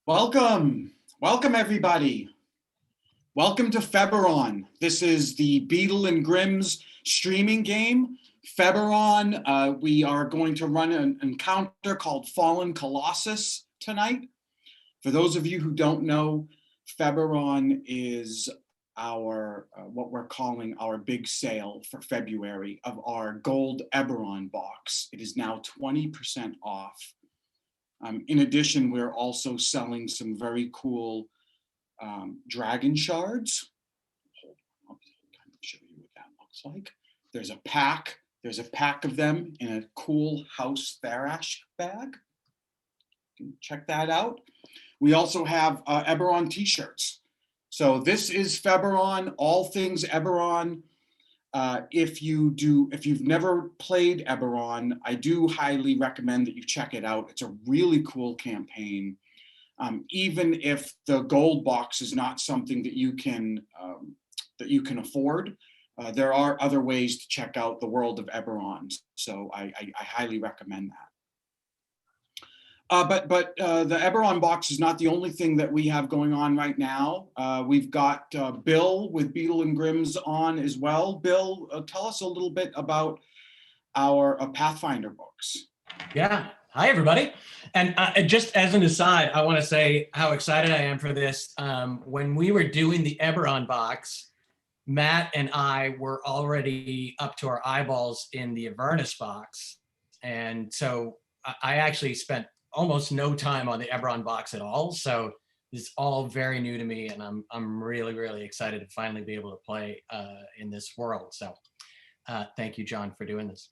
Welcome everybody. Welcome to Feberron. This is the Beadle and Grimm's streaming game, Feberron. We are going to run an encounter called Fallen Colossus tonight. For those of you who don't know, Feberron is our, what we're calling our big sale for February of our gold Eberron box. It is now 20% off. In addition, we're also selling some very cool dragon shards. I'll kind of show you what that looks like. There's a pack of them in a cool House Tharash bag. You can check that out. We also have Eberron t-shirts. So this is Feberron, all things Eberron. If you've never played Eberron, I do highly recommend that you check it out. It's a really cool campaign. Even if the gold box is not something that you can afford, there are other ways to check out the world of Eberron. So I highly recommend that. But the Eberron box is not the only thing that we have going on right now. We've got Bill with Beadle and Grimm's on as well. Bill, tell us a little bit about our Pathfinder books. Yeah, hi everybody. And just as an aside, I want to say how excited I am for this. When we were doing the Eberron box, Matt and I were already up to our eyeballs in the Avernus box. And so I actually spent almost no time on the Eberron box at all. So it's all very new to me, and I'm really, really excited to finally be able to play in this world. So thank you, John, for doing this.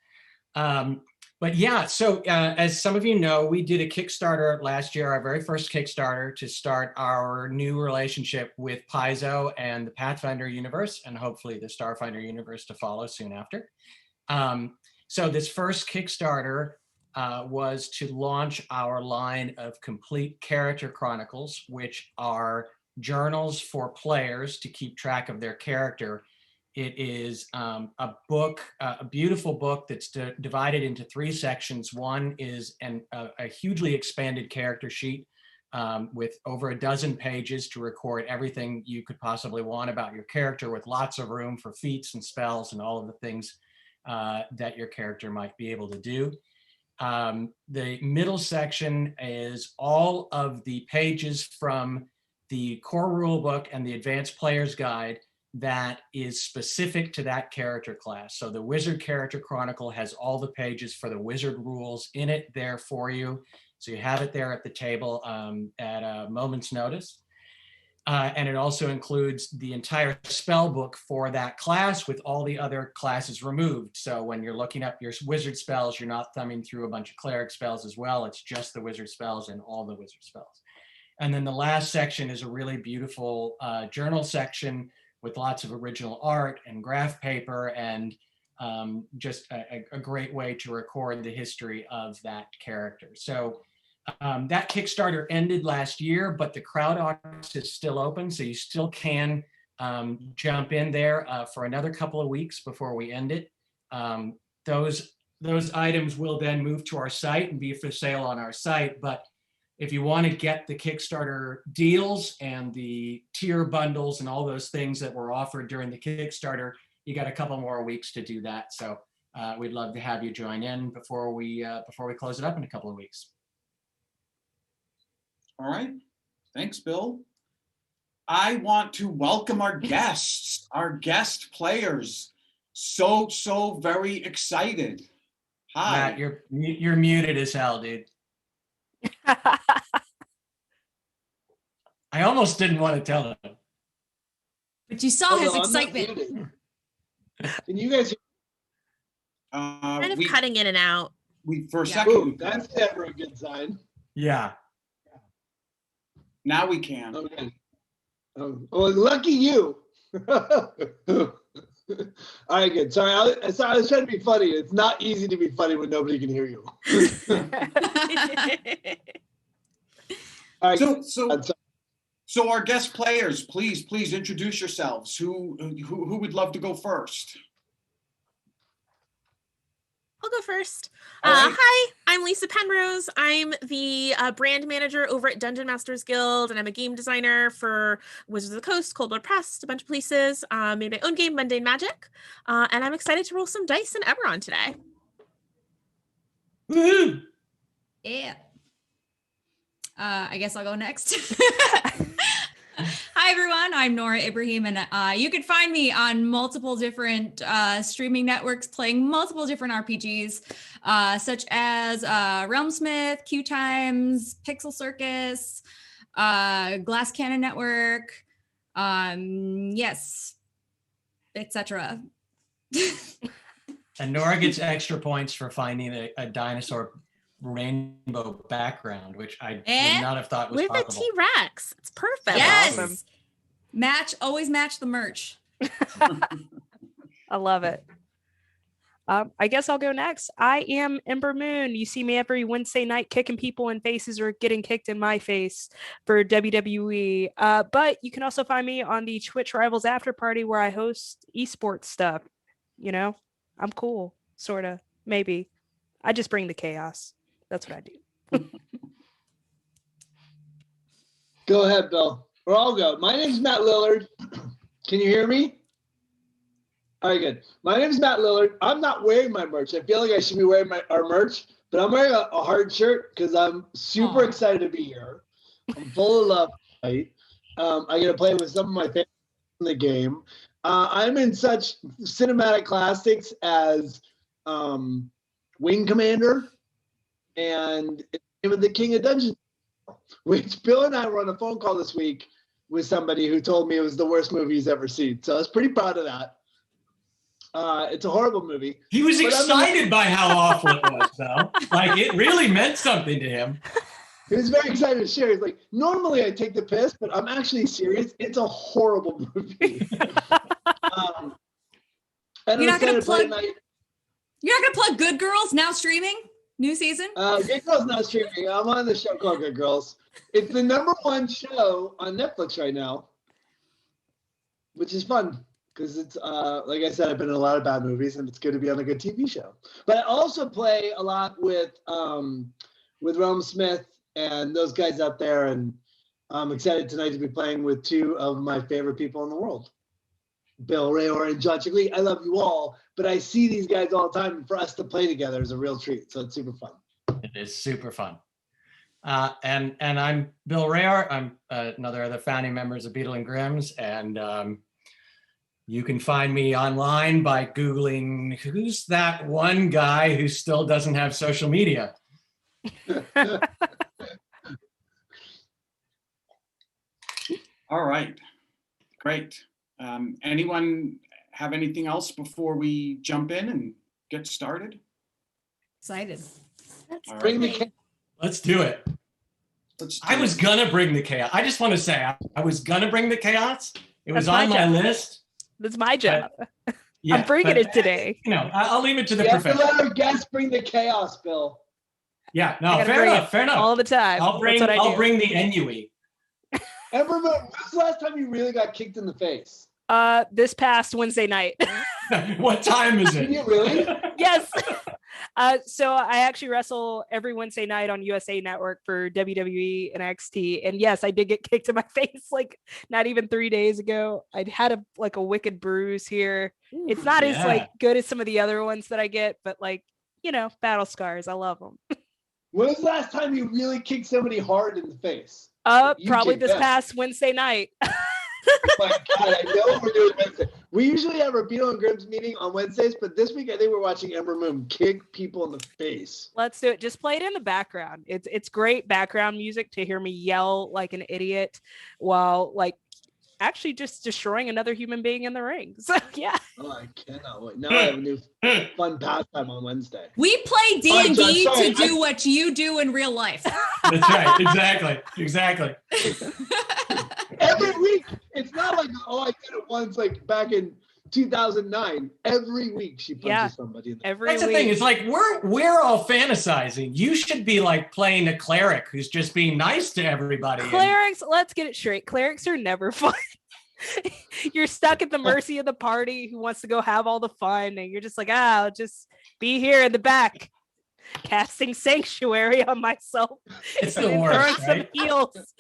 But yeah, so as some of you know, we did a Kickstarter last year, our very first Kickstarter, to start our new relationship with Paizo and the Pathfinder universe, and hopefully the Starfinder universe to follow soon after. So this first Kickstarter was to launch our line of complete character chronicles, which are journals for players to keep track of their character. It is a book, a beautiful book that's divided into 3 sections. One is a hugely expanded character sheet with over a dozen pages to record everything you could possibly want about your character, with lots of room for feats and spells and all of the things that your character might be able to do. The middle section is all of the pages from the core rule book and the advanced player's guide that is specific to that character class. So the wizard character chronicle has all the pages for the wizard rules in it there for you. So you have it there at the table at a moment's notice. And it also includes the entire spell book for that class with all the other classes removed. So when you're looking up your wizard spells, you're not thumbing through a bunch of cleric spells as well. It's just the wizard spells and all the wizard spells. And then the last section is a really beautiful journal section with lots of original art and graph paper, and just a great way to record the history of that character. So that Kickstarter ended last year, but the crowd audience is still open, so you still can jump in there for another couple of weeks before we end it. Those items will then move to our site and be for sale on our site, but if you want to get the Kickstarter deals and the tier bundles and all those things that were offered during the Kickstarter, you got a couple more weeks to do that. So we'd love to have you join in before we close it up in a couple of weeks. All right, thanks, Bill. I want to welcome our guests, our guest players. So very excited. Hi. Matt, you're muted as hell, dude. I almost didn't want to tell him. But you saw his excitement. Can you guys kind of cutting in and out. For a second. Ooh, that's never a good sign. Yeah. Now we can. Okay. Well, lucky you. All right, good. Sorry, I was trying to be funny. It's not easy to be funny when nobody can hear you. All right. So our guest players, please introduce yourselves. Who would love to go first? I'll go first. Right. Hi, I'm Lisa Penrose. I'm the brand manager over at Dungeon Masters Guild, and I'm a game designer for Wizards of the Coast, Cold Blood Press, a bunch of places. Made my own game, Mundane Magic, and I'm excited to roll some dice in Eberron today. Woo! Yeah. I guess I'll go next. Hi, everyone. I'm Nora Ibrahim, and you can find me on multiple different streaming networks playing multiple different RPGs, such as Realmsmith, Q Times, Pixel Circus, Glass Cannon Network, yes, etc. And Nora gets extra points for finding a dinosaur rainbow background, which I would not have thought was with possible. a T-Rex. It's perfect. Yes. Awesome. Always match the merch. I love it. I guess I'll go next. I am Ember Moon. You see me every Wednesday night kicking people in faces or getting kicked in my face for WWE. But you can also find me on the Twitch Rivals After Party where I host esports stuff. You know, I'm cool, sort of, maybe. I just bring the chaos. That's what I do. Go ahead, Bill. Or I'll go. My name's Matt Lillard. Can you hear me? All right, good. My name's Matt Lillard. I'm not wearing my merch. I feel like I should be wearing our merch, but I'm wearing a hard shirt because I'm super excited to be here. I'm full of love tonight. I get to play with some of my favorites in the game. I'm in such cinematic classics as Wing Commander and the King of Dungeons, which Bill and I were on a phone call this week with somebody who told me it was the worst movie he's ever seen. So I was pretty proud of that. It's a horrible movie. He was excited by how awful it was, though. Like, it really meant something to him. He was very excited to share. He's like, normally I take the piss, but I'm actually serious. It's a horrible movie. You're not gonna plug Good Girls now streaming? New season? Good Girls not streaming. I'm on the show called Good Girls. It's the #1 show on Netflix right now, which is fun because it's like I said, I've been in a lot of bad movies, and it's good to be on a good TV show. But I also play a lot with Rome Smith and those guys out there, and I'm excited tonight to be playing with two of my favorite people in the world, Bill Rehor and Jon Ciccolin. I love you all, but I see these guys all the time, and for us to play together is a real treat. So it's super fun. It is super fun. And I'm Bill Rehor. I'm another of the founding members of Beadle and Grimm's, and you can find me online by Googling, who's that one guy who still doesn't have social media? All right, great. Anyone have anything else before we jump in and get started? Excited. All Bring right. the Let's do it. I was gonna bring the chaos. I just want to say I was gonna bring the chaos. It was That's on my my job. list. That's my job. Yeah, I'm bringing but, it today. You know, I'll leave it to the You have to professionals. let our guests bring the chaos, Bill. Yeah, I no, gotta fair bring enough. it Fair enough. all the time. I'll bring That's what I do. the NUE. Ember Moon, when's the last time you really got kicked in the face? This past Wednesday night. What time is Did it? you really? Yes. So I actually wrestle every Wednesday night on USA Network for WWE and NXT. And yes, I did get kicked in my face like not even 3 days ago. I'd had a wicked bruise here. It's not as like good as some of the other ones that I get, but like, you know, battle scars. I love them. When was the last time you really kicked somebody hard in the face? You Probably kicked this them. past Wednesday night. Oh my God, I know we're doing Wednesday. We usually have our Beadle and Grimm's meeting on Wednesdays, but this week I think we're watching Ember Moon kick people in the face. Let's do it. Just play it in the background. It's great background music to hear me yell like an idiot while like actually just destroying another human being in the ring. So yeah. Oh, I cannot wait. Now I have a new fun pastime on Wednesday. We play D&D John, sorry, to do what you do in real life. That's right. Exactly. Every week. It's not like, oh, I did it once like back in 2009. Every week she punches somebody in the Every That's the week. thing. It's like we're all fantasizing. You should be like playing a cleric who's just being nice to everybody. Clerics, let's get it straight. Clerics are never fun. You're stuck at the mercy of the party who wants to go have all the fun, and you're just like, I'll just be here in the back, casting sanctuary on myself. It's the and worst, throwing right? some heals.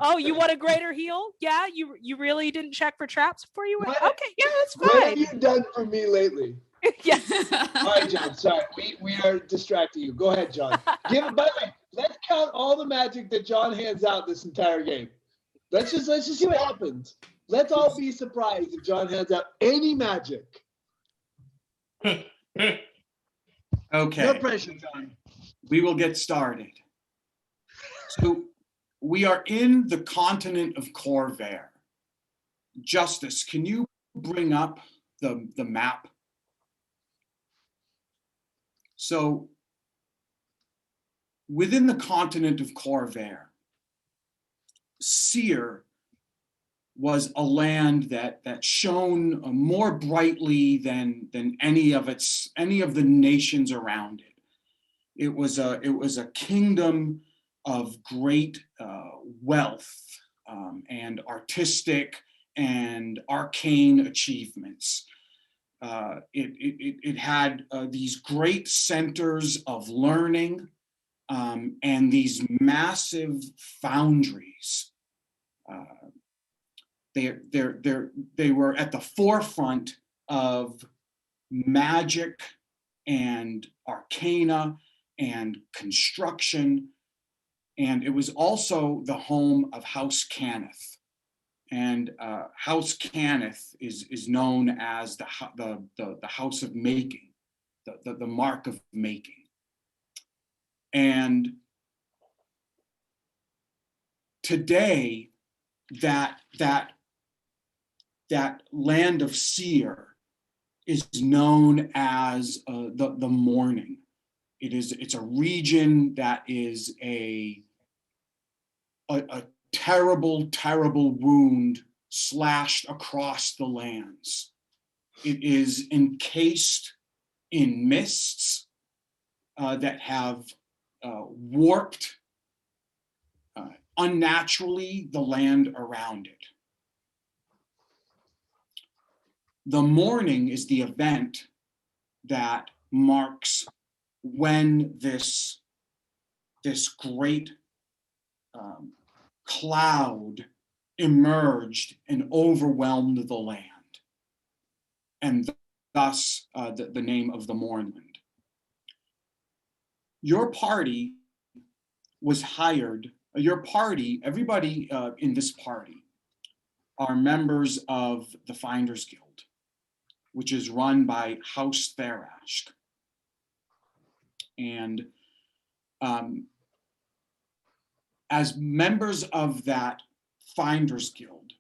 Oh, you want a greater heal? Yeah, you really didn't check for traps before you went? What- Okay, yeah, that's What have fine. you done for me lately? Yes. All right, John. Sorry, we are distracting you. Go ahead, John. By the way, let's count all the magic that John hands out this entire game. Let's just see what happens. Let's all be surprised if John hands out any magic. Okay. No pressure, John. We will get started. So we are in the continent of Corvair. Justice, can you bring up the map? So within the continent of Corvair, Seer was a land that shone more brightly than any of the nations around it. It was a kingdom of great wealth and artistic and arcane achievements. It had these great centers of learning and these massive foundries. They were at the forefront of magic and arcana and construction, and it was also the home of House Cannith. And House Cannith is known as the house of making, the mark of making. And today, that land of Seer is known as the Morning. It's a region that is a terrible wound slashed across the lands. It is encased in mists that have warped unnaturally the land around it. The Morning is the event that marks when this great cloud emerged and overwhelmed the land, and thus the name of the Mournland. Your party was hired. Everybody in this party are members of the Finders Guild, which is run by House Therashk. And as members of that Finders Guild,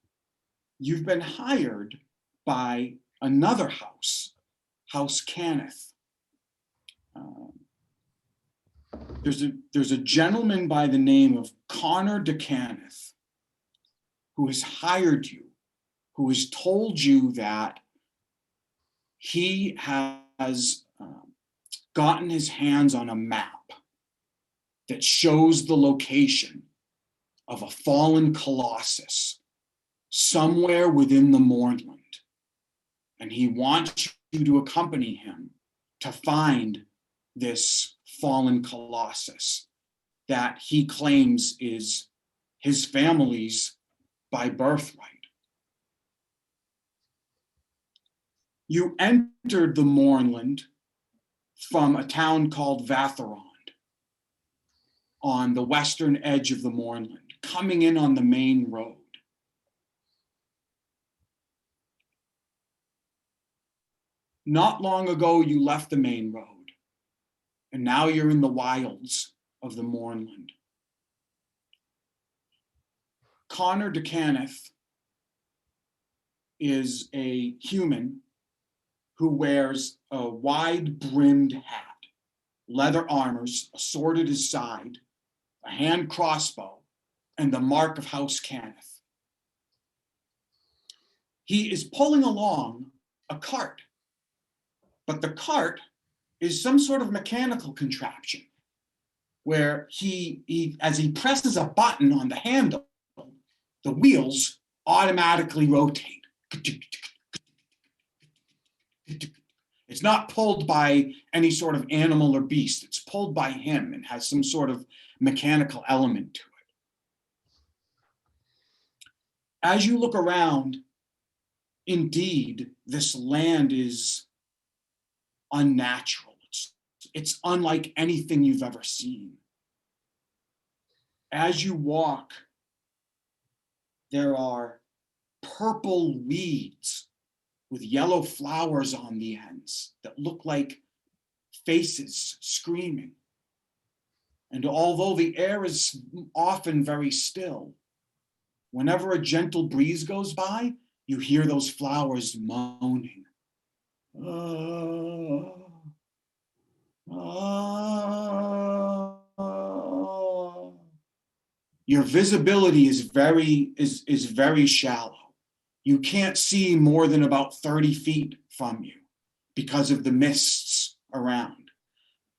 you've been hired by another house, House Cannith. There's a gentleman by the name of Connor de Cannith who has hired you, who has told you that he has gotten his hands on a map that shows the location of a fallen colossus somewhere within the Mournland. And he wants you to accompany him to find this fallen colossus that he claims is his family's by birthright. You entered the Mournland from a town called Vatharond on the western edge of the Mournland, coming in on the main road. Not long ago, you left the main road, and now you're in the wilds of the Mournland. Connor de Cannith is a human who wears a wide-brimmed hat, leather armors, a sword at his side, a hand crossbow, and the mark of House Cannith. He is pulling along a cart, but the cart is some sort of mechanical contraption where he as he presses a button on the handle, the wheels automatically rotate. It's not pulled by any sort of animal or beast. It's pulled by him and has some sort of mechanical element to it. As you look around, indeed, this land is unnatural. It's unlike anything you've ever seen. As you walk, there are purple weeds with yellow flowers on the ends that look like faces screaming. And although the air is often very still, whenever a gentle breeze goes by, you hear those flowers moaning. Your visibility is very shallow. You can't see more than about 30 feet from you because of the mists around.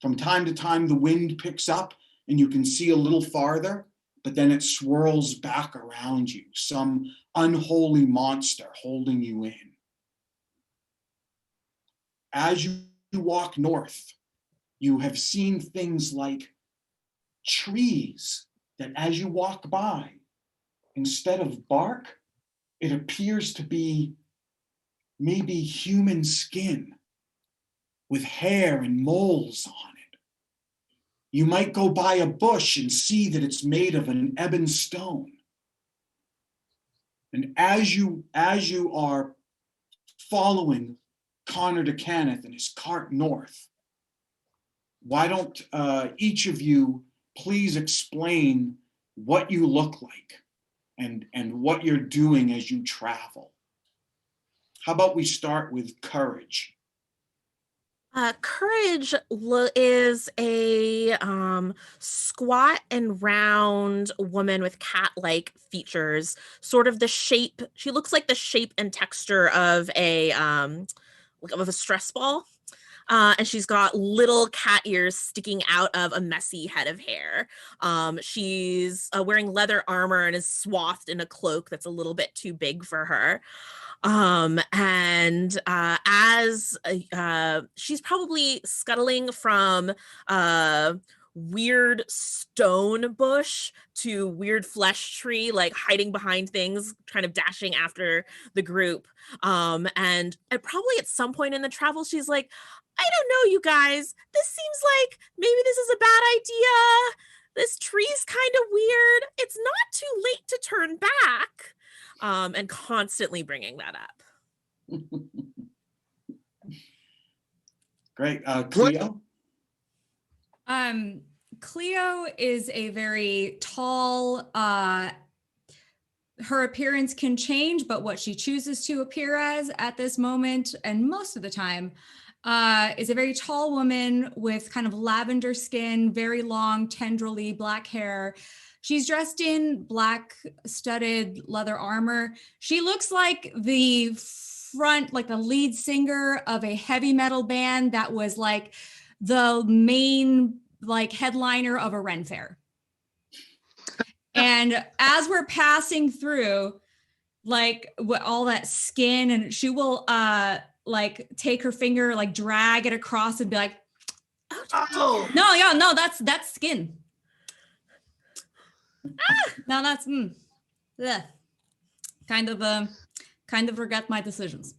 From time to time, the wind picks up and you can see a little farther, but then it swirls back around you, some unholy monster holding you in. As you walk north, you have seen things like trees that as you walk by, instead of bark, it appears to be maybe human skin with hair and moles on it. You might go by a bush and see that it's made of an ebon stone. And as you are following Connor de Cannith and his cart north, why don't each of you please explain what you look like and what you're doing as you travel? How about we start with Courage? Courage is a squat and round woman with cat-like features, sort of the shape. She looks like the shape and texture of a stress ball. And she's got little cat ears sticking out of a messy head of hair. She's wearing leather armor and is swathed in a cloak that's a little bit too big for her. As she's probably scuttling from weird stone bush to weird flesh tree, like hiding behind things, kind of dashing after the group. And probably at some point in the travel, she's like, I don't know, you guys, this seems like maybe this is a bad idea. This tree's kind of weird. It's not too late to turn back. And constantly bringing that up. Great. Cleo? Cleo is a very tall, her appearance can change, but what she chooses to appear as at this moment, and most of the time, is a very tall woman with kind of lavender skin, very long, tendrily black hair. She's dressed in black studded leather armor. She looks like the lead singer of a heavy metal band that was like the main headliner of a Ren Fair. And as we're passing through, with all that skin, and she will take her finger, drag it across and be like, oh no, that's skin. Now that's kind of regret my decisions.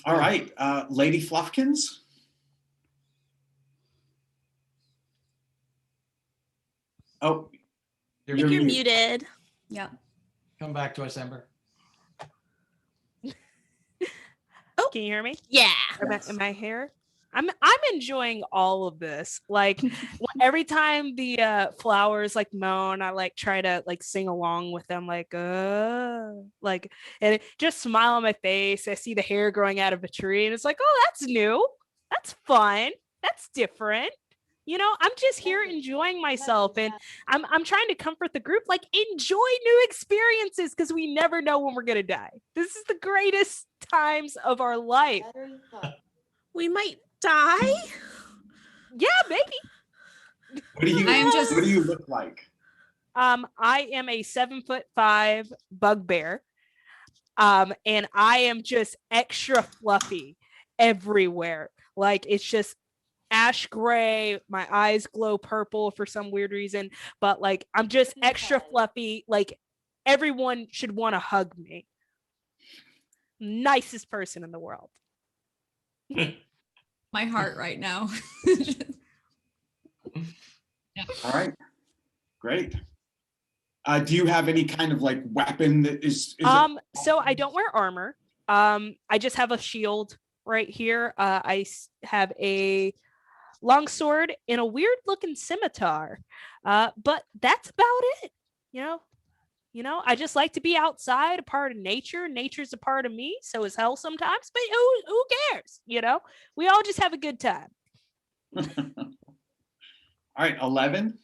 All right, Lady Fluffkins. Oh, you're muted. Yeah. Come back to us, Ember. Oh, can you hear me? Yeah. Am I here? I'm enjoying all of this. Every time the flowers moan, I try to sing along with them, and it just smile on my face. I see the hair growing out of a tree, and it's like, oh, that's new. That's fun. That's different. I'm just here enjoying myself, and I'm trying to comfort the group. Enjoy new experiences, because we never know when we're gonna die. This is the greatest times of our life. We might die? Yeah, maybe. What do you? I'm just- What do you look like? I am a 7'5" bugbear. And I am just extra fluffy everywhere. Like it's just ash gray. My eyes glow purple for some weird reason, but like I'm just extra fluffy. Like everyone should want to hug me. Nicest person in the world. My heart right now. All right, great. Do you have any kind of like weapon that is So I don't wear armor. I just have a shield right here. Have a long sword and a weird looking scimitar. But that's about it. You know, I just like to be outside, a part of nature. Nature's a part of me, so is hell sometimes, but who cares? You know, we all just have a good time. All right, 11.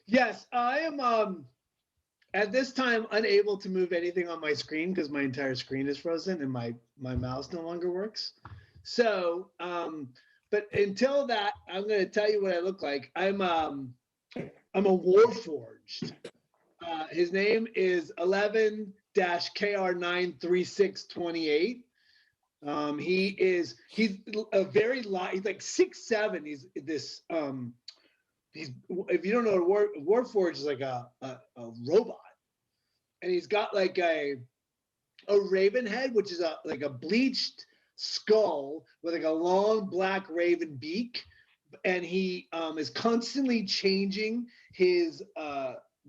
Yes, I am at this time unable to move anything on my screen because my entire screen is frozen and my mouse no longer works. So, but until that, I'm going to tell you what I look like. I'm a Warforged. His name is 11-KR93628. He's a very light. He's like 6'7". He's this if you don't know, Warforged is like a robot, and he's got like a raven head, which is like a bleached skull with like a long black raven beak, and he is constantly changing his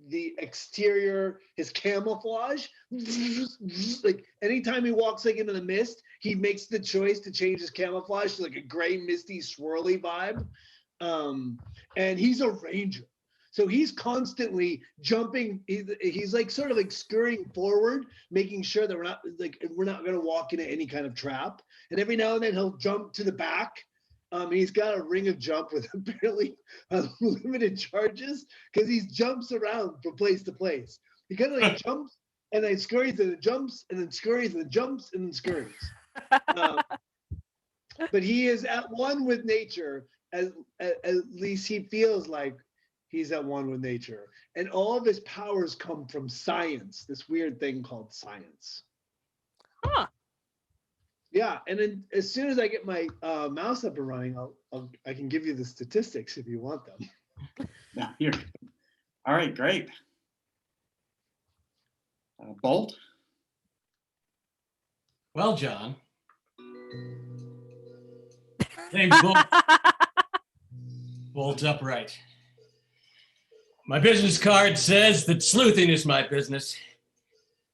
the exterior, his camouflage. Like anytime he walks like into the mist, he makes the choice to change his camouflage to like a gray, misty, swirly vibe. And he's a ranger, so he's constantly jumping. He's like sort of like scurrying forward, making sure that we're not going to walk into any kind of trap. And every now and then he'll jump to the back. He's got a ring of jump with apparently unlimited charges because he jumps around from place to place. He kind of like jumps and then scurries and then jumps and then scurries and then jumps and then scurries. But he is at one with nature. At least he feels like he's at one with nature. And all of his powers come from science, this weird thing called science. Huh. Yeah, and then as soon as I get my mouse up and running, I can give you the statistics if you want them. Yeah, here. All right, great. Bolt? Well, John. Name's Bolt. Bolt upright. My business card says that sleuthing is my business.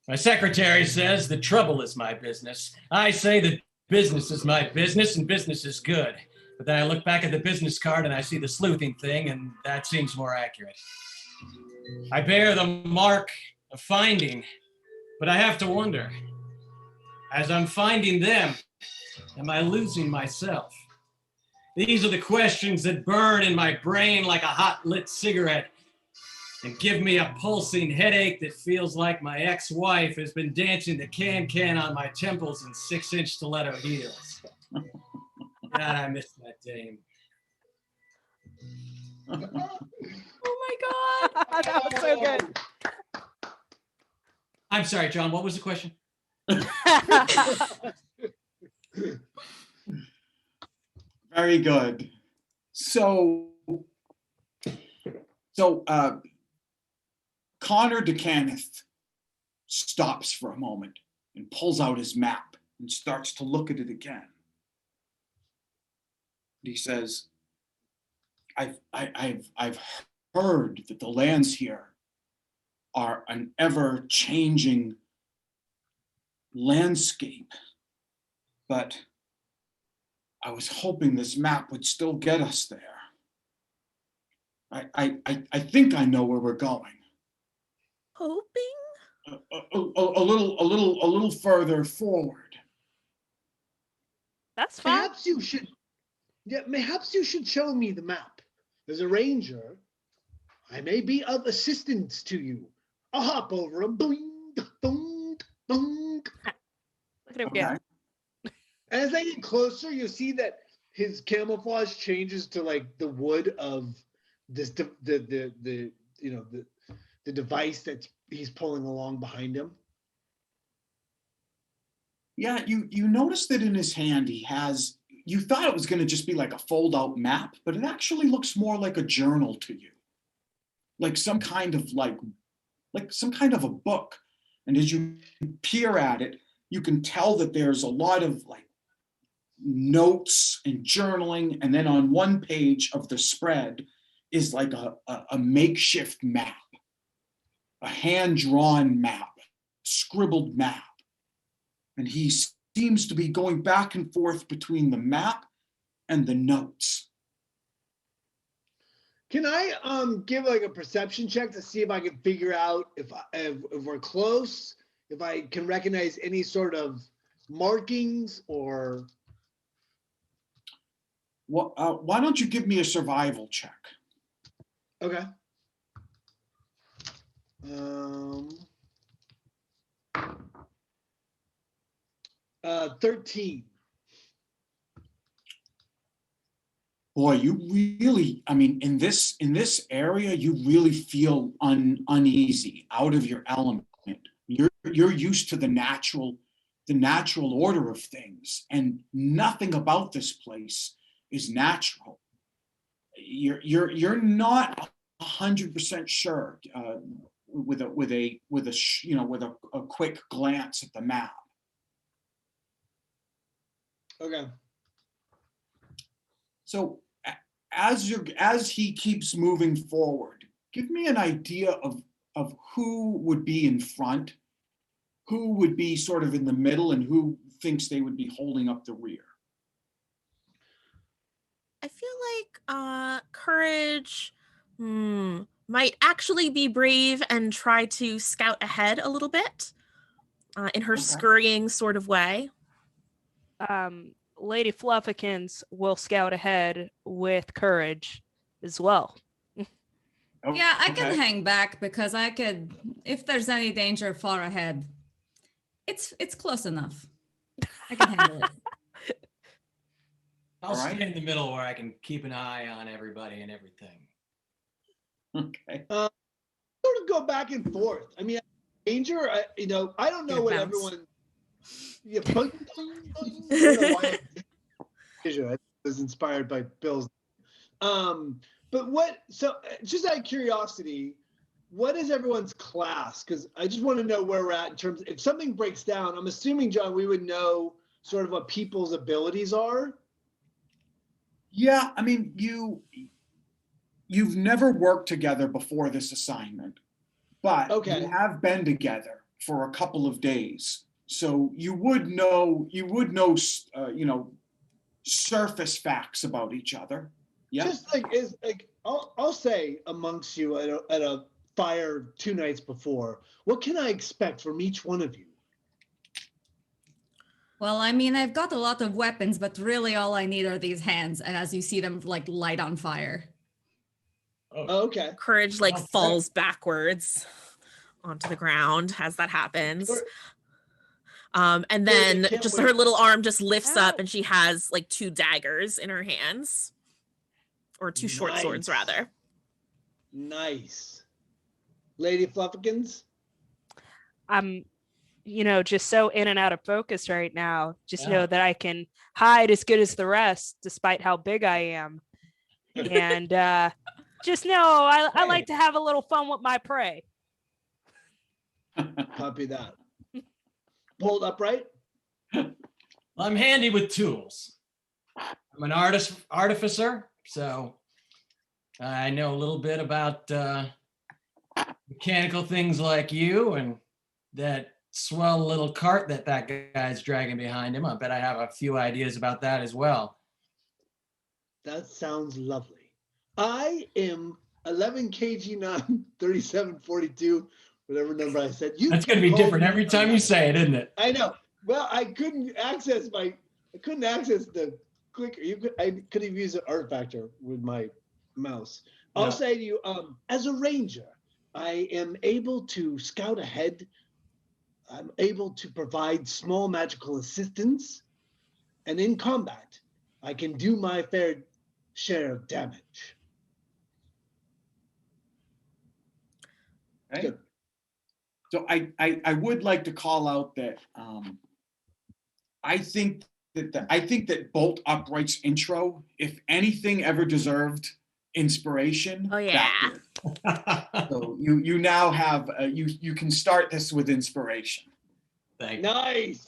My secretary says that trouble is my business. I say that business is my business and business is good. But then I look back at the business card and I see the sleuthing thing, and that seems more accurate. I bear the mark of finding, but I have to wonder, as I'm finding them, am I losing myself? These are the questions that burn in my brain like a hot lit cigarette and give me a pulsing headache that feels like my ex-wife has been dancing the can-can on my temples in 6-inch stiletto heels. God, I miss that dame. Oh my God. That was so good. I'm sorry, John, what was the question? Very good. So Connor DeCanneth stops for a moment and pulls out his map and starts to look at it again. He says, I've heard that the lands here are an ever-changing landscape, but I was hoping this map would still get us there. I think I know where we're going. Hoping? A little further forward. That's fine. Perhaps you should show me the map. As a ranger, I may be of assistance to you. I'll hop over him. Boing, boing, boing. Look at him Okay. go. And as I get closer, you'll see that his camouflage changes to like the wood of this the device that he's pulling along behind him. Yeah, you notice that in his hand he has. You thought it was going to just be like a fold-out map, but it actually looks more like a journal to you, like some kind of a book. And as you peer at it, you can tell that there's a lot of like notes and journaling, and then on one page of the spread is like a makeshift map, a hand-drawn map, scribbled map. And he seems to be going back and forth between the map and the notes. Can I give like a perception check to see if I can figure out if we're close, if I can recognize any sort of markings or? Well, why don't you give me a survival check? Okay. 13. Boy, you really, I mean, in this area, you really feel uneasy, out of your element. You're used to the natural order of things, and nothing about this place is natural. You're not 100% sure with a quick glance at the map. Okay. So as he keeps moving forward, give me an idea of who would be in front, who would be sort of in the middle, and who thinks they would be holding up the rear. I feel like Courage might actually be brave and try to scout ahead a little bit in her scurrying sort of way. Lady Fluffykins will scout ahead with Courage as well. Yeah, I can hang back because I could, if there's any danger far ahead, it's close enough. I can handle it. I'll stay in the middle where I can keep an eye on everybody and everything. Okay. Sort of go back and forth. I mean, danger. I don't know what everyone. Yeah, I don't know why I was inspired by Bill's. But what? So, just out of curiosity, what is everyone's class? Because I just want to know where we're at in terms. If something breaks down, I'm assuming, John, we would know sort of what people's abilities are. Yeah, I mean, you've never worked together before this assignment, but you have been together for a couple of days, so you would know, surface facts about each other. Yeah. Just like I'll say amongst you at a fire 2 nights before, what can I expect from each one of you? Well, I mean, I've got a lot of weapons, but really all I need are these hands. And as you see them like light on fire. Oh, okay. Courage falls backwards onto the ground as that happens. And then just her little arm just lifts up and she has like 2 daggers in her hands. Or 2 short swords, rather. Nice. Lady Fluffykins? I'm, just so in and out of focus right now. Just know that I can hide as good as the rest, despite how big I am. And just know I like to have a little fun with my prey. Copy that. Pulled upright? Well, I'm handy with tools. I'm an artificer, so I know a little bit about mechanical things like you, and that swell little cart that guy's dragging behind him. I bet I have a few ideas about that as well. That sounds lovely. I am 11 kg 9, 3742, whatever number I said. That's going to be different every time you say it, isn't it? I know. Well, I couldn't access the clicker. I could have used an artifactor with my mouse. I'll say to you, as a ranger, I am able to scout ahead. I'm able to provide small magical assistance. And in combat, I can do my fair share of damage. Okay. Good. So I would like to call out that I think that Bolt Upright's intro, if anything ever deserved inspiration, Oh yeah. that did. So you now have you can start this with inspiration. Thank you. Nice.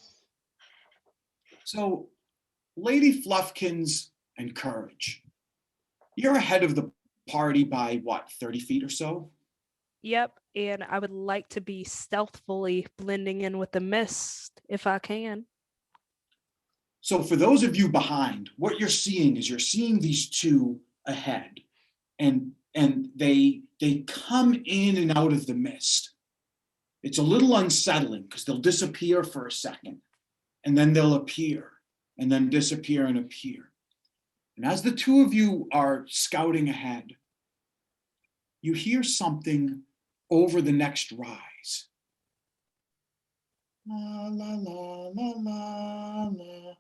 So, Lady Fluffkins and Courage, you're ahead of the party by what, 30 feet or so? Yep, and I would like to be stealthily blending in with the mist if I can. So for those of you behind, what you're seeing is these two ahead, and they come in and out of the mist. It's a little unsettling because they'll disappear for a second, and then they'll appear, and then disappear and appear. And as the two of you are scouting ahead, you hear something over the next rise. La la la la la la.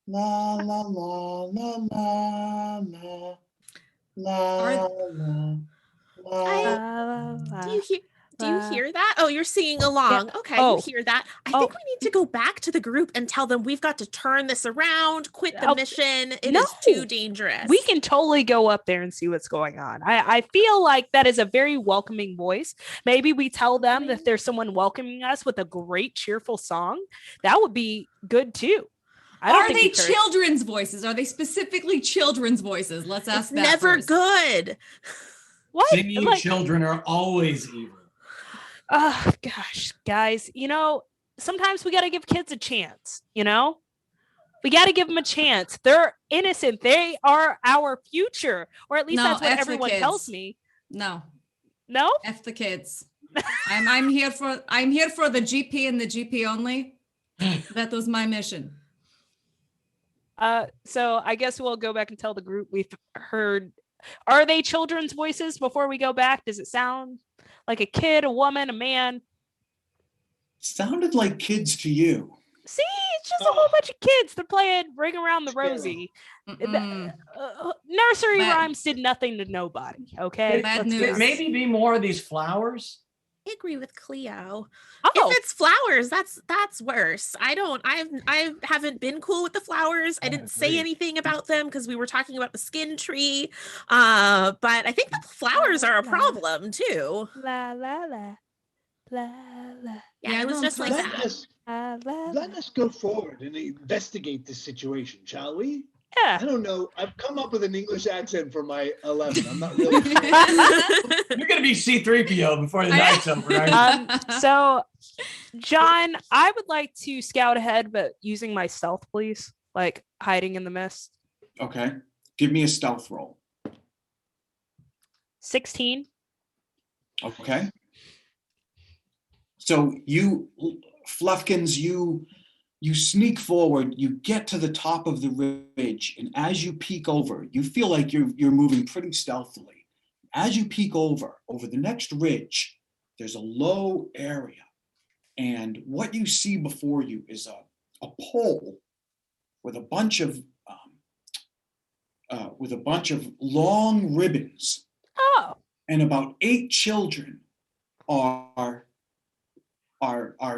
La la la la la la la la. Do you hear that? Oh, you're singing along. Yeah. Okay, Oh. you hear that. I think we need to go back to the group and tell them we've got to turn this around, quit the mission. It is too dangerous. We can totally go up there and see what's going on. I feel like that is a very welcoming voice. Maybe we tell them that there's someone welcoming us with a great, cheerful song. That would be good too. Are they children's voices? Are they specifically children's voices? Let's ask that. Never first. good. What? Singing children are always evil. Oh gosh, guys, sometimes we got to give kids a chance, we got to give them a chance. They're innocent. They are our future, or at least that's what everyone tells me. No, F the kids. I'm here for the GP and the GP only. That was my mission. So I guess we'll go back and tell the group we've heard. Are they children's voices before we go back? Does it sound like a kid, a woman, a man? Sounded like kids to you. See, it's just a whole bunch of kids. They're playing Ring Around the Rosie. Nursery rhymes did nothing to nobody. Okay, maybe be more of these flowers. I agree with Cleo. Oh. If it's flowers, that's worse. I haven't been cool with the flowers. I didn't say anything about them because we were talking about the skin tree. But I think the flowers are a problem too. La la la. La la. Yeah, it was just like that. Let us go forward and investigate this situation, shall we? Yeah. I don't know. I've come up with an English accent for my 11. I'm not really sure. You're going to be C-3PO before the night's over, right? So, John, I would like to scout ahead, but using my stealth, please. Like hiding in the mist. Okay. Give me a stealth roll. 16. Okay. So Fluffkins, you sneak forward, you get to the top of the ridge, and as you peek over, you feel like you're moving pretty stealthily. As you peek over the next ridge, there's a low area, and what you see before you is a pole with a bunch of long ribbons. Oh. And about 8 children are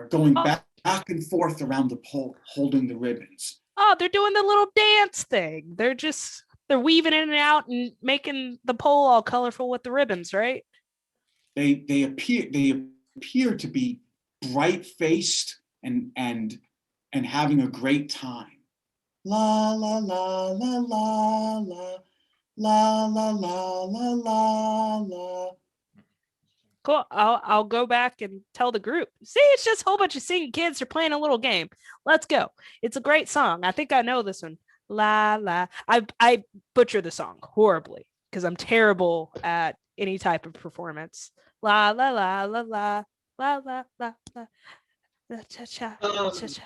going back and forth around the pole, holding the ribbons. Oh, they're doing the little dance thing. They're weaving in and out and making the pole all colorful with the ribbons, right? They appear to be bright-faced and having a great time. La la la la la la la la la la la la. Cool. I'll go back and tell the group. See, it's just a whole bunch of singing kids. They're playing a little game. Let's go. It's a great song. I think I know this one. La la. I butcher the song horribly because I'm terrible at any type of performance. La la la la la la la la la. Cha cha cha cha.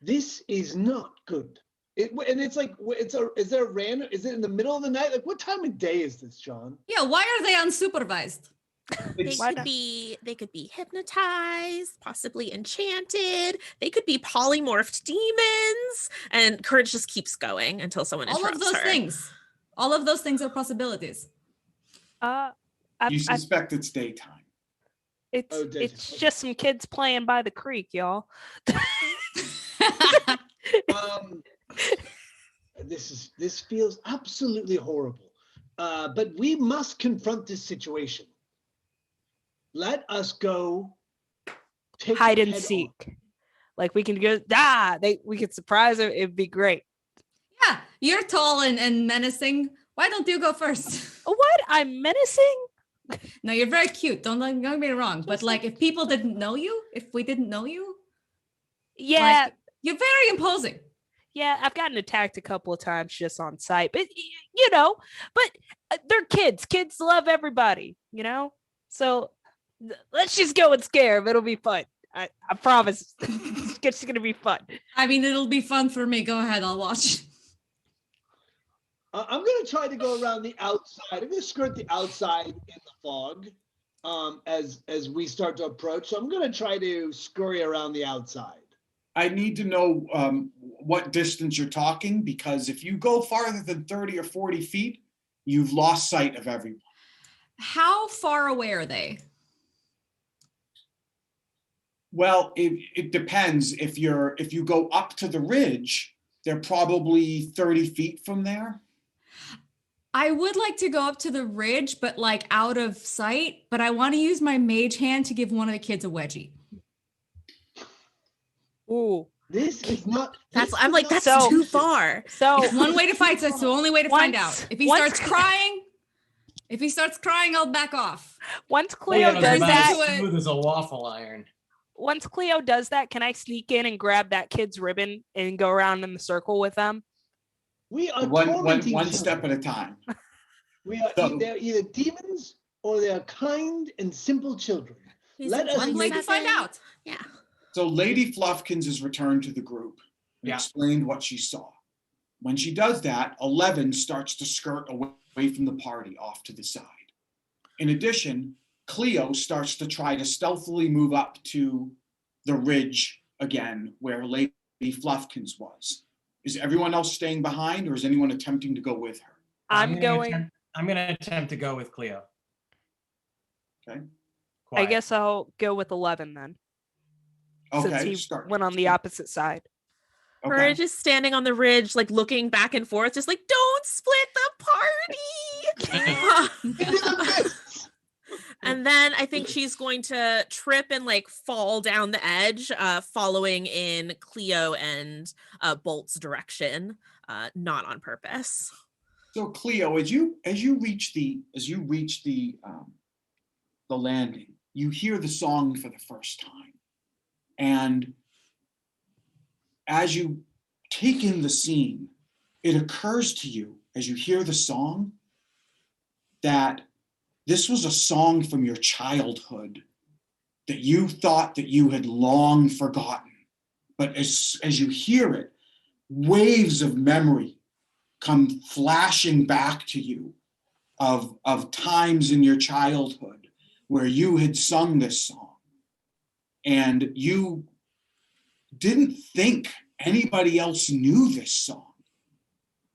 This is not good. And it's like, is it in the middle of the night? Like, what time of day is this, John? Yeah, why are they unsupervised? They could be hypnotized, possibly enchanted. They could be polymorphed demons. And Courage just keeps going until someone interrupts her. All of those things are possibilities. You suspect it's daytime. It's just some kids playing by the creek, y'all. This feels absolutely horrible. But we must confront this situation. Let us go take hide and seek. On. Like we can go, we could surprise them. It'd be great. Yeah, you're tall and menacing. Why don't you go first? What? I'm menacing? No, you're very cute. Don't get me wrong. But like, if people didn't know you, if we didn't know you, yeah, like, you're very imposing. Yeah, I've gotten attacked a couple of times just on sight, but but they're kids. Kids love everybody, So let's just go and scare them. It'll be fun. I promise. It's going to be fun. I mean, it'll be fun for me. Go ahead. I'll watch. I'm going to try to go around the outside. I'm going to skirt the outside in the fog as we start to approach. So I'm going to try to scurry around the outside. I need to know what distance you're talking, because if you go farther than 30 or 40 feet, you've lost sight of everyone. How far away are they? Well, it depends. If you go up to the ridge, they're probably 30 feet from there. I would like to go up to the ridge, but like out of sight, but I want to use my mage hand to give one of the kids a wedgie. Ooh. This is not. That's too far. So it's one way to fight. That's the only way to find out. If he starts crying, I'll back off. Once Cleo does that, smooth as a waffle iron. Once Cleo does that, can I sneak in and grab that kid's ribbon and go around in the circle with them? We are one step at a time. They're either demons or they are kind and simple children. Let us one way to find out. Yeah. So Lady Fluffkins has returned to the group and explained what she saw. When she does that, 11 starts to skirt away from the party off to the side. In addition, Cleo starts to try to stealthily move up to the ridge again where Lady Fluffkins was. Is everyone else staying behind, or is anyone attempting to go with her? I'm going to attempt to go with Cleo. Okay. Quiet. I guess I'll go with 11 then. Okay. Since he went on the opposite side. Okay. Courage is standing on the ridge, like looking back and forth, just like, don't split the party. And then I think she's going to trip and like fall down the edge, following in Cleo and Bolt's direction, not on purpose. So Cleo, as you reach the landing, you hear the song for the first time, and as you take in the scene, it occurs to you as you hear the song that this was a song from your childhood that you thought that you had long forgotten. But as you hear it, waves of memory come flashing back to you of times in your childhood where you had sung this song. And you didn't think anybody else knew this song.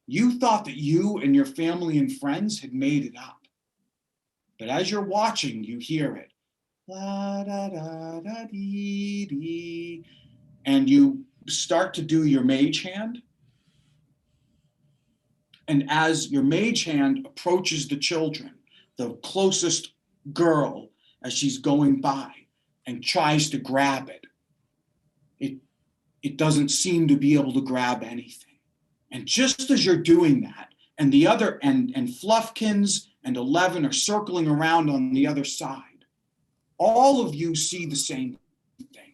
You thought that you and your family and friends had made it up. But as you're watching, you hear it. La, da, da, da, dee, dee. And you start to do your mage hand. And as your mage hand approaches the children, the closest girl, as she's going by and tries to grab it, it doesn't seem to be able to grab anything. And just as you're doing that, and the other, and Fluffkins and 11 are circling around on the other side, all of you see the same thing.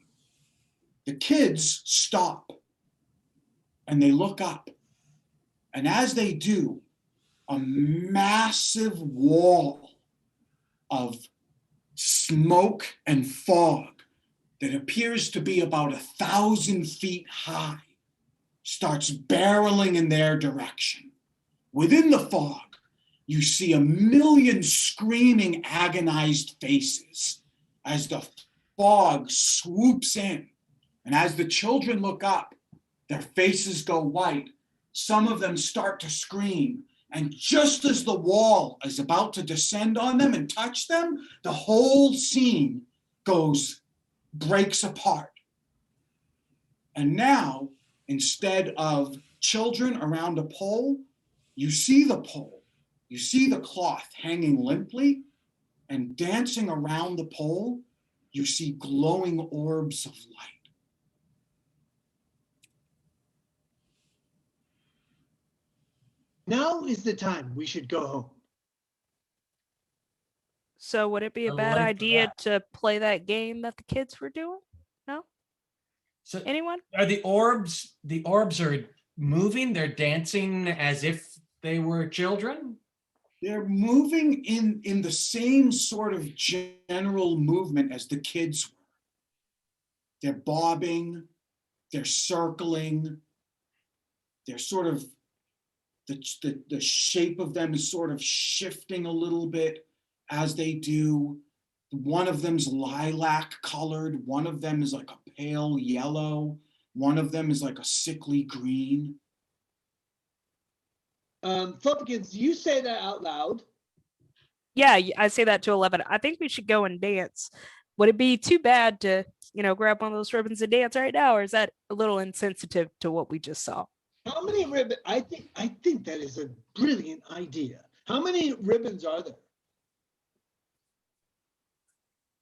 The kids stop and they look up. And as they do, a massive wall of smoke and fog that appears to be about 1,000 feet high starts barreling in their direction. Within the fog, you see a million screaming, agonized faces as the fog swoops in. And as the children look up, their faces go white. Some of them start to scream. And just as the wall is about to descend on them and touch them, the whole scene breaks apart. And now, instead of children around a pole, you see the pole. You see the cloth hanging limply, and dancing around the pole, you see glowing orbs of light. Now is the time we should go home. So would it be a I bad like idea that. to play that game that the kids were doing? No? So Anyone? are the orbs are moving? They're dancing as if they were children? They're moving in the same sort of general movement as the kids were. They're bobbing, they're circling, they're sort of, the shape of them is sort of shifting a little bit as they do. One of them's lilac colored, one of them is like a pale yellow, one of them is like a sickly green. Fluffykins, you say that out loud. Yeah, I say that to 11. I think we should go and dance. Would it be too bad to, grab one of those ribbons and dance right now, or is that a little insensitive to what we just saw? How many ribbons? I think that is a brilliant idea. How many ribbons are there?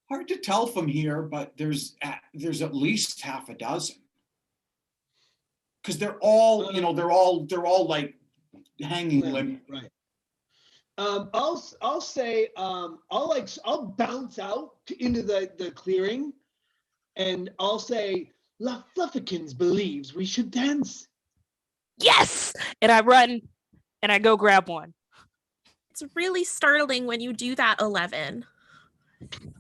Hard to tell from here, but there's at least half a dozen. Because they're all, they're all like hanging limp. Right. I'll say I'll bounce out into the clearing, and I'll say Fluffykins believes we should dance. Yes! And I run and I go grab one. It's really startling when you do that, 11.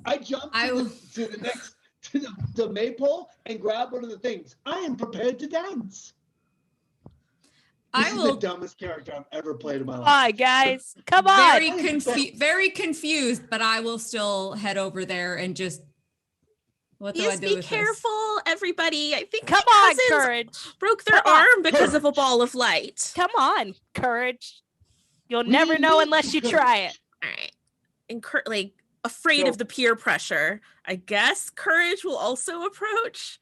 I jump to the maypole and grab one of the things. I am prepared to dance. This is the dumbest character I've ever played in my life. Hi, guys. Come on. Very confused, but I will still head over there and just. What do I do? Be careful, everybody. I think Come on, Courage. Broke their arm because of a ball of light. Come on, Courage. You'll never know unless you try it. All right. And afraid of the peer pressure. I guess Courage will also approach.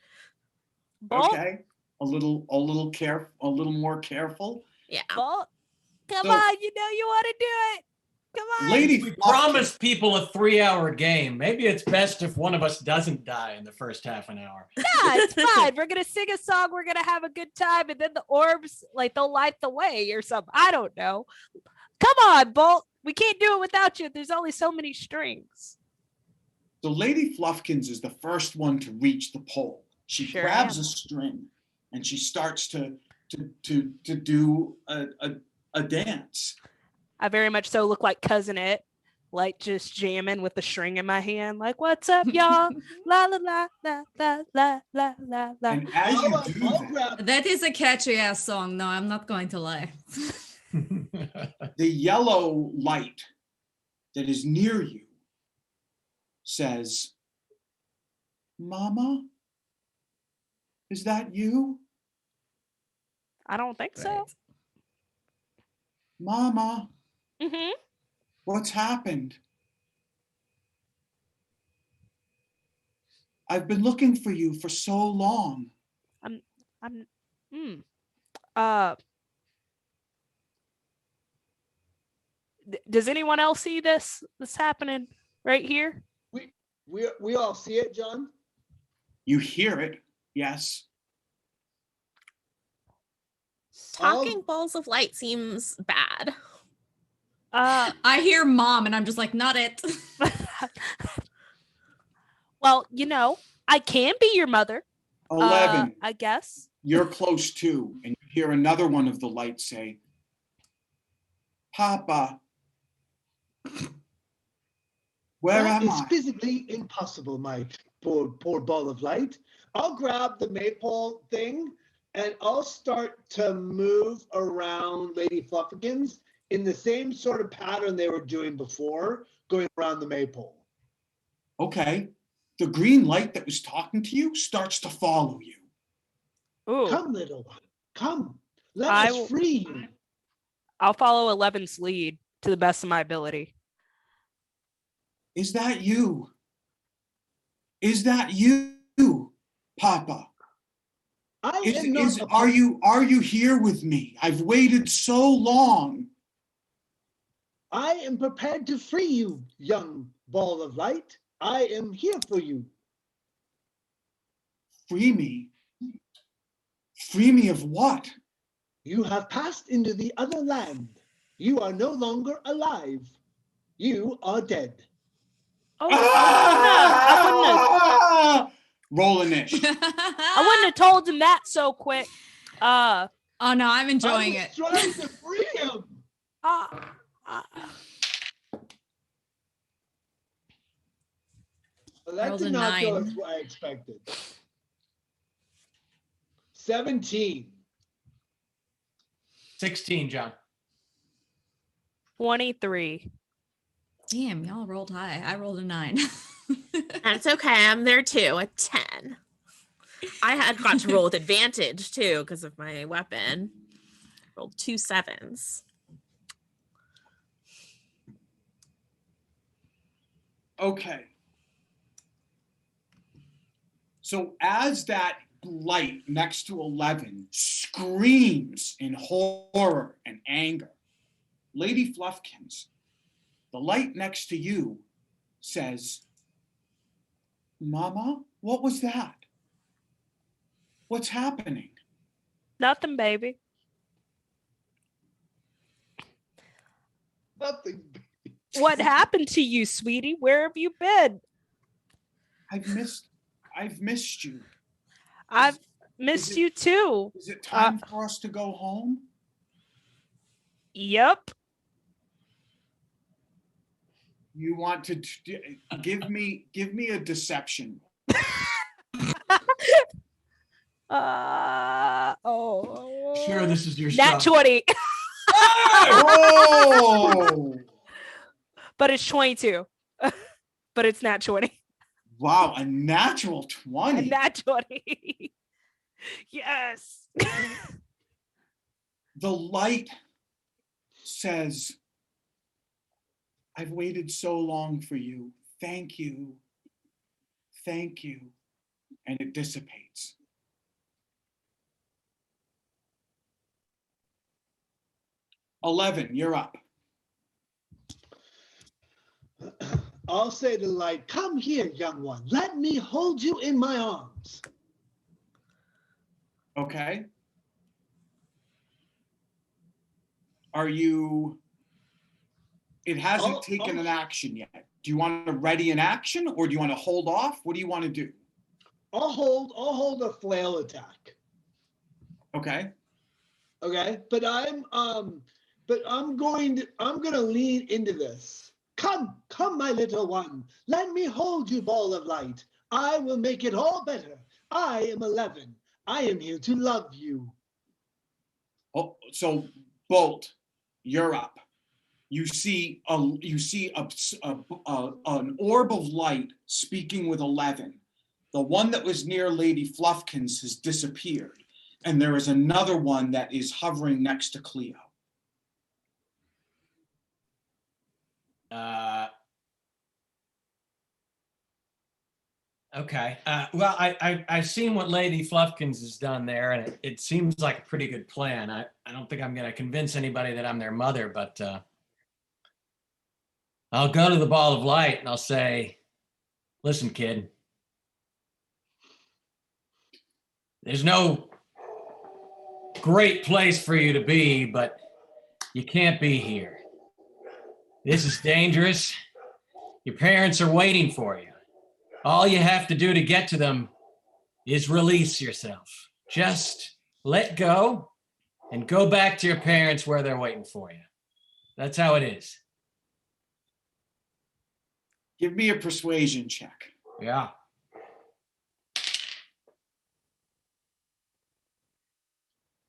Okay. A little more careful. Yeah. Bolt, come on, you want to do it. Come on. Lady, we promised people a 3-hour game. Maybe it's best if one of us doesn't die in the first half an hour. Yeah, it's fine. We're going to sing a song. We're going to have a good time. And then the orbs, they'll light the way or something. I don't know. Come on, Bolt. We can't do it without you. There's only so many strings. So Lady Fluffkins is the first one to reach the pole. She grabs a string and she starts to do a dance. I very much so look like Cousin It, just jamming with the string in my hand, what's up, y'all? La la la la la la la la la. And as you do that is a catchy ass song. No, I'm not going to lie. The yellow light that is near you says, "Mama, is that you?" I don't think so. Mama, Mm-hmm. what's happened? I've been looking for you for so long. Does anyone else see this happening right here? We all see it, John. You hear it, yes. Talking balls of light seems bad. I hear mom and I'm just like, not it. Well, I can be your mother. 11. I guess. You're close too, and you hear another one of the lights say, "Papa, where am I?" It's physically impossible, my poor ball of light. I'll grab the maypole thing and I'll start to move around Lady Fluffykins in the same sort of pattern they were doing before, going around the maypole. Okay. The green light that was talking to you starts to follow you. Ooh, Come, little one. Come. Let I us will- free you. I'll follow 11's lead to the best of my ability. Is that you? Is that you, Papa? I am not Is a are you here with me? I've waited so long. I am prepared to free you, young ball of light. I am here for you. Free me? Free me of what? You have passed into the other land. You are no longer alive. You are dead. Oh, I wouldn't have. Roll initiative. I wouldn't have told him that so quick. Oh no, I'm enjoying I it. was trying to free him. Well, that Rolled a did not go 9. as I expected. 17. 16, John. 23. Damn, y'all rolled high. I rolled a 9. That's okay. I'm there too. A 10. I had got to roll with advantage too because of my weapon. Rolled 2 7s. Okay. So as that light next to 11 screams in horror and anger, Lady Fluffkins, the light next to you says, Mama, what was that? What's happening? Nothing, baby. Nothing. What happened to you, sweetie? Where have you been? I've missed you. I've missed you too. Is it time for us to go home? Yep. You want to give me a deception. Sure, this is your Nat stuff. 20. Oh! But it's 22. But it's nat 20. Wow, a natural 20. Nat 20. Yes. The light says, I've waited so long for you. Thank you. Thank you. And it dissipates. "11, you're up." I'll say to the light, come here, young one. Let me hold you in my arms. Okay. Are you... It hasn't taken an action yet. Do you want to ready an action or do you want to hold off? What do you want to do? I'll hold a flail attack. Okay. Okay. But I'm gonna lean into this. Come, my little one. Let me hold you, ball of light. I will make it all better. I am 11. I am here to love you. Oh, so Bolt, you're up. You see an orb of light speaking with 11. The one that was near Lady Fluffkins has disappeared, and there is another one that is hovering next to Cleo. Okay. Well, I've seen what Lady Fluffkins has done there, and it seems like a pretty good plan. I don't think I'm going to convince anybody that I'm their mother, but I'll go to the ball of light and I'll say, listen, kid, there's no great place for you to be, but you can't be here. This is dangerous. Your parents are waiting for you. All you have to do to get to them is release yourself. Just let go and go back to your parents where they're waiting for you. That's how it is. Give me a persuasion check. Yeah.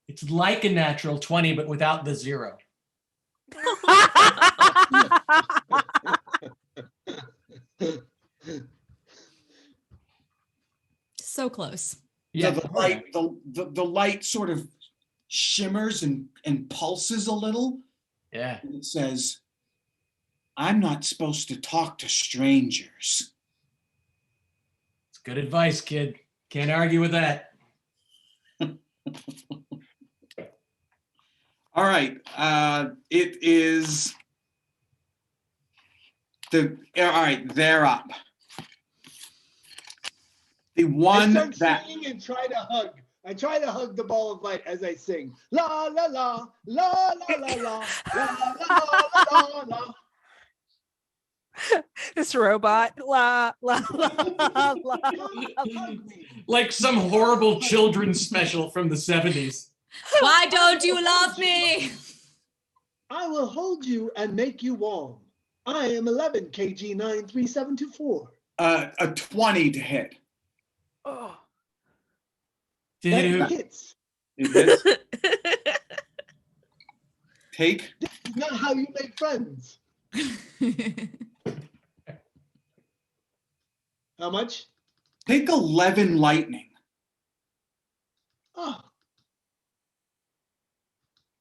It's like a natural 20, but without the 0. So close. Yeah, The light sort of shimmers and pulses a little. Yeah. And it says, I'm not supposed to talk to strangers. It's good advice, kid. Can't argue with that. All right. It is all right, they're up. The one I start that singing and try to hug. I try to hug the ball of light as I sing. La la la la la la la la la la la. This robot. La la la la. Like some horrible children's special from the 70s. Why don't you love me? I will hold you and make you warm. I am 11 kg 93724. a 20 to hit. Oh. Did That it? hits. It hits. Take. This is not how you make friends. How much? Take 11 lightning. Oh,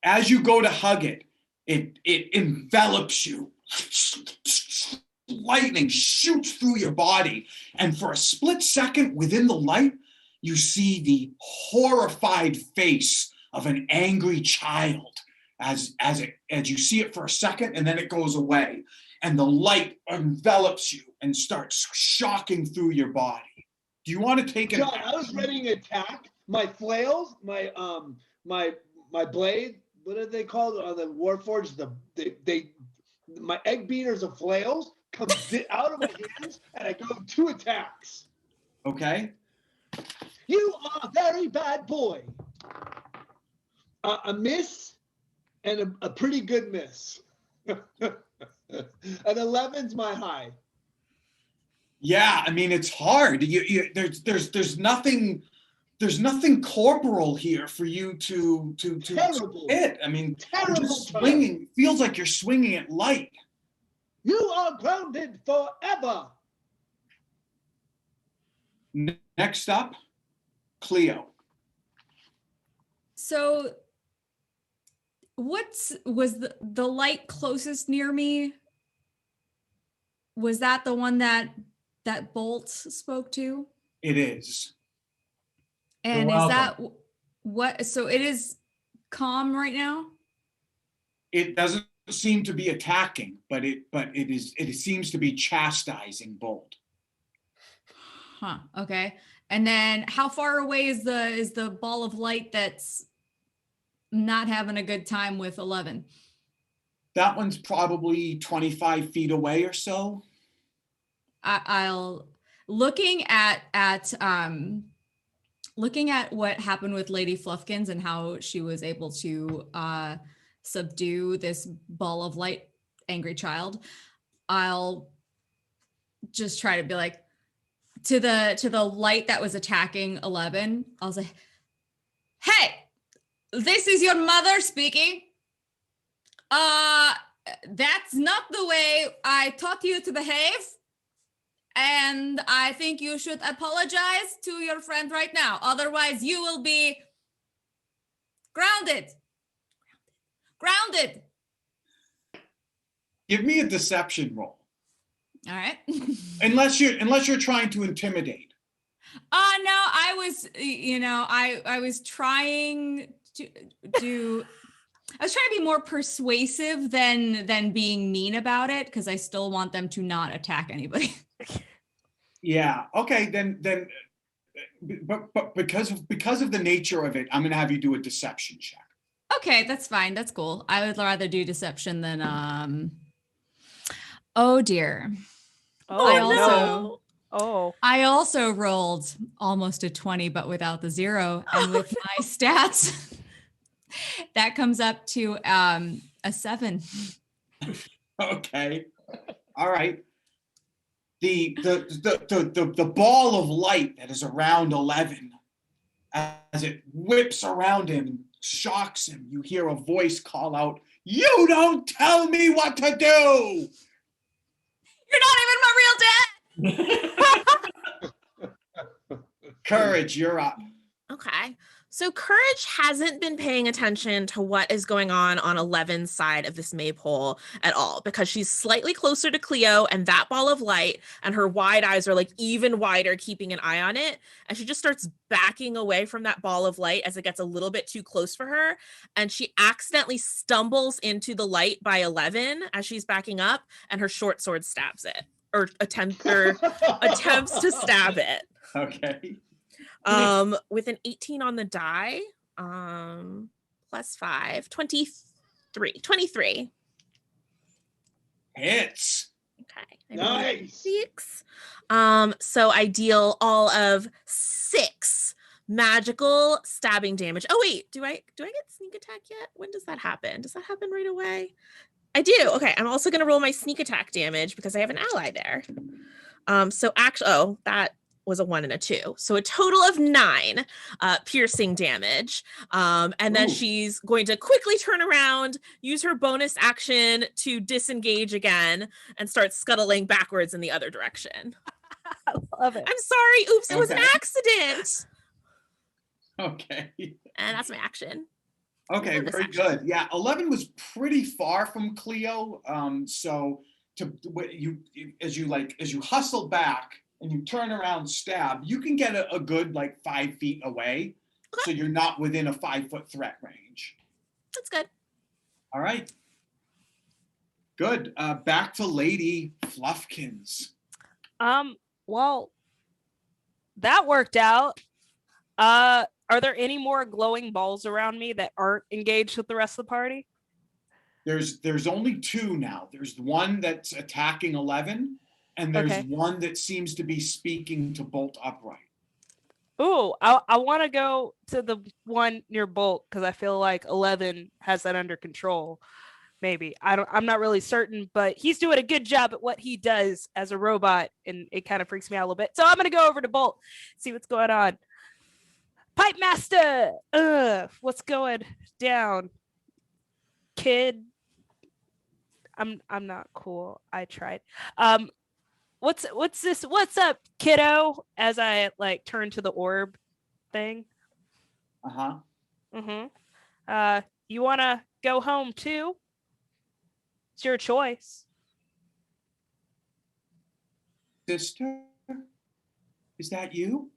As you go to hug it, it envelops you. Lightning shoots through your body, and for a split second within the light, you see the horrified face of an angry child as you see it for a second, and then it goes away, and the light envelops you and starts shocking through your body. Do you want to take an John, I was ready to attack. My flails, my blade, what are they called on the Warforged? My egg beaters of flails come out of my hands, and I go 2 attacks. Okay. You are a very bad boy. A miss and a pretty good miss. An 11's my high. Yeah, I mean it's hard. There's nothing corporal here for you to Terrible. hit. I mean, you're Terrible. just swinging. Feels like you're swinging at light. You are grounded forever. Next up, Cleo. So was the light closest near me? Was that the one that Bolt spoke to? It is. And You're is that welcome. what? So it is calm right now? It doesn't seem to be attacking, but it seems to be chastising Bolt. Huh. Okay. And then how far away is the ball of light that's not having a good time with 11? That one's probably 25 feet away or so. I'll looking at what happened with Lady Fluffkins and how she was able to subdue this ball of light angry child. I'll just try to be like to the light that was attacking 11. I'll say, "Hey, this is your mother speaking. That's not the way I taught you to behave. And I think you should apologize to your friend right now. Otherwise, you will be grounded. Grounded." Give me a deception roll. All right. Unless you're trying to intimidate. No, I was, I was trying to do. I was trying to be more persuasive than being mean about it, because I still want them to not attack anybody. Yeah. Okay. Then, but because of the nature of it, I'm gonna have you do a deception check. Okay, that's fine. That's cool. I would rather do deception than Oh dear. I also rolled almost a 20, but without the 0, and with my stats, that comes up to a 7. Okay. All right. The ball of light that is around 11, as it whips around him and shocks him, you hear a voice call out, You don't tell me what to do! You're not even my real dad. Courage, you're up. Okay. So Courage hasn't been paying attention to what is going on 11's side of this maypole at all, because she's slightly closer to Cleo and that ball of light, and her wide eyes are like even wider, keeping an eye on it. And she just starts backing away from that ball of light as it gets a little bit too close for her. And she accidentally stumbles into the light by 11 as she's backing up, and her short sword stabs it, or attempts to stab it. Okay. With an 18 on the die, plus 5, 23. Hits. Okay. Nice. 6. So I deal all of 6 magical stabbing damage. Oh wait, do I get sneak attack yet? When does that happen? Does that happen right away? I do. Okay, I'm also going to roll my sneak attack damage because I have an ally there. So actually, that was a 1 and a 2, so a total of 9 piercing damage, and then she's going to quickly turn around, use her bonus action to disengage again, and start scuttling backwards in the other direction. I love it. I'm sorry, oops, it was an accident. Okay. And that's my action. Okay, Bonus very action. good. Yeah, 11 was pretty far from Cleo, so as you hustle back and you turn around, stab, you can get a good 5 feet away. Okay. So you're not within a 5-foot threat range. That's good. All right. Good. Back to Lady Fluffkins. Well, that worked out. Are there any more glowing balls around me that aren't engaged with the rest of the party? There's only 2 now. There's one that's attacking 11, and there's one that seems to be speaking to Bolt Upright. Ooh, I want to go to the one near Bolt because I feel like 11 has that under control. Maybe I'm not really certain, but he's doing a good job at what he does as a robot, and it kind of freaks me out a little bit. So I'm gonna go over to Bolt, see what's going on. Pipe Master, what's going down, kid? I'm not cool. I tried. What's this? What's up, kiddo? As I turn to the orb thing. You wanna go home too? It's your choice. Sister, is that you?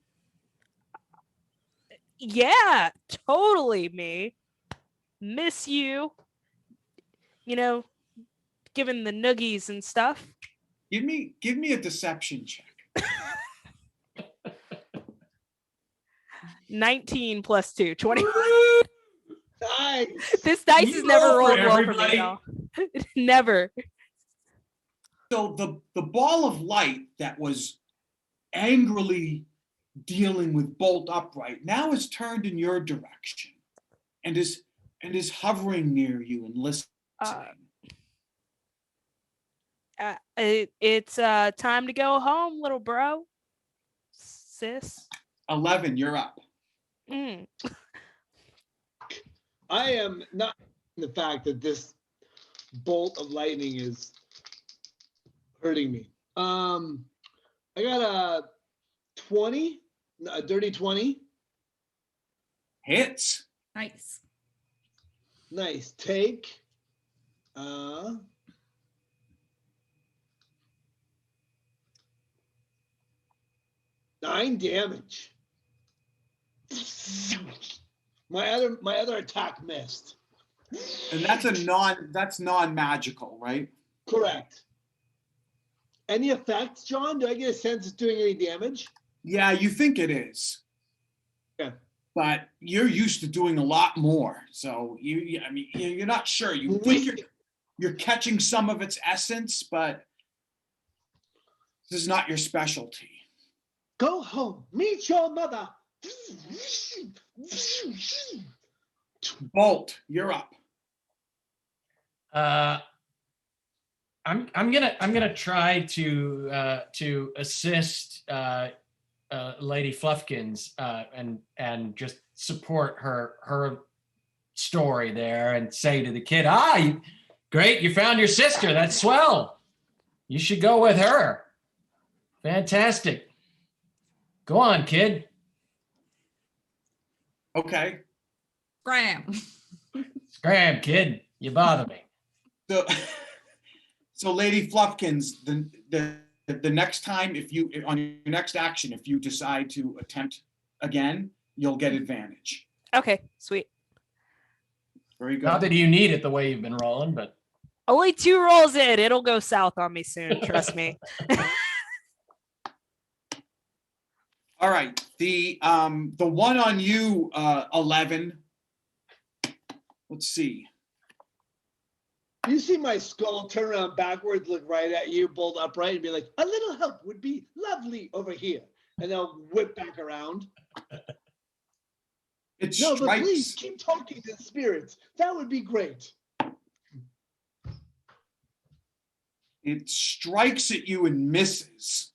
Yeah, totally me. Miss you. Giving the noogies and stuff. Give me a deception check. 19 plus 2, 20. Nice. This dice You has never roll for rolled well for everybody. me, y'all. Never. So the ball of light that was angrily dealing with Bolt Upright now is turned in your direction and is hovering near you and listening. It's time to go home, little bro. Sis. 11, you're up. I am not the fact that this bolt of lightning is hurting me. I got a 20, a dirty 20. Hits. Nice. Nice. Take 9 damage. My other attack missed. And that's non-magical, right? Correct. Any effects, John? Do I get a sense it's doing any damage? Yeah, you think it is. Yeah. But you're used to doing a lot more. So you're not sure. You think you're catching some of its essence, but this is not your specialty. Go home. Meet your mother. Bolt, you're up. I'm gonna try to assist Lady Fluffkins and just support her story there and say to the kid, great, you found your sister. That's swell. You should go with her. Fantastic. Go on, kid. Okay. Graham. Scram, kid. You bother me. So Lady Fluffkins, the next time, on your next action, if you decide to attempt again, you'll get advantage. Okay, sweet. Very good. Not that you need it the way you've been rolling, but Only 2 rolls in. It'll go south on me soon. Trust me. All right. The one on you, 11. Let's see. You see my skull turn around backwards, look right at you, bolt upright, and be like, a little help would be lovely over here. And they'll whip back around. It No, but strikes. please keep talking to the spirits. That would be great. It strikes at you and misses.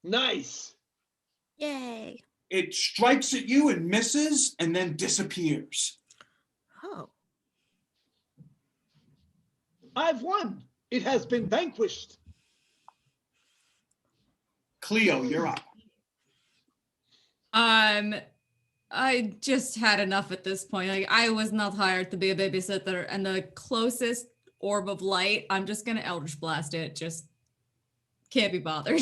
Nice. Yay. It strikes at you and misses and then disappears. Oh. I've won. It has been vanquished. Cleo, you're up. I just had enough at this point. Like, I was not hired to be a babysitter, and the closest orb of light, I'm just gonna Eldritch Blast it. Just can't be bothered.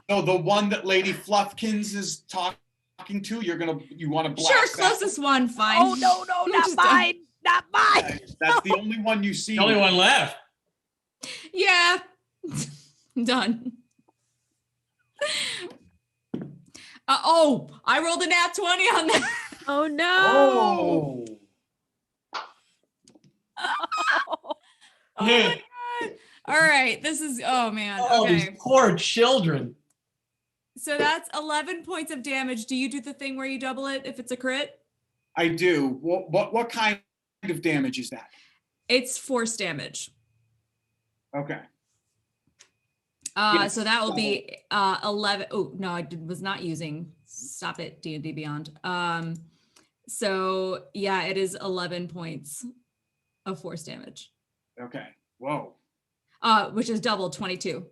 So the one that Lady Fluffkins is talking to, you want to blast Sure, that? closest one, fine. Oh, no, not Just, mine. Not mine. Okay, that's the only one you see. the only one left. Yeah. Done. I rolled a nat 20 on that. Oh no. Oh. Oh my God. All right. This is, oh man. Oh, these Okay. poor children. So that's 11 points of damage. Do you do the thing where you double it if it's a crit? I do. What kind of damage is that? It's force damage. Okay. So that will be 11. Oh, no, I was not using. Stop it, D&D Beyond. So yeah, it is 11 points of force damage. Okay. Whoa. Which is double 22.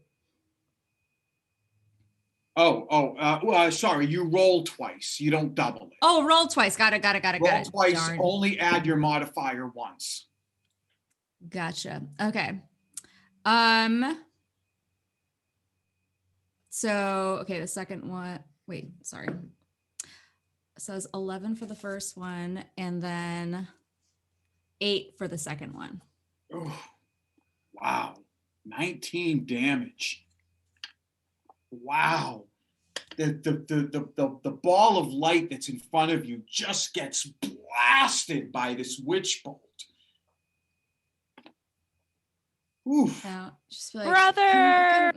Sorry. You roll twice. You don't double it. Oh, roll twice. Got it. Roll twice. Darn. Only add your modifier once. Gotcha. Okay. So, okay, the second one, wait, sorry. It says 11 for the first one and then 8 for the second one. Oh, wow. 19 damage. Wow. The ball of light that's in front of you just gets blasted by this witch bolt. Oof. So just be like, Brother!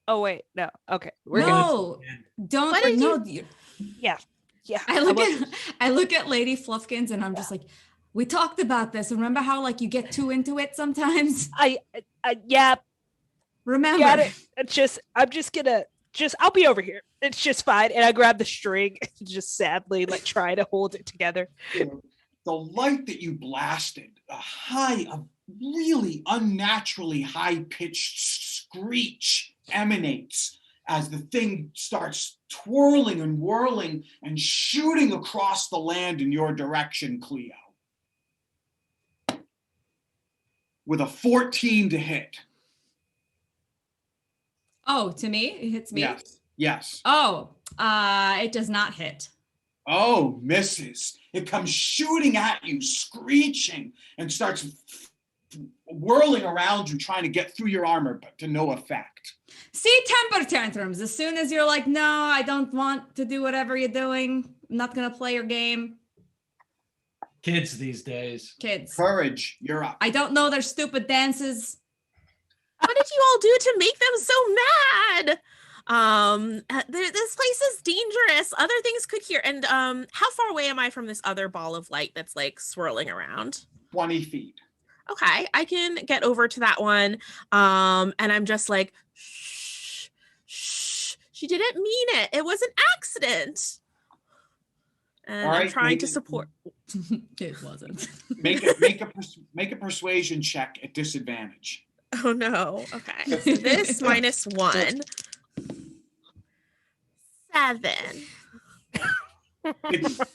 Oh wait, no. Okay. no, don't. What did no, Yeah. I look at Lady Fluffkins and I'm just like, we talked about this. Remember how like you get too into it sometimes? Yeah, Remember? got it. I'll be over here. It's just fine. And I grab the string and just sadly like try to hold it together. The light that you blasted, a really unnaturally high-pitched screech emanates as the thing starts twirling and whirling and shooting across the land in your direction, Cleo. With a 14 to hit. Oh, to me? It hits me? Yes. Oh, it does not hit. Oh, misses. It comes shooting at you, screeching, and starts whirling around you, trying to get through your armor, but to no effect. See, temper tantrums. As soon as you're like, no, I don't want to do whatever you're doing. I'm not going to play your game. Kids these days. Kids. Courage, you're up. I don't know their stupid dances. What did you all do to make them so mad? This place is dangerous. Other things could hear. And how far away am I from this other ball of light that's like swirling around? 20 feet. Okay, I can get over to that one. And I'm just like, shh, shh, She didn't mean it. It was an accident. And All I'm right, trying to support. It wasn't. Make a persuasion check at disadvantage. Oh no. Okay. So this -1. 7.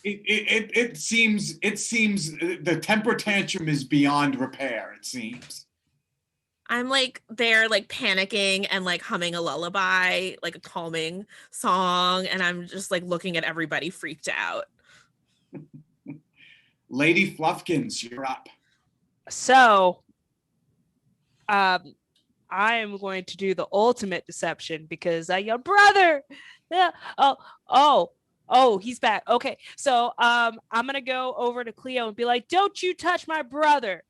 It seems the temper tantrum is beyond repair. It seems. I'm like there, like panicking and like humming a lullaby, like a calming song, and I'm just like looking at everybody freaked out. Lady Fluffkins, you're up. So, I am going to do the ultimate deception because I yell, brother. Yeah. Oh, he's back. Okay. So, I'm going to go over to Cleo and be like, don't you touch my brother.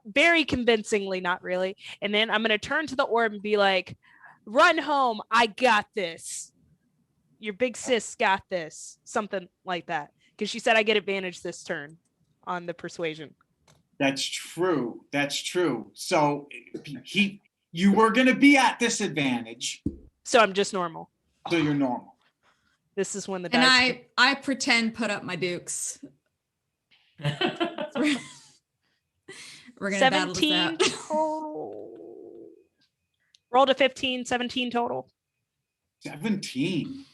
Very convincingly, not really. And then I'm going to turn to the orb and be like, run home. I got this. Your big sis got this. Something like that. Because she said I get advantage this turn on the persuasion. That's true. So you were going to be at disadvantage. So I'm just normal. So you're normal. This is when the And dice. I pretend put up my dukes. We're gonna battle this 17 out. total. Rolled a 15, 17 total. 17.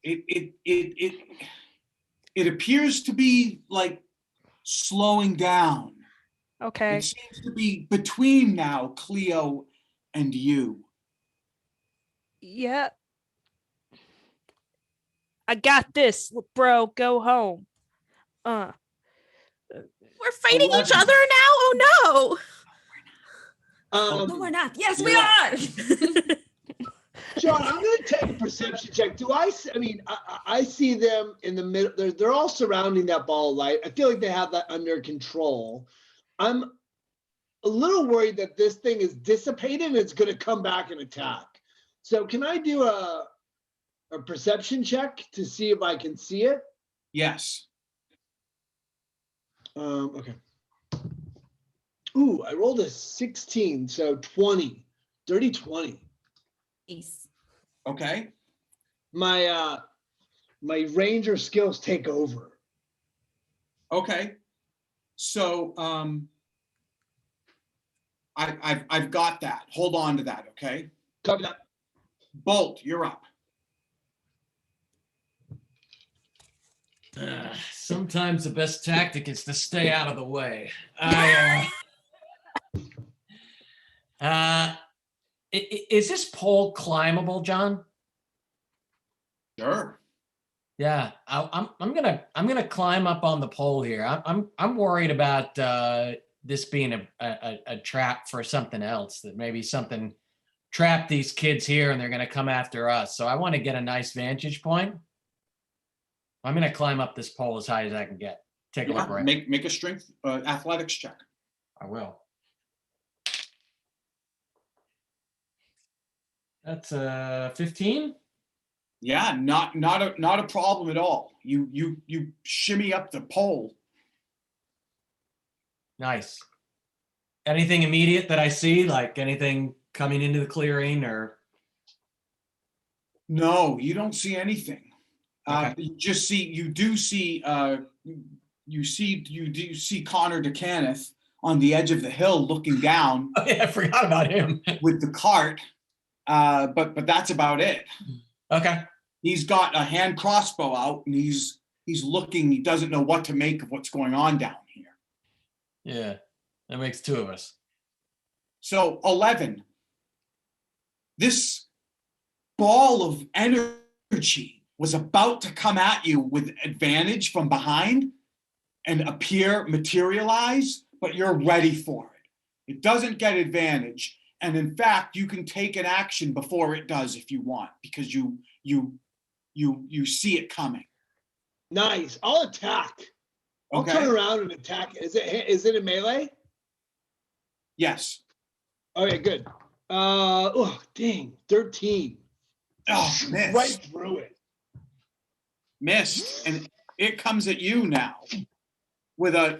It appears to be like slowing down. Okay. It seems to be between now, Cleo and you. Yeah. I got this, bro. Go home. We're fighting 11. each other now? Oh no. No, we're not. Yes, we Yeah. are. John, I'm going to take a perception check. I see them in the middle. They're all surrounding that ball of light. I feel like they have that under control. I'm a little worried that this thing is dissipated and it's going to come back and attack. So can I do a perception check to see if I can see it? Yes. Okay. Ooh, I rolled a 16, so 20. Dirty 20. Ace. Okay. My ranger skills take over. Okay. So I've got that. Hold on to that, okay? Copy that. Bolt, you're up. Sometimes the best tactic is to stay out of the way. Is this pole climbable, John? Sure. Yeah, I'm gonna climb up on the pole here. I'm worried about this being a trap for something else. That maybe something trapped these kids here and they're gonna come after us. So I want to get a nice vantage point. I'm gonna climb up this pole as high as I can get. Take a look around. Make a strength athletics check. I will. That's 15. Yeah, not a problem at all. You shimmy up the pole. Nice. Anything immediate that I see, like anything coming into the clearing, or? No, you don't see anything. Okay. You do see Connor DeCanneth on the edge of the hill looking down. Oh, yeah, I forgot about him. With the cart, but that's about it. Okay. He's got a hand crossbow out and he's looking. He doesn't know what to make of what's going on down here. Yeah, that makes two of us. So 11. This ball of energy was about to come at you with advantage from behind and materialize, but you're ready for it. It doesn't get advantage. And in fact, you can take an action before it does if you want, because you see it coming. Nice. I'll attack. I'll turn around and attack. Is it a melee? Yes. Okay, good. Oh, dang. 13. Oh, missed. Right through it. Missed. And it comes at you now with a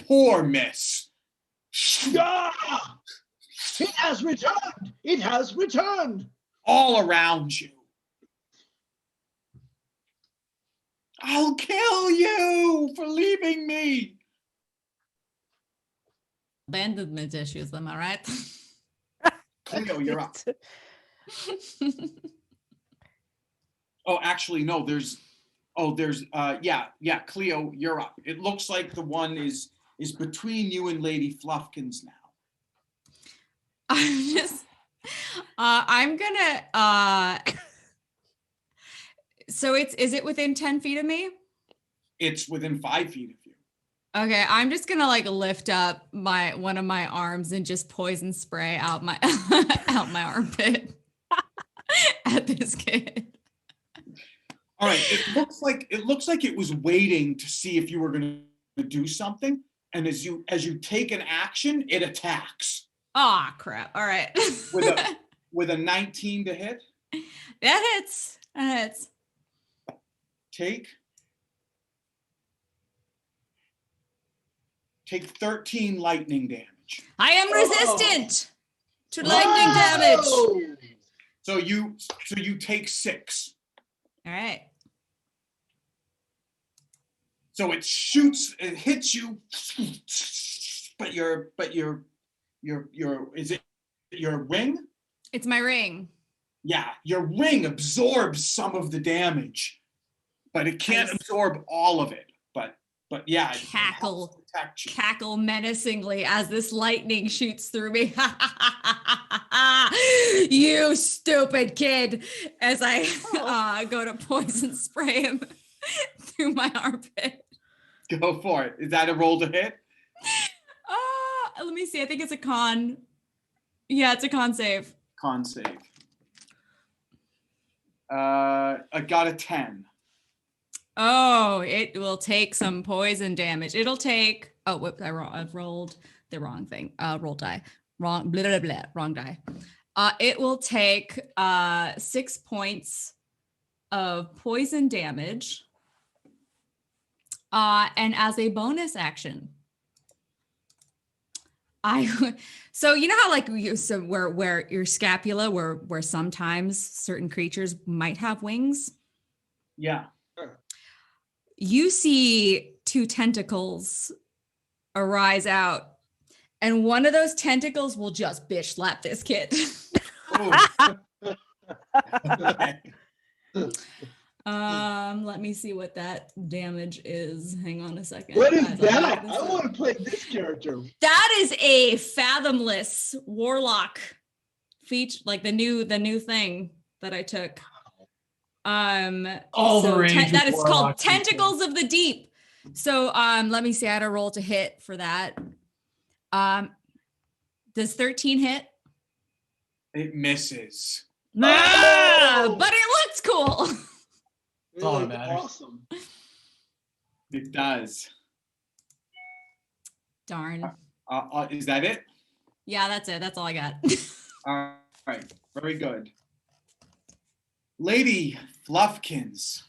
poor miss. Ah! It has returned. It has returned. all around you. I'll kill you for leaving me. Abandonment issues, am I right? Cleo, you're up. Oh, actually, no, yeah, Cleo, you're up. It looks like the one is between you and Lady Fluffkins now. I'm gonna, so is it within 10 feet of me? It's within 5 feet of you. Okay, I'm just gonna like lift up one of my arms and just poison spray out my out my armpit at this kid. All right, it looks like it was waiting to see if you were going to do something, and as you take an action, it attacks. Oh crap! All right. with a 19 to hit. That hits. That hits. Take 13 lightning damage. I am resistant to lightning damage. So you take 6. All right. So it hits you, but is it your ring? It's my ring. Yeah, your ring absorbs some of the damage, but it can't absorb all of it. But yeah, cackle menacingly as this lightning shoots through me. You stupid kid! As I go to poison spray him through my armpit. Go for it. Is that a roll to hit? Let me see. I think it's a con. Yeah, it's a con save. Con save. I got a 10. Oh, it will take some poison damage. It'll take. Oh, whoops! I've rolled the wrong thing. Roll die. Wrong. Blah blah blah. Wrong die. It will take 6 points of poison damage. And as a bonus action, so you know how like where your scapula, where sometimes certain creatures might have wings. Yeah. You see 2 tentacles arise out, and one of those tentacles will just bitch slap this kid. Let me see what that damage is. Hang on a second. What is that? I want to play this character. That is a fathomless warlock feature, like the new thing that I took. That is called Tentacles of the Deep. So let me see. I had a roll to hit for that. Does 13 hit? It misses. But it looks cool. That's all that matters. Awesome. It does. Darn. Is that it? Yeah, that's it. That's all I got. All right. Very good. Lady Fluffkins.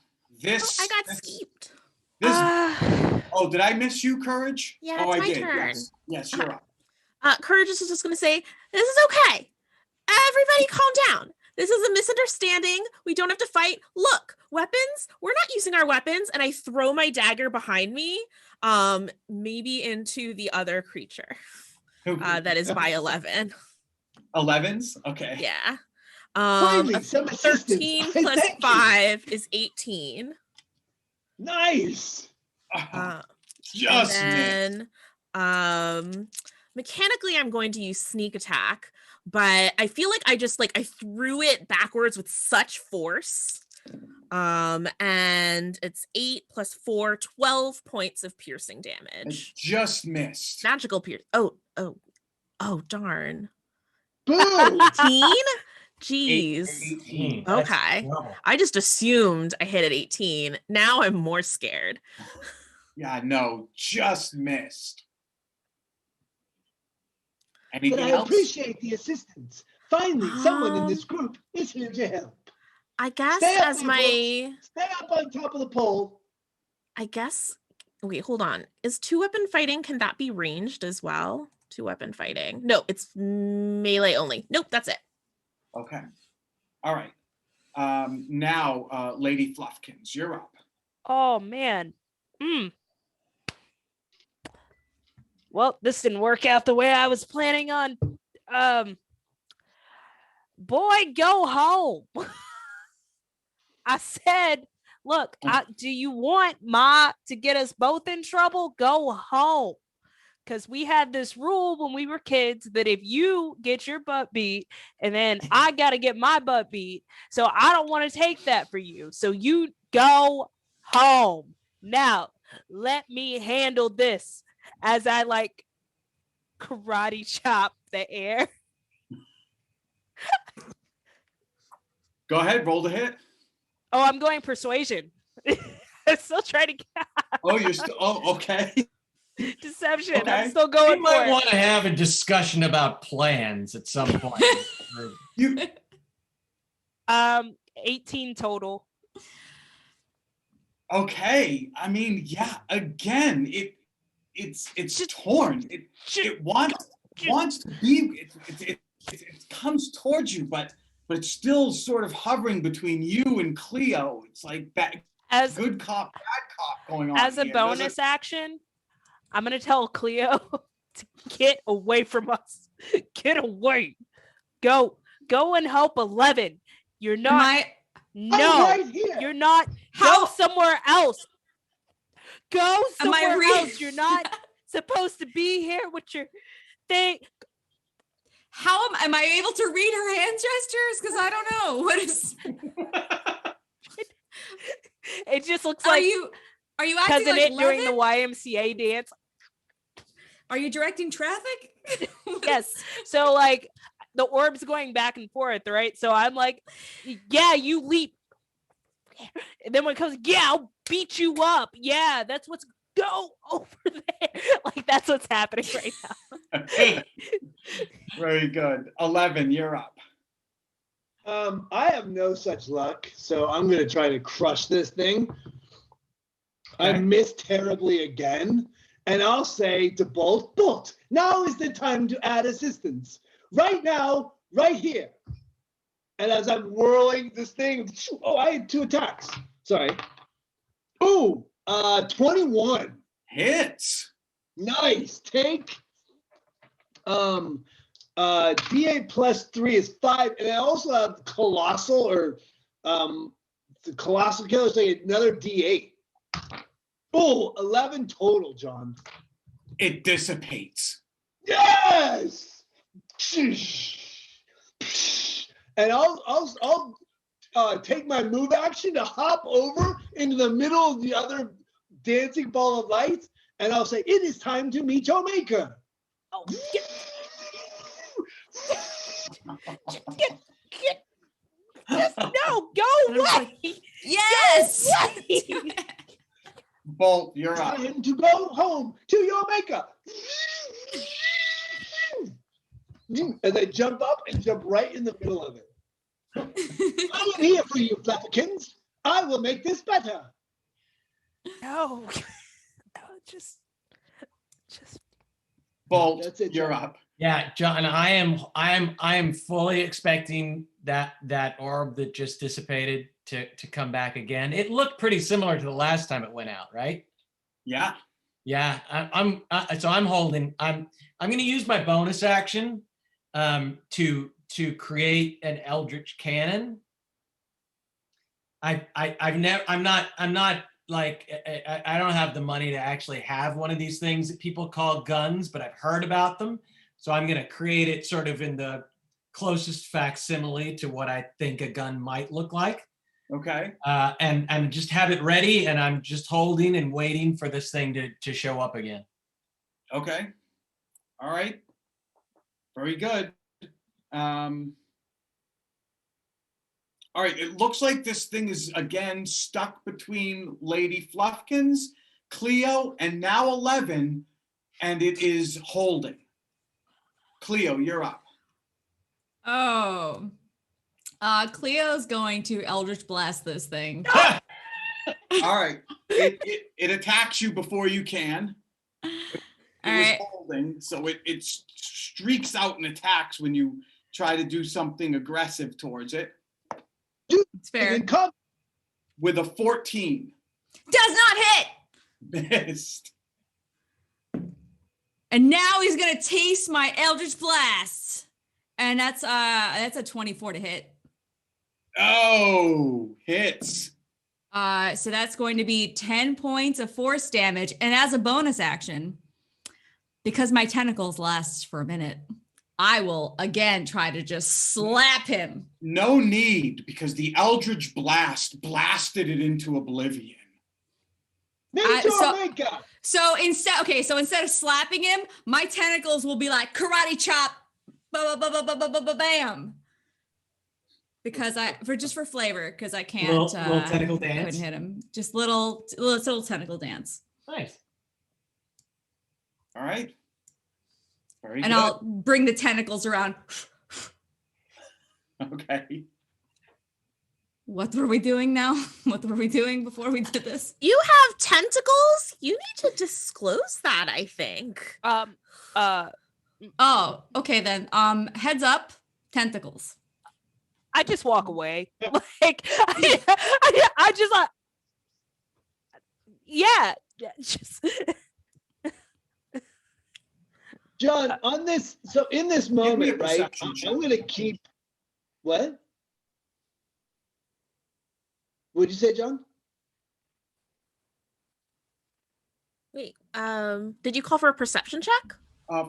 I got skeeved. Oh, did I miss you, Courage? Yeah, oh, it's I my did. turn. Yes, you're up. Courage is just going to say, this is okay. Everybody calm down. This is a misunderstanding. We don't have to fight. Look, weapons. We're not using our weapons. And I throw my dagger behind me, maybe into the other creature that is by 11. 11s? Okay. Yeah. Finally, 13 plus 5 is 18. Nice. Just and then, mechanically, I'm going to use sneak attack, but I feel like I threw it backwards with such force. And it's 8 plus 4, 12 points of piercing damage. It just missed. Magical pierce. Oh, darn. Boom. 18? Jeez. 18. Okay. I just assumed I hit at 18. Now I'm more scared. Yeah, no, just missed. Anything But I else? appreciate the assistance. Finally, someone in this group is here to help. I guess Stay up on top of the pole. I guess. Wait, hold on. Is 2-weapon fighting? Can that be ranged as well? 2-weapon fighting. No, it's melee only. Nope, that's it. Okay. All right. Now, Lady Fluffkins, you're up. Oh man. Well, this didn't work out the way I was planning on. Boy, go home. I said, look, do you want Ma to get us both in trouble? Go home. Because we had this rule when we were kids that if you get your butt beat and then I got to get my butt beat, so I don't want to take that for you. So you go home. Now, let me handle this as I like karate chop the air. Go ahead, roll the hit. Oh, I'm going persuasion. I'm still trying to get. You're still. Oh, okay. Deception. Okay. I'm still going. We might want to have a discussion about plans at some point. 18 total. Okay. I mean, yeah. Again, it's torn. It wants to be. It comes towards you, but it's still sort of hovering between you and Cleo. It's like that good cop, bad cop going on. As a bonus action, I'm gonna tell Cleo to get away from us. Get away. Go and help 11. You're not. Right here. You're not. Go somewhere else. Go somewhere else. You're not supposed to be here with your thing. How am I able to read her hand gestures? Because I don't know what is. It just looks like Are you acting like during the YMCA dance? Are you directing traffic? Yes. So like the orb's going back and forth, right? So I'm like, yeah, you leap. And then when it comes, yeah, I'll beat you up. Yeah, that's what's go over there. Like that's what's happening right now. Very good. 11, you're up. I have no such luck, so I'm going to try to crush this thing. Okay. I missed terribly again, and I'll say to Bolt, now is the time to add assistance. Right now, right here. And as I'm whirling this thing, I had 2 attacks. Sorry. 21. Hits. Nice. Take D8 plus 3 is 5, and I also have colossal or the colossal killer, so another D8. 11 total, John. It dissipates. Yes. And I'll take my move action to hop over into the middle of the other dancing ball of light, and I'll say, "It is time to meet your maker." Oh, no, go away. Yes. Go away. Bolt, you're up. Time to go home to your maker. As I jump up and jump right in the middle of it. I am here for you, Fluffkins. I will make this better. No, just. Bolt, That's it, you're John. up. Yeah, John, I am fully expecting that orb that just dissipated to come back again. It looked pretty similar to the last time it went out, right? Yeah. Yeah, I'm holding. I'm going to use my bonus action to create an Eldritch Cannon. I'm not like I don't have the money to actually have one of these things that people call guns, but I've heard about them. So I'm going to create it sort of in the closest facsimile to what I think a gun might look like. Okay. And just have it ready, and I'm just holding and waiting for this thing to show up again. Okay. All right. Very good. All right. It looks like this thing is again stuck between Lady Fluffkins, Cleo, and now 11, and it is holding. Cleo, you're up. Oh. Cleo's going to Eldritch Blast this thing. All right. It attacks you before you can. It was holding, so it streaks out and attacks when you try to do something aggressive towards it. It's fair. And come. with a 14. Does not hit. Missed. And now he's gonna taste my Eldritch Blast. And that's a 24 to hit. Oh, hits. So that's going to be 10 points of force damage. And as a bonus action, because my tentacles last for a minute, I will again try to just slap him. No need, because the Eldritch Blast blasted it into oblivion. So instead of slapping him, my tentacles will be like karate chop, bam. Because for flavor, because I can't little tentacle dance. couldn't hit him. Just little tentacle dance. Nice. All right. Very And good. I'll bring the tentacles around. Okay. What were we doing now? What were we doing before we did this? You have tentacles? You need to disclose that, I think. Oh, okay then. Heads up, tentacles. I just walk away. Like I just yeah. Just John, on this, so in this Give me a moment, right? perception check. I'm going to keep. What? What'd you say, John? Wait, did you call for a perception check?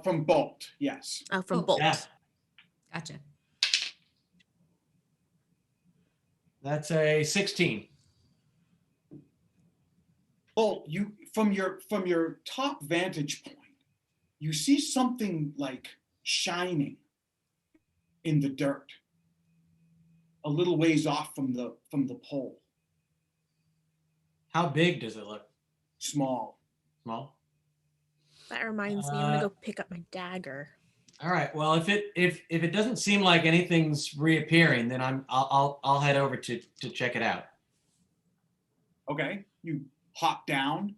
From Bolt, yes. Oh, from Oh, Bolt. Yeah. Gotcha. That's a 16. Bolt, you from your top vantage point, you see something like shining in the dirt, a little ways off from the pole. How big does it look? Small. Small. That reminds me, I'm gonna go pick up my dagger. All right. Well, if it doesn't seem like anything's reappearing, then I'll head over to check it out. Okay. You hop down,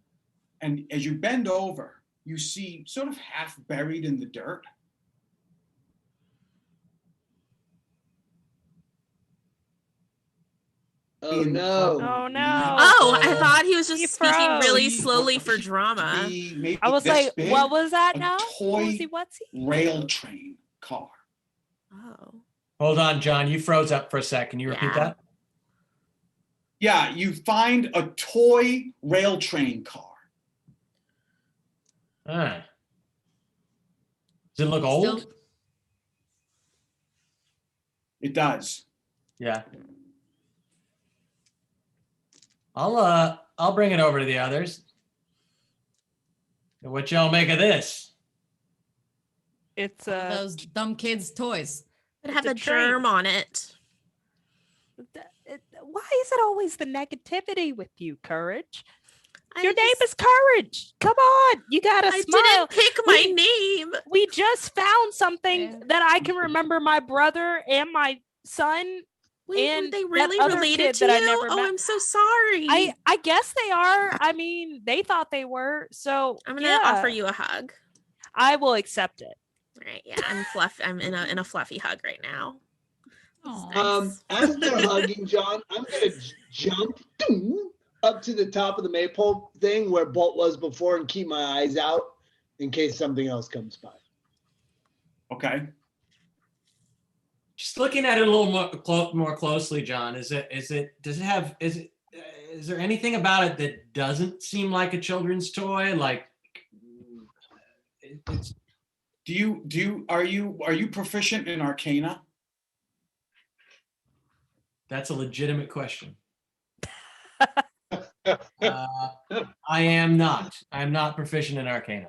and as you bend over, you see sort of half buried in the dirt. Oh no! Oh no! Oh, I thought he was just He speaking froze. really slowly for drama. Maybe I was this like, big, what was that a now? toy What's he? rail train car. Oh. Hold on, John. You froze up for a sec. Can you repeat Yeah. that? Yeah, you find a toy rail train car. All right. Does it look old? Still- It does. Yeah. I'll bring it over to the others. What y'all make of this? It's those dumb kids' toys. It had It's a the train. germ on it. why is it always the negativity with you, Courage? I Your name just- is Courage. Come on, you gotta I smile. didn't pick my We- name. We just found something Yeah. that I can remember my brother and my son. Wait, and were they that really other related kid to that I you? never Oh, met. I'm so sorry. I guess they are. I mean, they thought they were. So I'm gonna yeah, offer you a hug. I will accept it. Right? Yeah, I'm in a fluffy hug right now. Aw. Nice. As they're hugging John, I'm gonna jump up to the top of the maypole thing where Bolt was before and keep my eyes out in case something else comes by. Okay. Just looking at it a little more closely, John. Is there anything about it that doesn't seem like a children's toy? Like, it's, Are you proficient in Arcana? that's a legitimate question. I am not. I am not proficient in Arcana.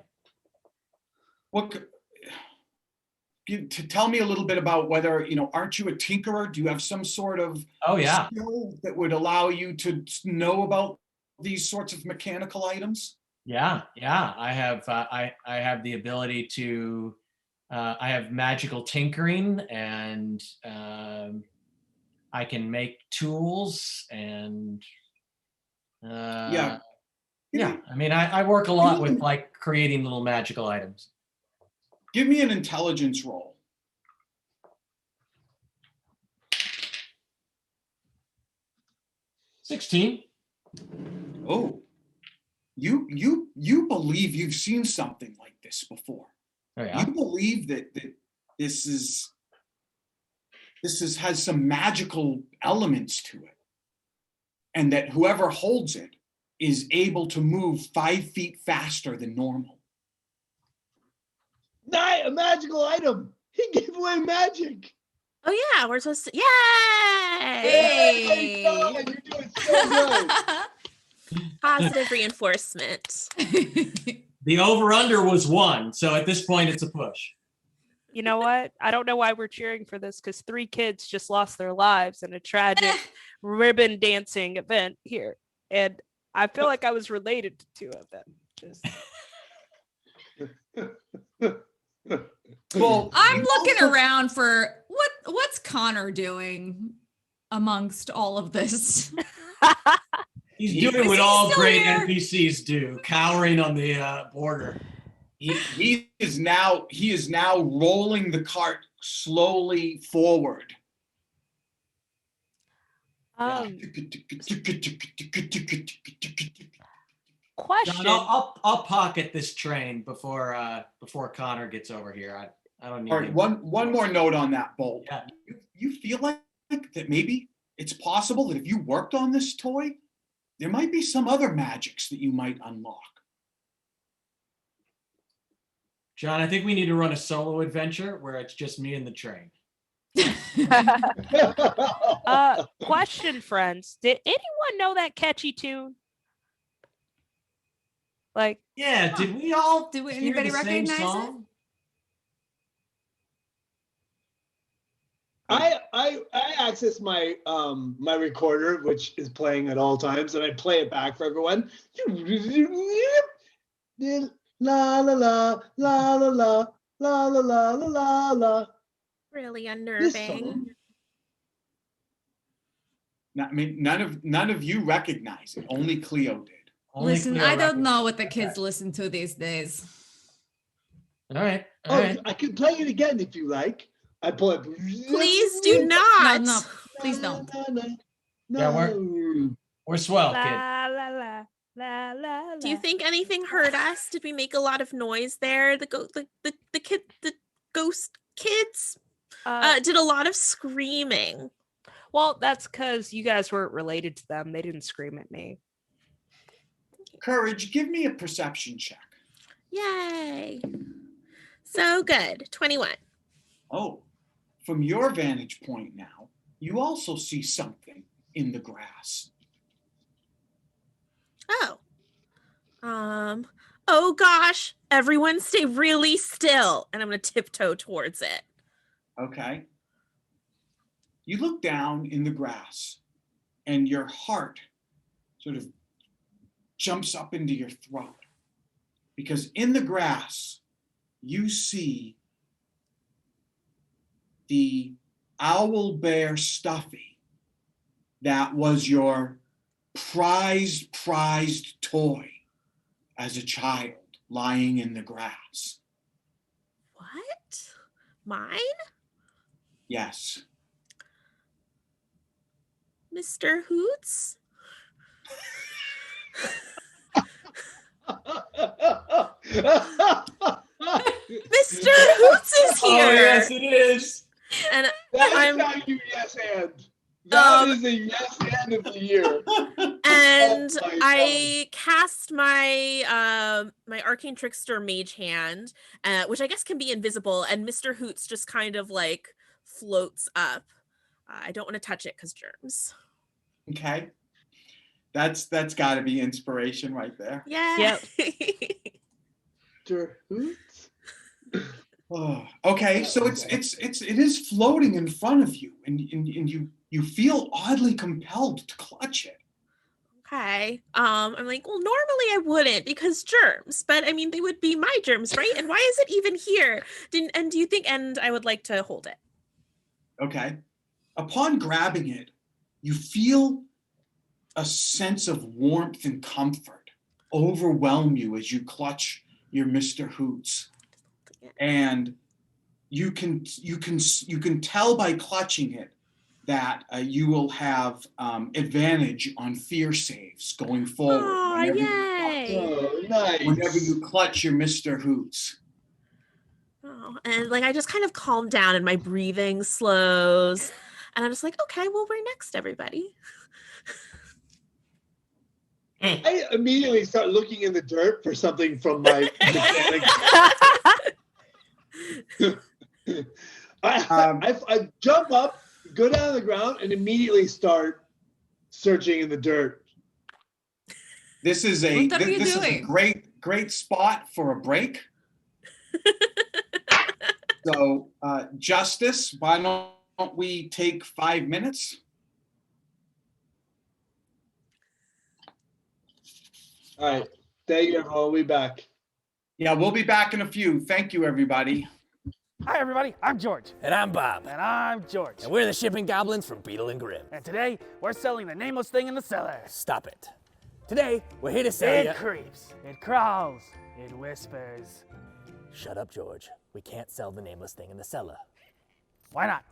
To tell me a little bit about whether, aren't you a tinkerer? Do you have some sort of Oh yeah. skill that would allow you to know about these sorts of mechanical items? Yeah. I have the ability to. I have magical tinkering, and I can make tools, and Yeah. yeah. I mean, I work a lot with like creating little magical items. Give me an intelligence roll. 16. Oh, you believe you've seen something like this before. Oh, yeah? You believe that this has some magical elements to it, and that whoever holds it is able to move 5 feet faster than normal. A magical item. He gave away magic. Oh yeah, we're supposed to. Yay! Hey. God, you're doing so good. Positive reinforcement. The over-under was 1, so at this point, it's a push. You know what? I don't know why we're cheering for this because 3 kids just lost their lives in a tragic ribbon dancing event here. And I feel like I was related to 2 of them. Just... Well, I'm looking around for what's Connor doing amongst all of this. He's doing what all great NPCs do, cowering on the border. He is now rolling the cart slowly forward. Question. John, I'll pocket this train before Connor gets over here. I don't need. All right, one more note on that, Bolt. Yeah. You feel like that maybe it's possible that if you worked on this toy, there might be some other magics that you might unlock. John, I think we need to run a solo adventure where it's just me and the train. Question, friends. Did anyone know that catchy tune? Like, yeah, did we all Do hear anybody the same recognize it? song? I access my my recorder, which is playing at all times, and I play it back for everyone. La la la la la la la la la la la. Really This unnerving. song. I mean, none of you recognize it. Only Cleo did. Only Listen, Cleo I don't recognizes know what the it. kids listen to these days. All right. Oh, I can play it again if you like. I pull it. Please do not. No, please don't. Yeah, we're swell, kid. la la la la la. Do you think anything hurt us? Did we make a lot of noise there? The ghost kids did a lot of screaming. Well, that's because you guys weren't related to them. They didn't scream at me. Courage, give me a perception check. Yay. So good. 21. Oh, from your vantage point now, you also see something in the grass. Oh. Oh gosh. Everyone stay really still. And I'm going to tiptoe towards it. Okay. You look down in the grass and your heart sort of jumps up into your throat because in the grass you see the owl bear stuffy that was your prized toy as a child lying in the grass. What? Mine? Yes. Mr. Hoots? Mr. Hoots is here. Oh, yes, it is. And That I'm is how you yes hand. That is a yes hand of the year. and Oh my I cast my my arcane trickster mage hand, which I guess can be invisible, and Mr. Hoots just kind of like floats up. I don't want to touch it because germs. Okay. That's got to be inspiration right there. Yeah. Mr. Hoots? Oh, okay, so it is floating in front of you, and you feel oddly compelled to clutch it. Okay. I'm like, well, normally I wouldn't because germs, but I mean, they would be my germs, right? And why is it even here? And do you think? And I would like to hold it. Okay. Upon grabbing it, you feel a sense of warmth and comfort overwhelm you as you clutch your Mr. Hoots. And you can tell by clutching it that you will have advantage on fear saves going forward. Aw, yay. Oh, nice. Whenever you clutch your Mr. Hoots. Oh, and like I just kind of calm down and my breathing slows. And I'm just like, okay, well, we're next, everybody. I immediately start looking in the dirt for something from my mechanic. I jump up, go down to the ground, and immediately start searching in the dirt. This is a What are you this is a doing? great spot for a break. So, Justice, why don't we take 5 minutes? All right. Thank you, everyone. We'll be back. Yeah, we'll be back in a few. Thank you, everybody. Hi, everybody. I'm George. And I'm Bob. And I'm George. And we're the shipping goblins from Beadle and Grimm. And today, we're selling the nameless thing in the cellar. Stop it. Today, we're here to sell It creeps. It crawls. It whispers. Shut up, George. We can't sell the nameless thing in the cellar. Why not?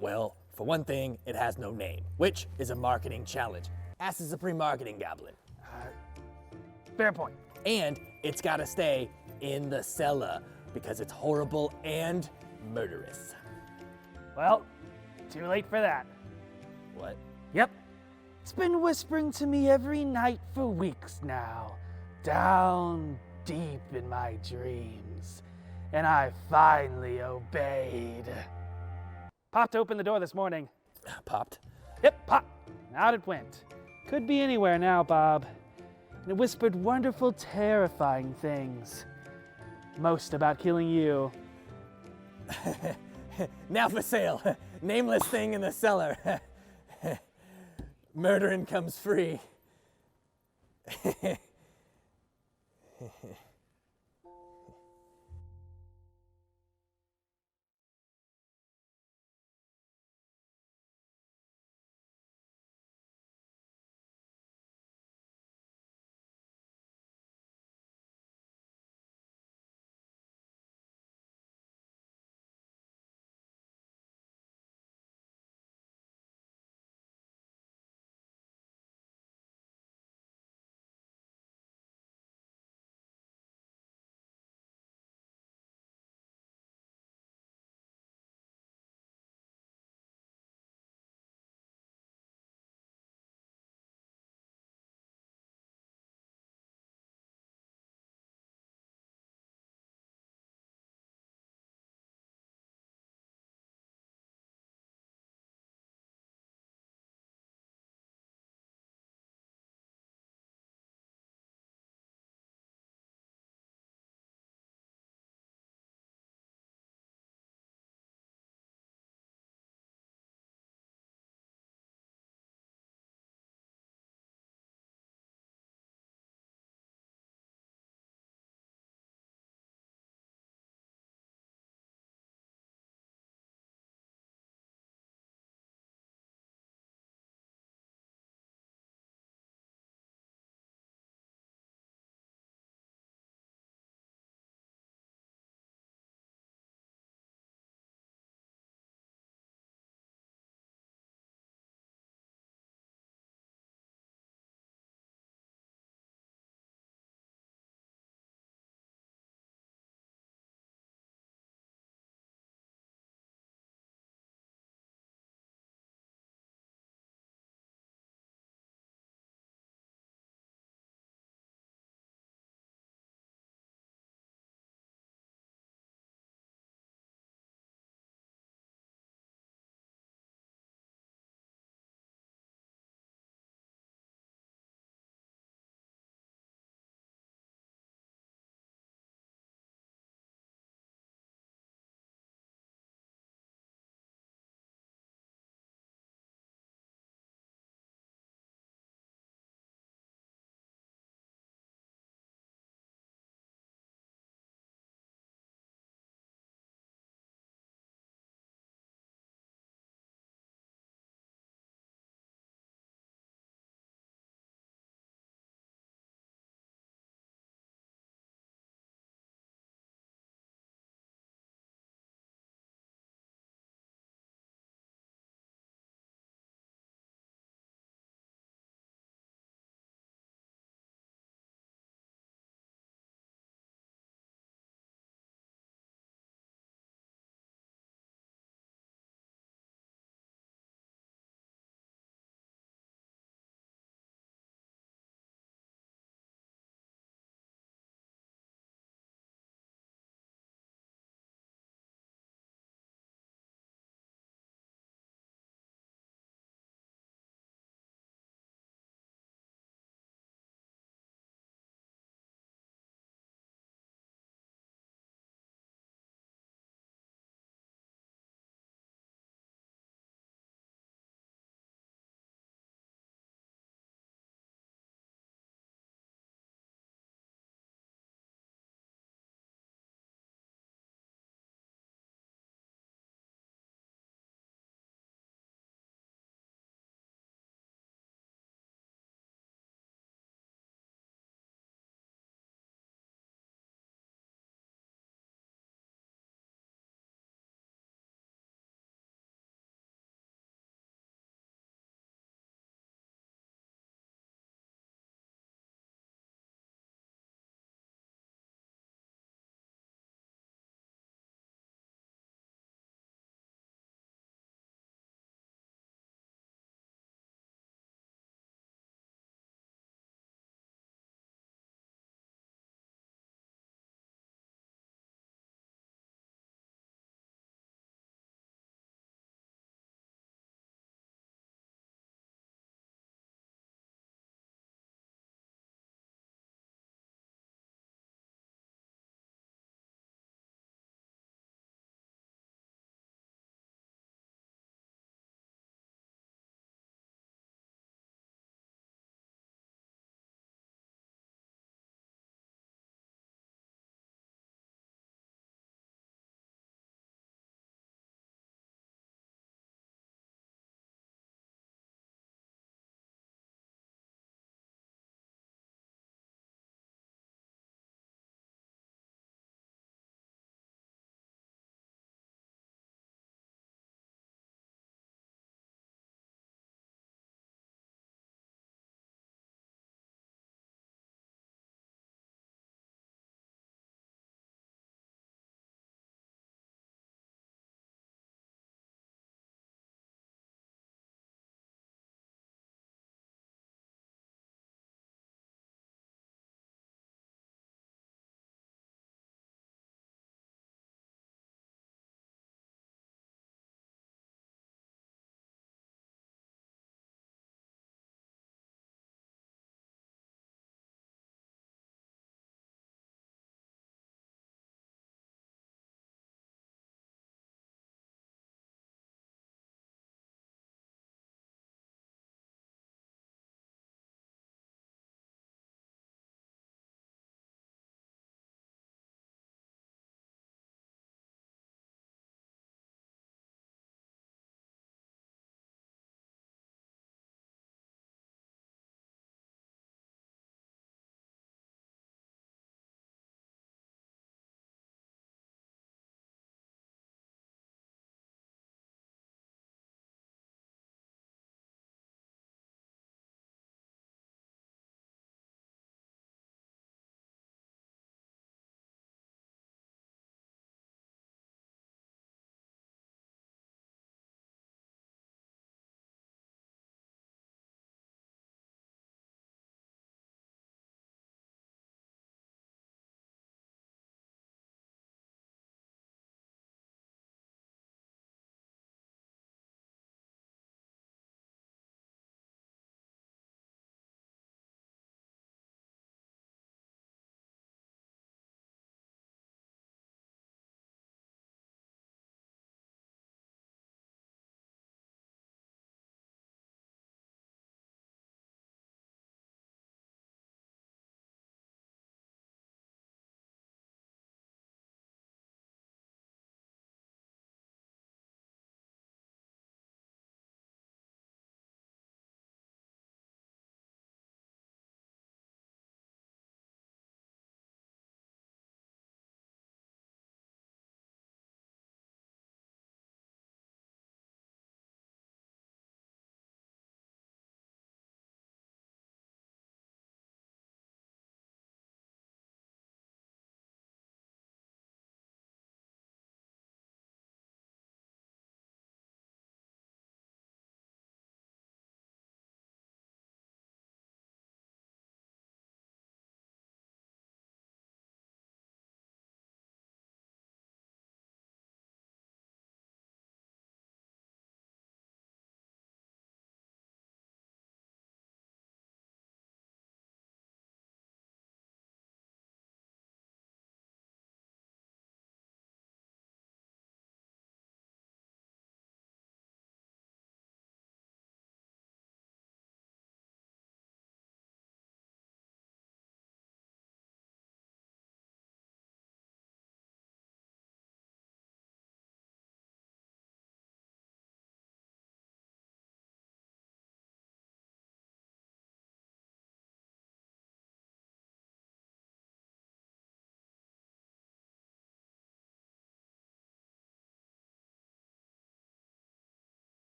Well, for one thing, it has no name, which is a marketing challenge. Ask the Supreme Marketing Goblin. Fair point. And it's gotta stay in the cellar because it's horrible and murderous. Well, too late for that. What? Yep. It's been whispering to me every night for weeks now, down deep in my dreams. And I finally obeyed. Popped open the door this morning. Popped? Yep, pop. Out it went. Could be anywhere now, Bob. And it whispered wonderful, terrifying things. Most about killing you. Now for sale. Nameless thing in the cellar. Murdering comes free.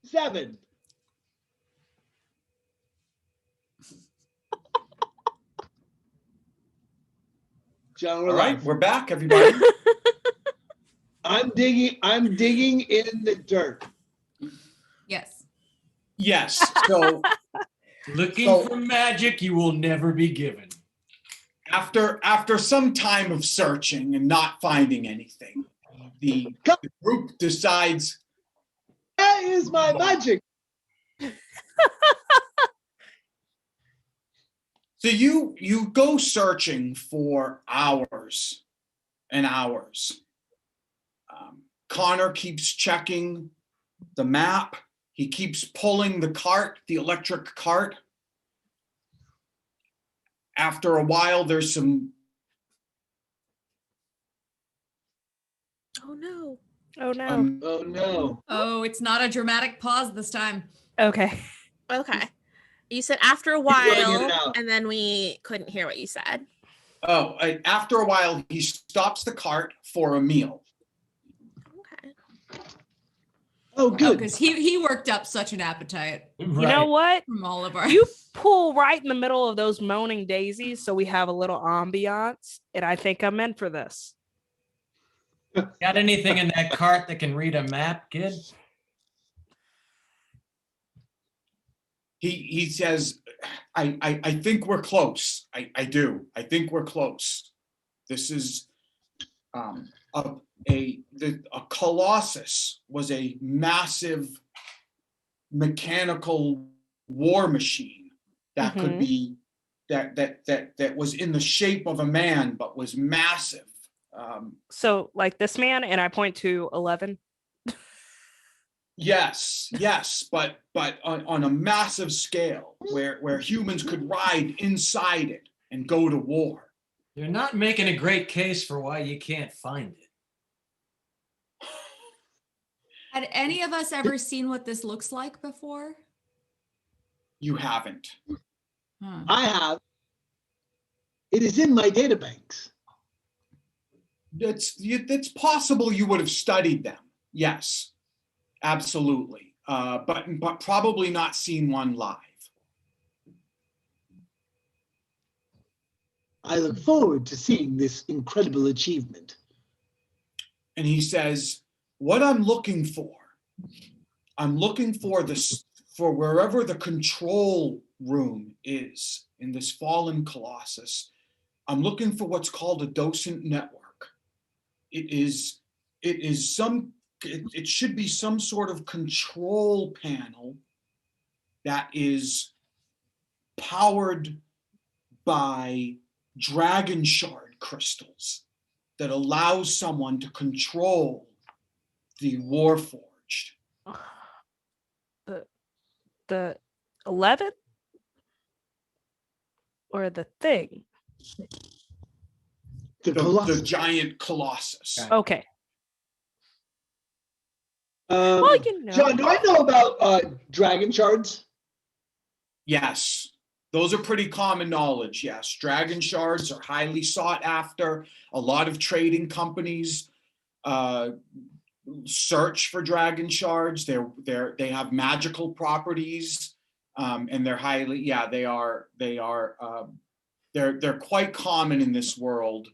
7. John, we're All right, live. we're back, everybody. I'm digging in the dirt. Yes. Yes. So Looking for magic you will never be given. after some time of searching and not finding anything, the group decides, That is my magic. so you go searching for hours and hours. Connor keeps checking the map. He keeps pulling the cart, the electric cart. After a while, there's some. Oh no. Oh no. Oh no. Oh, it's not a dramatic pause this time. Okay. Okay. You said after a running in while, and out. and then we couldn't hear what you said. After a while, he stops the cart for a meal. Okay. Oh, good. Because he worked up such an appetite You know what? from all of our. You pull right in the middle of those moaning daisies, so we have a little ambiance, and I think I'm in for this. Got anything in that cart that can read a map, kid? He says, I think we're close. I do. I think we're close. This is a Colossus was a massive mechanical war machine that could be that was in the shape of a man but was massive. So, like this man, and I point to 11. Yes, but on a massive scale where humans could ride inside it and go to war. You're not making a great case for why you can't find it. Had any of us ever seen what this looks like before? You haven't. Huh. I have. It is in my databanks. It's possible you would have studied them. Yes, absolutely. But probably not seen one live. I look forward to seeing this incredible achievement. And he says, what I'm looking for this, for wherever the control room is in this fallen Colossus. I'm looking for what's called a docent network. It should be some sort of control panel that is powered by dragon shard crystals that allows someone to control the Warforged. The 11? Or the thing? The giant Colossus. Okay. John, do I know about dragon shards? Yes, those are pretty common knowledge. Yes, dragon shards are highly sought after. A lot of trading companies search for dragon shards. They have magical properties, and they're highly they're quite common in this world,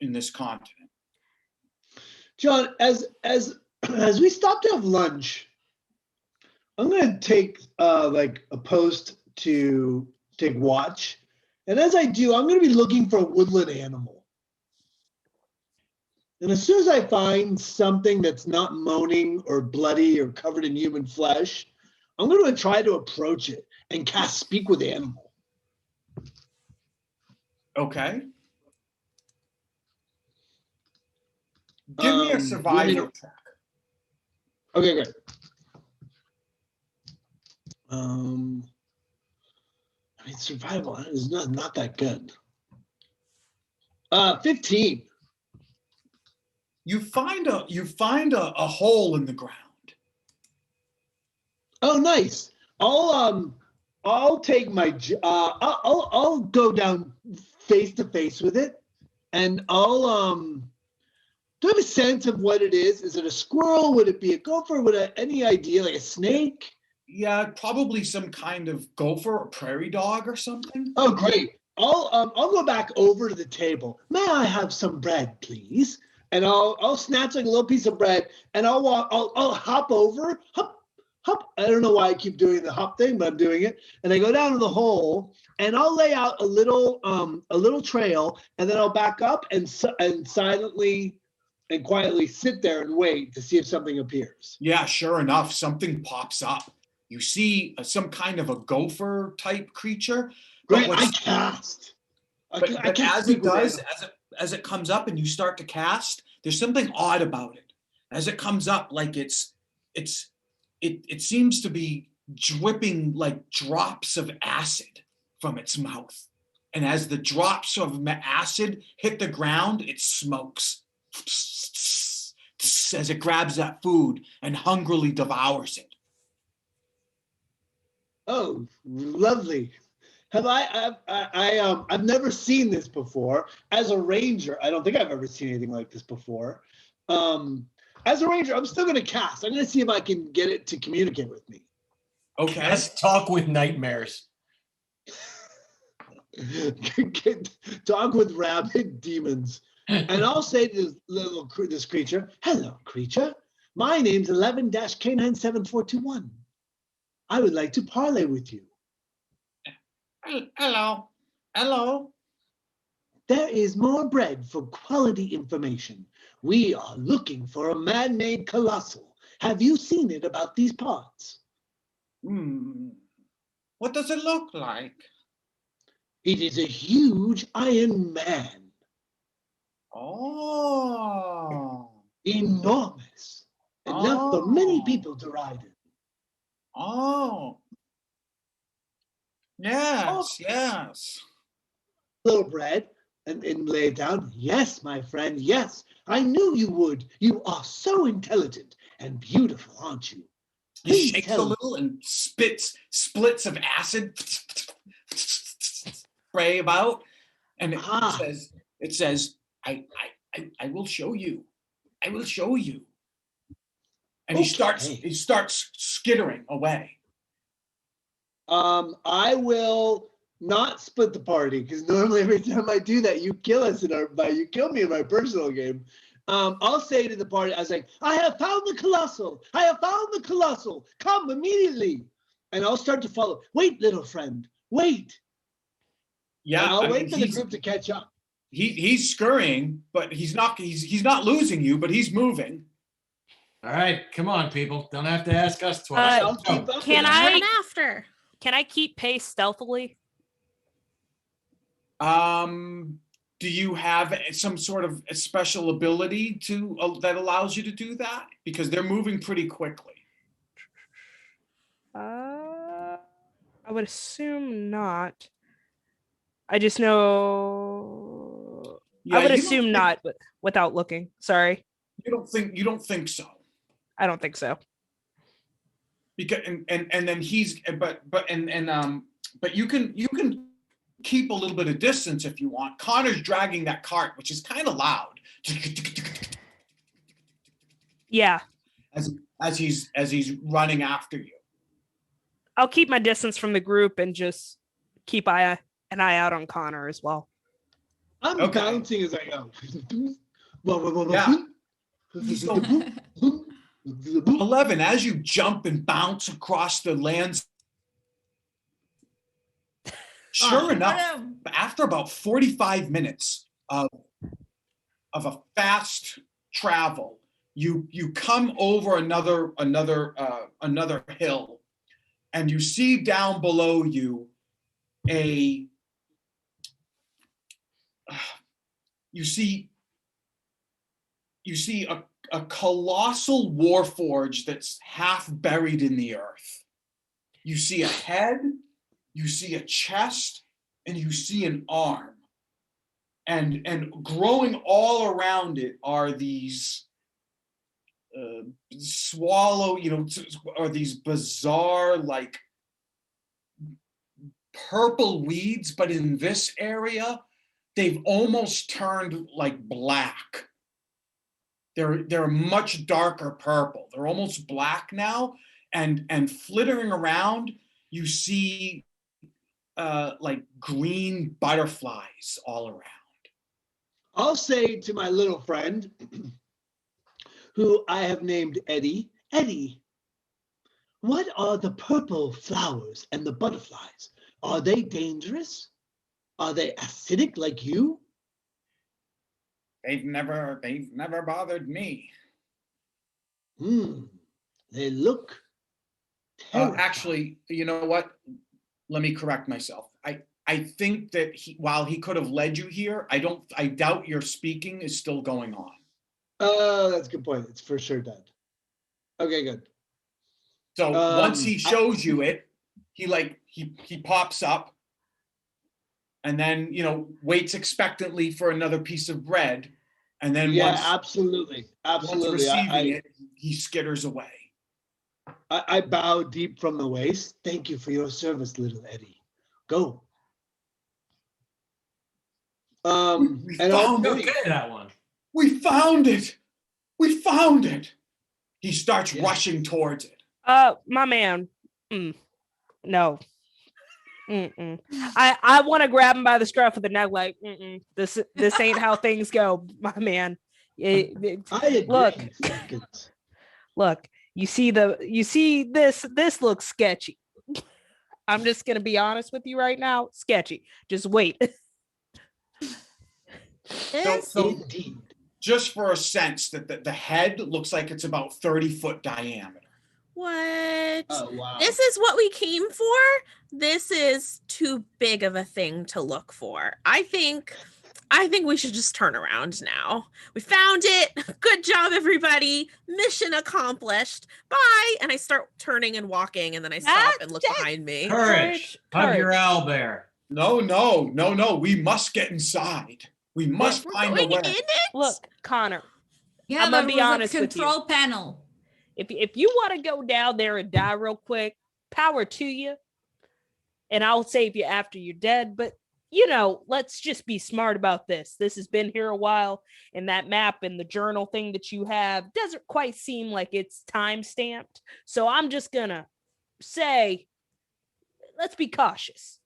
in this continent. John, as we stop to have lunch, I'm going to take like a post to take watch. And as I do, I'm going to be looking for a woodland animal. And as soon as I find something that's not moaning or bloody or covered in human flesh, I'm going to try to approach it and cast Speak with Animal. Okay. Give me a survival check. Okay, good. I mean, survival is not that good. 15. You find a hole in the ground. Oh, nice. I'll take my I'll go down face to face with it, and I'll Do I have a sense of what it is? Is it a squirrel? Would it be a gopher? Any idea, like a snake? Yeah, probably some kind of gopher or prairie dog or something. Oh, great. I'll go back over to the table. May I have some bread, please? And I'll snatch like a little piece of bread, and I'll hop over, hop. I don't know why I keep doing the hop thing, but I'm doing it. And I go down to the hole, and I'll lay out a little trail, and then I'll back up and silently and quietly sit there and wait to see if something appears. Yeah, sure enough, something pops up. You see some kind of a gopher type creature. Great, I cast. But as it does, as it comes up and you start to cast, there's something odd about it. As it comes up, like it seems to be dripping like drops of acid from its mouth. And as the drops of acid hit the ground, it smokes as it grabs that food and hungrily devours it. Oh, lovely. I've never seen this before. As a ranger, I don't think I've ever seen anything like this before. As a ranger, I'm still going to cast. I'm going to see if I can get it to communicate with me. Okay. Let's talk with nightmares. Talk with rabid demons. And I'll say to this creature, hello, creature. My name's 11-K9741. I would like to parlay with you. Hello. Hello. There is more bread for quality information. We are looking for a man-made colossal. Have you seen it about these parts? What does it look like? It is a huge iron man. Oh. Enormous. Enough for many people to ride it. Oh. Yes, yes. Little bread and lay it down. Yes, my friend, yes. I knew you would. You are so intelligent and beautiful, aren't you? He shakes a little and splits of acid spray about, and it says, I will show you. I will show you. And he starts skittering away. I will not split the party, because normally every time I do that, you kill us you kill me in my personal game. I'll say to the party, I was like, I have found the colossal. I have found the colossal. Come immediately. And I'll start to follow. Wait, little friend. Wait. Yeah, and I'll wait for the group to catch up. He's scurrying, but he's not losing you, but he's moving. All right, come on, people. Don't have to ask us twice. Can I Run after? Can I keep pace stealthily? Do you have some sort of a special ability that allows you to do that? Because they're moving pretty quickly. I would assume not. I just know. Yeah, I would assume not, but without looking. Sorry. You don't think so. I don't think so. Because and then but you can keep a little bit of distance if you want. Connor's dragging that cart, which is kind of loud. Yeah. As he's running after you. I'll keep my distance from the group and just keep an eye out on Connor as well. I'm bouncing as I go. Yeah. 11, as you jump and bounce across the lands, sure enough, after about 45 minutes of a fast travel, you come over another hill, and you see down below you a colossal warforge that's half buried in the earth. You see a head, you see a chest, and you see an arm. And growing all around it are these or these bizarre, like, purple weeds, but in this area, they've almost turned like black. They're much darker purple. They're almost black now, and flittering around, you see like green butterflies all around. I'll say to my little friend, who I have named Eddie, Eddie, what are the purple flowers and the butterflies? Are they dangerous? Are they acidic like you? They've never bothered me. They look terrifying. Actually, you know what? Let me correct myself. I think that while he could have led you here, I doubt your speaking is still going on. Oh, that's a good point. It's for sure dead. Okay, good. So once he shows you it, he pops up and then, waits expectantly for another piece of bread. And then absolutely. Once receiving it, he skitters away. I bow deep from the waist. Thank you for your service, little Eddie. Go. We found that one. We found it. We found it. He starts rushing towards it. My man. No. I want to grab him by the scruff of the neck, like, this ain't how things go, my man. Look, you see this looks sketchy. I'm just gonna be honest with you right now, sketchy. Just wait. So just for a sense that the head looks like it's about 30-foot diameter. What? Oh, wow. This is what we came for? This is too big of a thing to look for. I think we should just turn around now. We found it. Good job, everybody. Mission accomplished. Bye. And I start turning and walking, and then I stop and look behind me. Courage. Hug your owlbear. No. We must get inside. We must find a way. In it? Look, Connor. Yeah, I'm gonna be honest with you. Control panel. If you want to go down there and die real quick, power to you. And I'll save you after you're dead. But, let's just be smart about this. This has been here a while. And that map and the journal thing that you have doesn't quite seem like it's time stamped. So I'm just going to say, let's be cautious.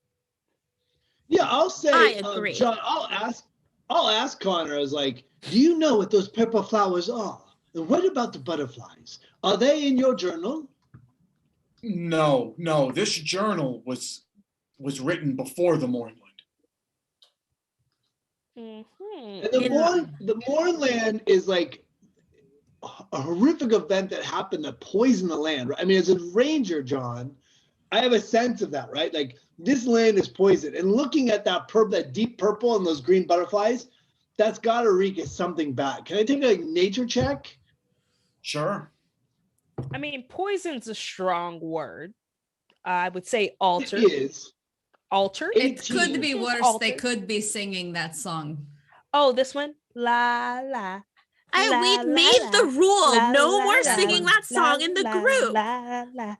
Yeah, I'll say, I agree. John, I'll ask Connor, I was like, do you know what those purple flowers are? And what about the butterflies? Are they in your journal? No. This journal was written before the Mournland. And the Mournland is like a horrific event that happened to poison the land. Right? I mean, as a ranger, John, I have a sense of that, right? Like, this land is poisoned. And looking at that deep purple and those green butterflies, that's got to reek of something bad. Can I take a nature check? Sure. I mean, poison's a strong word. I would say alter. It is. Alter. It could be worse. Alter. They could be singing that song. Oh, this one? La la. We made the rule. No more singing that song in the group. La la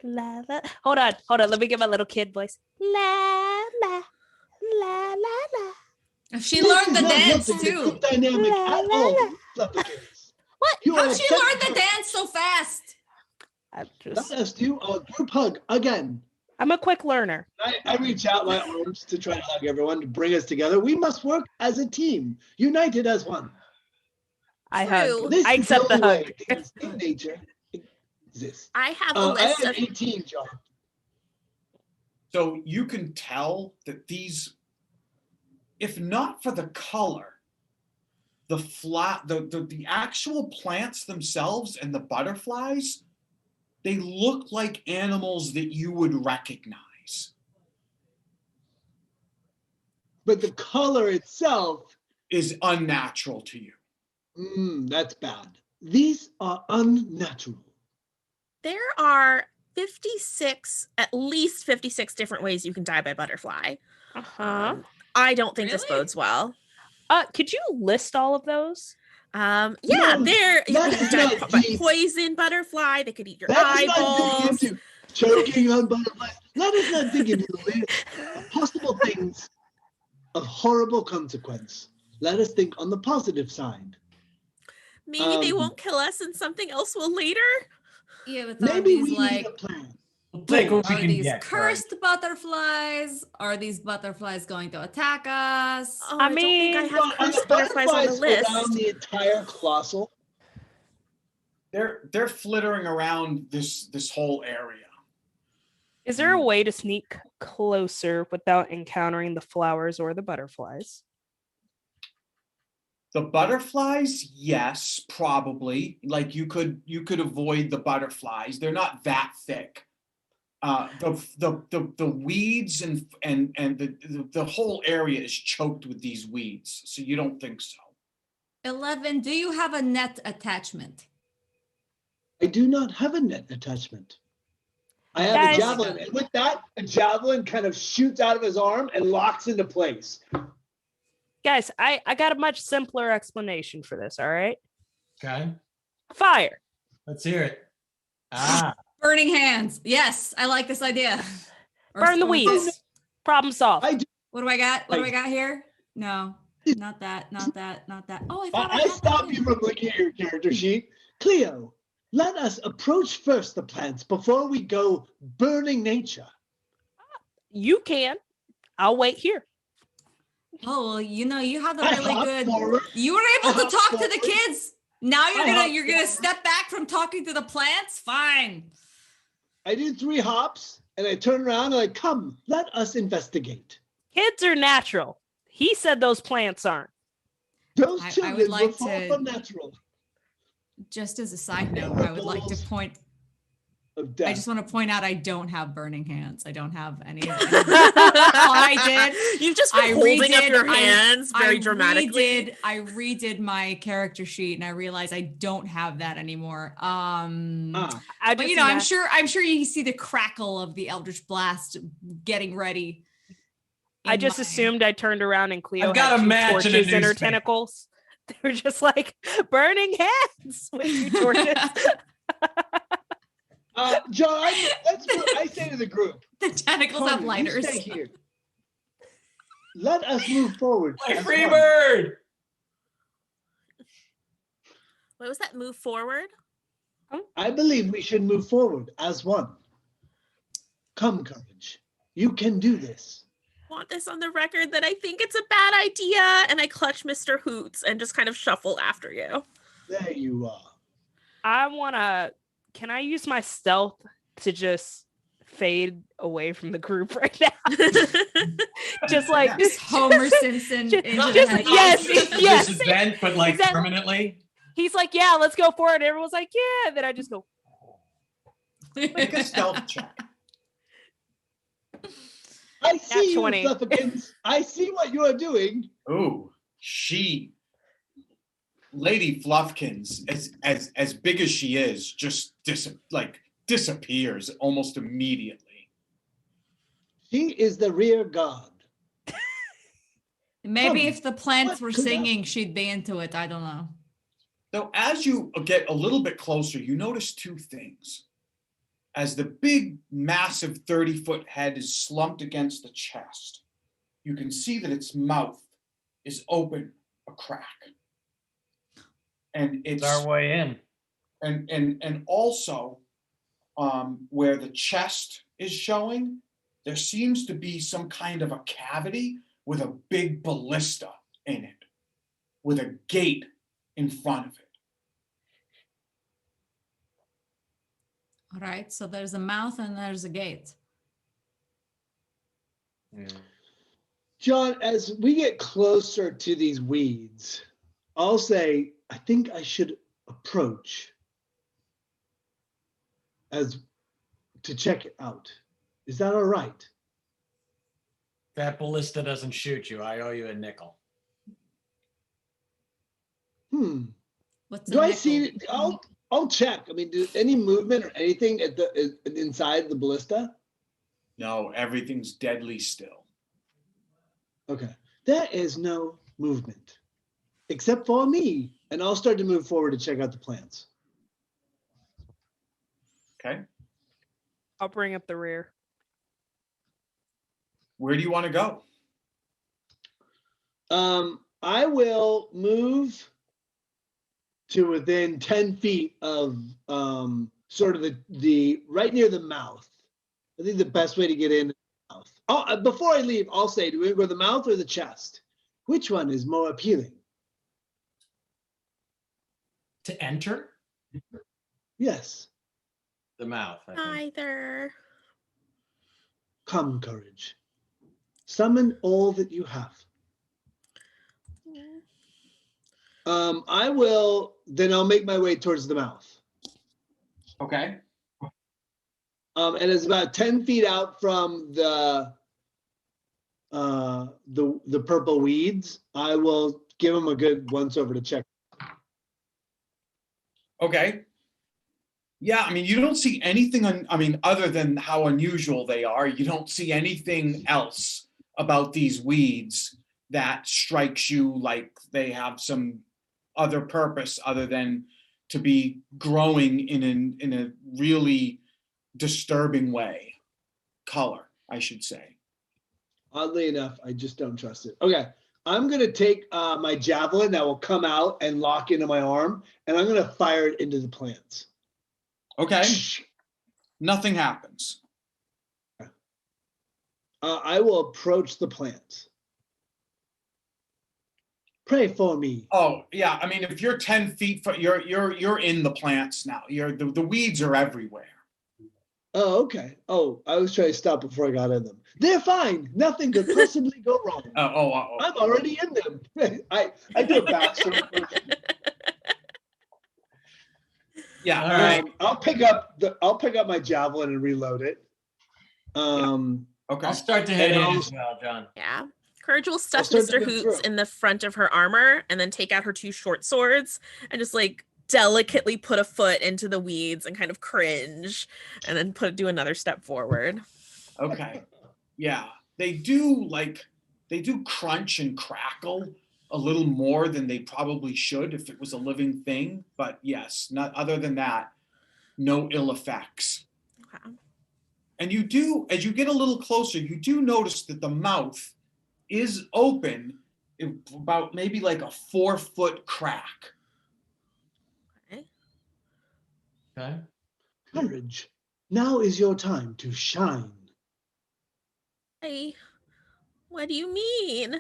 la la. Hold on. Let me get my little kid voice. La la la la la. She learned the dance too. Dynamic at all. What? How'd she learn the dance so fast? Not us two. Group hug again. I'm a quick learner. I reach out my arms to try to hug everyone to bring us together. We must work as a team, united as one. I hug. This I accept the hug. In nature exists. I have a list of 18, John. So you can tell that these, if not for the color, the actual plants themselves and the butterflies, they look like animals that you would recognize. But the color itself is unnatural to you. That's bad. These are unnatural. There are at least 56 different ways you can die by butterfly. I don't think this bodes well. Could you list all of those? You can die by poison butterfly. They could eat your eyeballs. Choking on butterflies. Let us not dig into the list of possible things of horrible consequence. Let us think on the positive side. Maybe they won't kill us and something else will later. Yeah, but Maybe these we like need a plan. We'll take what we are can these get. cursed butterflies? Are these butterflies going to attack us? Oh, I I don't think I mean- have Are the cursed butterflies on the butterflies around list. the entire colossal? They're flittering around this whole area. Is there a way to sneak closer without encountering the flowers or the butterflies? The butterflies, yes, probably. Like you could avoid the butterflies. They're not that thick. The weeds and the whole area is choked with these weeds, so you don't think so. 11, do you have a net attachment? I do not have a net attachment. I have Guys- a javelin, and with that, a javelin kind of shoots out of his arm and locks into place. Guys, I got a much simpler explanation for this, all right? Okay, Fire. let's hear it. Ah, Burning hands. Yes, I like this idea. Burn the weeds. Problem solved. I do. What do I got? What do I got here? No, not that. Oh, I thought I I had stop that. you from looking at your character sheet. Cleo, let us approach first the plants before we go burning nature. You can. I'll wait here. Oh, well, you have a I really hop good. forward. You were able I to talk hop to the forward. kids. Now I hop you're gonna forward. step back from talking to the plants. Fine. I do 3 hops and I turn around and I come. Let us investigate. Kids are natural. He said those plants aren't. Those I would children like were far to- from natural. Just as a side note, I would like to point. Of death. I just want to point out I don't have burning hands. I don't have any. All I did. You've just been holding up your hands very I dramatically. redid my character sheet and I realized I don't have that anymore. I But just I'm sure you see the crackle of the Eldritch Blast getting ready. I in just my- assumed I turned around and Cleo I've got had a 2 match and a torches in her newspaper. tentacles. They were just like burning hands with 2 torches. John, I say to the group, The tentacles have Connor, you lighters. stay here. Let us move forward. my as free one. bird. What was that? Move forward? I believe we should move forward as one. Come, Courage. You can do this. Want this on the record that I think it's a bad idea, and I clutch Mr. Hoots and just kind of shuffle after you. There you are. I want to. Can I use my stealth to just fade away from the group right now? Just like Just Homer Simpson. Just- into the just- head. yes, yes. This event, but like Exactly. permanently. He's like, yeah, let's go for it. And everyone's like, yeah. And then I just go. Make a stealth check. I see you, 20. Fluffikins. I see what you are doing. Ooh, Lady Fluffkins, as big as she is, just disappears almost immediately. She is the rear guard. Maybe Come, if the plants what were could singing, she'd be into it. I don't know. Though as you get a little bit closer, you notice 2 things. As the big, massive 30-foot head is slumped against the chest, you can see that its mouth is open a crack. And It's our way in. and also where the chest is showing, there seems to be some kind of a cavity with a big ballista in it, with a gate in front of it. All right. So there's a mouth and there's a gate. John, as we get closer to these weeds, I'll say, I think I should approach as to check it out. Is that all right? That ballista doesn't shoot you. I owe you a nickel. What's Do a I nickel? see? I'll check. I mean, do any movement or anything at the inside the ballista? No, everything's deadly still. Okay, there is no movement except for me, and I'll start to move forward to check out the plants. Okay, I'll bring up the rear. where do you want to go? I will move to within 10 feet of sort of the right near the mouth. I think the best way to get in is the mouth. Oh, before I leave, I'll say, do we go to the mouth or the chest? Which one is more appealing? To enter? Yes. The mouth, I think. Either. Come, courage. Summon all that you have. I'll make my way towards the mouth. Okay. And it's about 10 feet out from the purple weeds. I will give him a good once over to check. Okay. Yeah, I mean, you don't see anything, other than how unusual they are, you don't see anything else about these weeds that strikes you like they have some other purpose other than to be growing in a really disturbing way. Color, I should say. Oddly enough, I just don't trust it. Okay, I'm going to take my javelin that will come out and lock into my arm, and I'm going to fire it into the plants. Okay. Nothing happens. I will approach the plants. Pray for me. Oh yeah, I mean, if you're 10 feet from, you're in the plants now. The weeds are everywhere. Oh, okay. Oh, I was trying to stop before I got in them. They're fine. Nothing could possibly go wrong. I'm already in them. I do a backstory. Yeah. All right. I'll pick up my javelin and reload it. Okay. I'll start to head in as well, John. Yeah. Courage will stuff start to Mr. go Hoots through. in the front of her armor and then take out her two short swords and just like delicately put a foot into the weeds and kind of cringe and then do another step forward. Okay. Yeah. They do crunch and crackle a little more than they probably should if it was a living thing. But yes, not other than that, no ill effects. Okay. And you do, as you get a little closer, you do notice that the mouth is open about maybe like a 4-foot crack. Okay. Courage, now is your time to shine. Hey, what do you mean?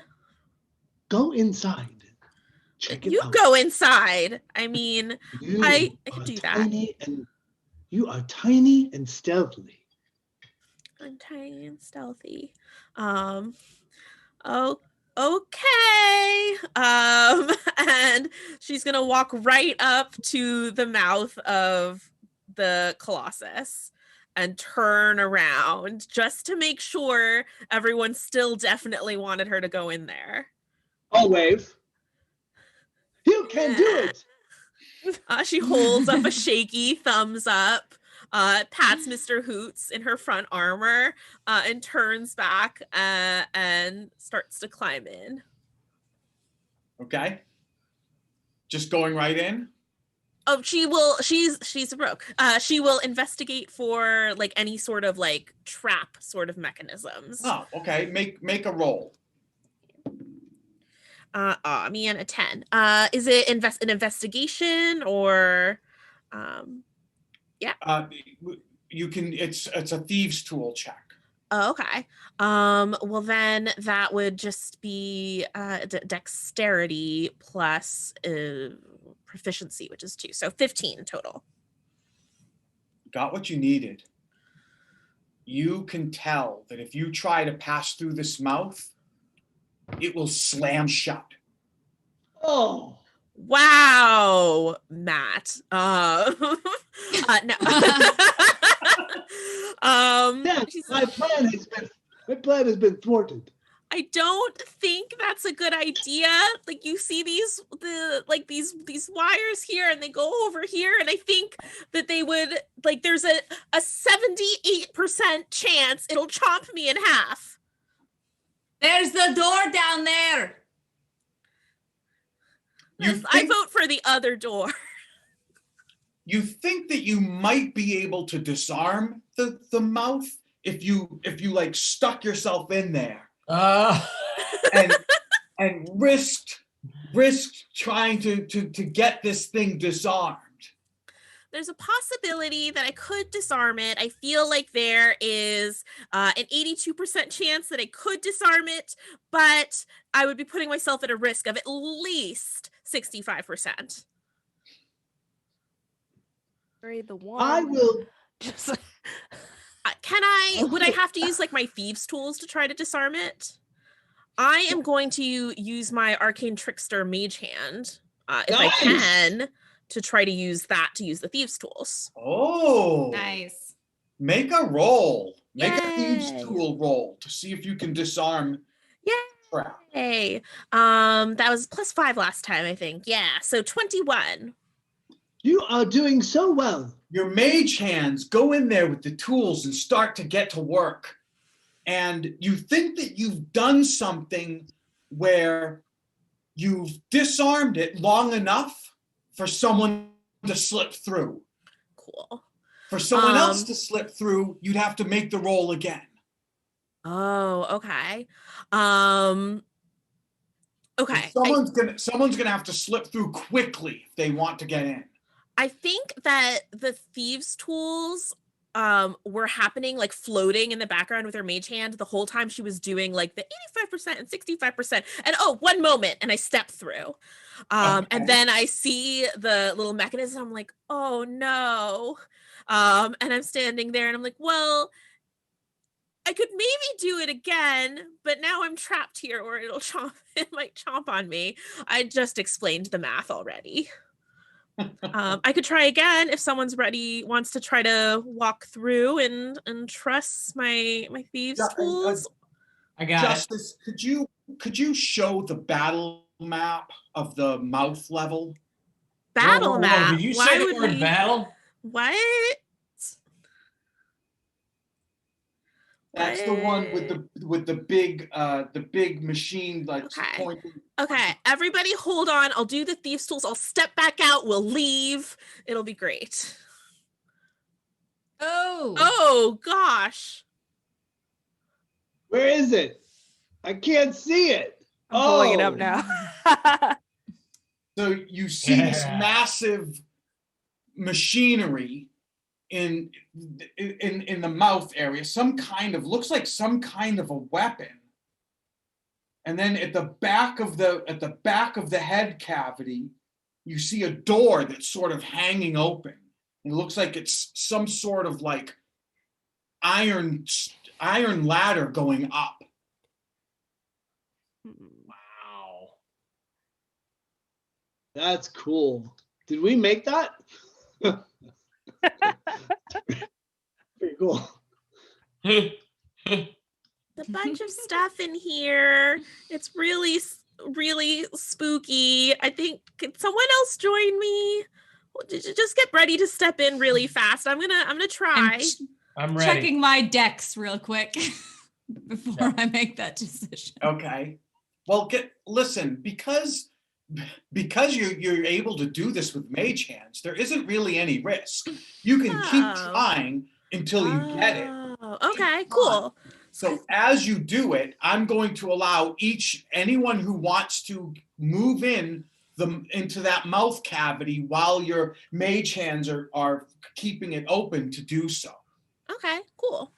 Go inside. Check it You out. go inside. I mean, You I are do that. tiny and you are tiny and stealthy. I'm tiny and stealthy. Oh, okay. And she's gonna walk right up to the mouth of the Colossus and turn around just to make sure everyone still definitely wanted her to go in there. I'll wave. You can do it. She holds up a shaky thumbs up, pats Mr. Hoots in her front armor, and turns back and starts to climb in. Okay. Just going right in? Oh, she's a broke. She will investigate for like any sort of like trap sort of mechanisms. Oh, okay. Make a roll. Me and a 10. Is it an investigation or yeah. You can it's a thieves tool check. Oh, okay. Well then that would just be dexterity plus proficiency, which is 2. So 15 total. Got what you needed. You can tell that if you try to pass through this mouth, it will slam shut. Oh. Wow, Matt. No. Yes, my plan has been thwarted. I don't think that's a good idea. Like you see these wires here and they go over here and I think that they would like there's a 78% chance it'll chomp me in half. There's the door down there. I vote for the other door. You think that you might be able to disarm the mouth if you like stuck yourself in there and risked risk trying to get this thing disarmed? There's a possibility that I could disarm it. I feel like there is an 82% chance that I could disarm it, but I would be putting myself at a risk of at least 65%. The one. I will. Just Would I have to use like my thieves tools to try to disarm it? I am going to use my arcane trickster mage hand if I can to try to use the thieves tools. Oh, Nice. Make a roll. Make a Yay. thieves tool roll to see if you can disarm trap. Yay! That was +5 last time, I think. Yeah, so 21. You are doing so well. Your mage hands go in there with the tools and start to get to work. And you think that you've done something where you've disarmed it long enough for someone to slip through. Cool. For someone else to slip through, you'd have to make the roll again. Oh, okay. Okay. Someone's gonna have to slip through quickly if they want to get in. I think that the thieves' tools were happening like floating in the background with her mage hand the whole time she was doing like the 85% and 65%. And one moment, and I step through. And then I see the little mechanism. I'm like, oh no. And I'm standing there and I'm like, well, I could maybe do it again, but now I'm trapped here or it might chomp on me. I just explained the math already. I could try again if someone's wants to try to walk through and trust my thieves tools. I got Justice, could you show the battle map of the mouth level? Battle map. Did you say the word battle? What? That's the one with the big machine like pointing. Okay, everybody hold on. I'll do the thieves tools. I'll step back out. We'll leave. It'll be great. Oh gosh. Where is it? I can't see it. I'm pulling it up now. So you see this massive machinery in the mouth area, looks like some kind of a weapon. And then at the back of the head cavity, you see a door that's sort of hanging open. It looks like it's some sort of like iron ladder going up. Wow. That's cool. Did we make that? Pretty cool. A bunch of stuff in here. It's really, really spooky. I think, could someone else join me? Just get ready to step in really fast. I'm gonna try. I'm ready. Checking my decks real quick before I make that decision. Okay. Well, listen, because you're able to do this with mage hands, there isn't really any risk. You can keep trying until you get it. Okay, cool. So as you do it, I'm going to allow anyone who wants to move into that mouth cavity while your mage hands are keeping it open to do so. Okay, cool.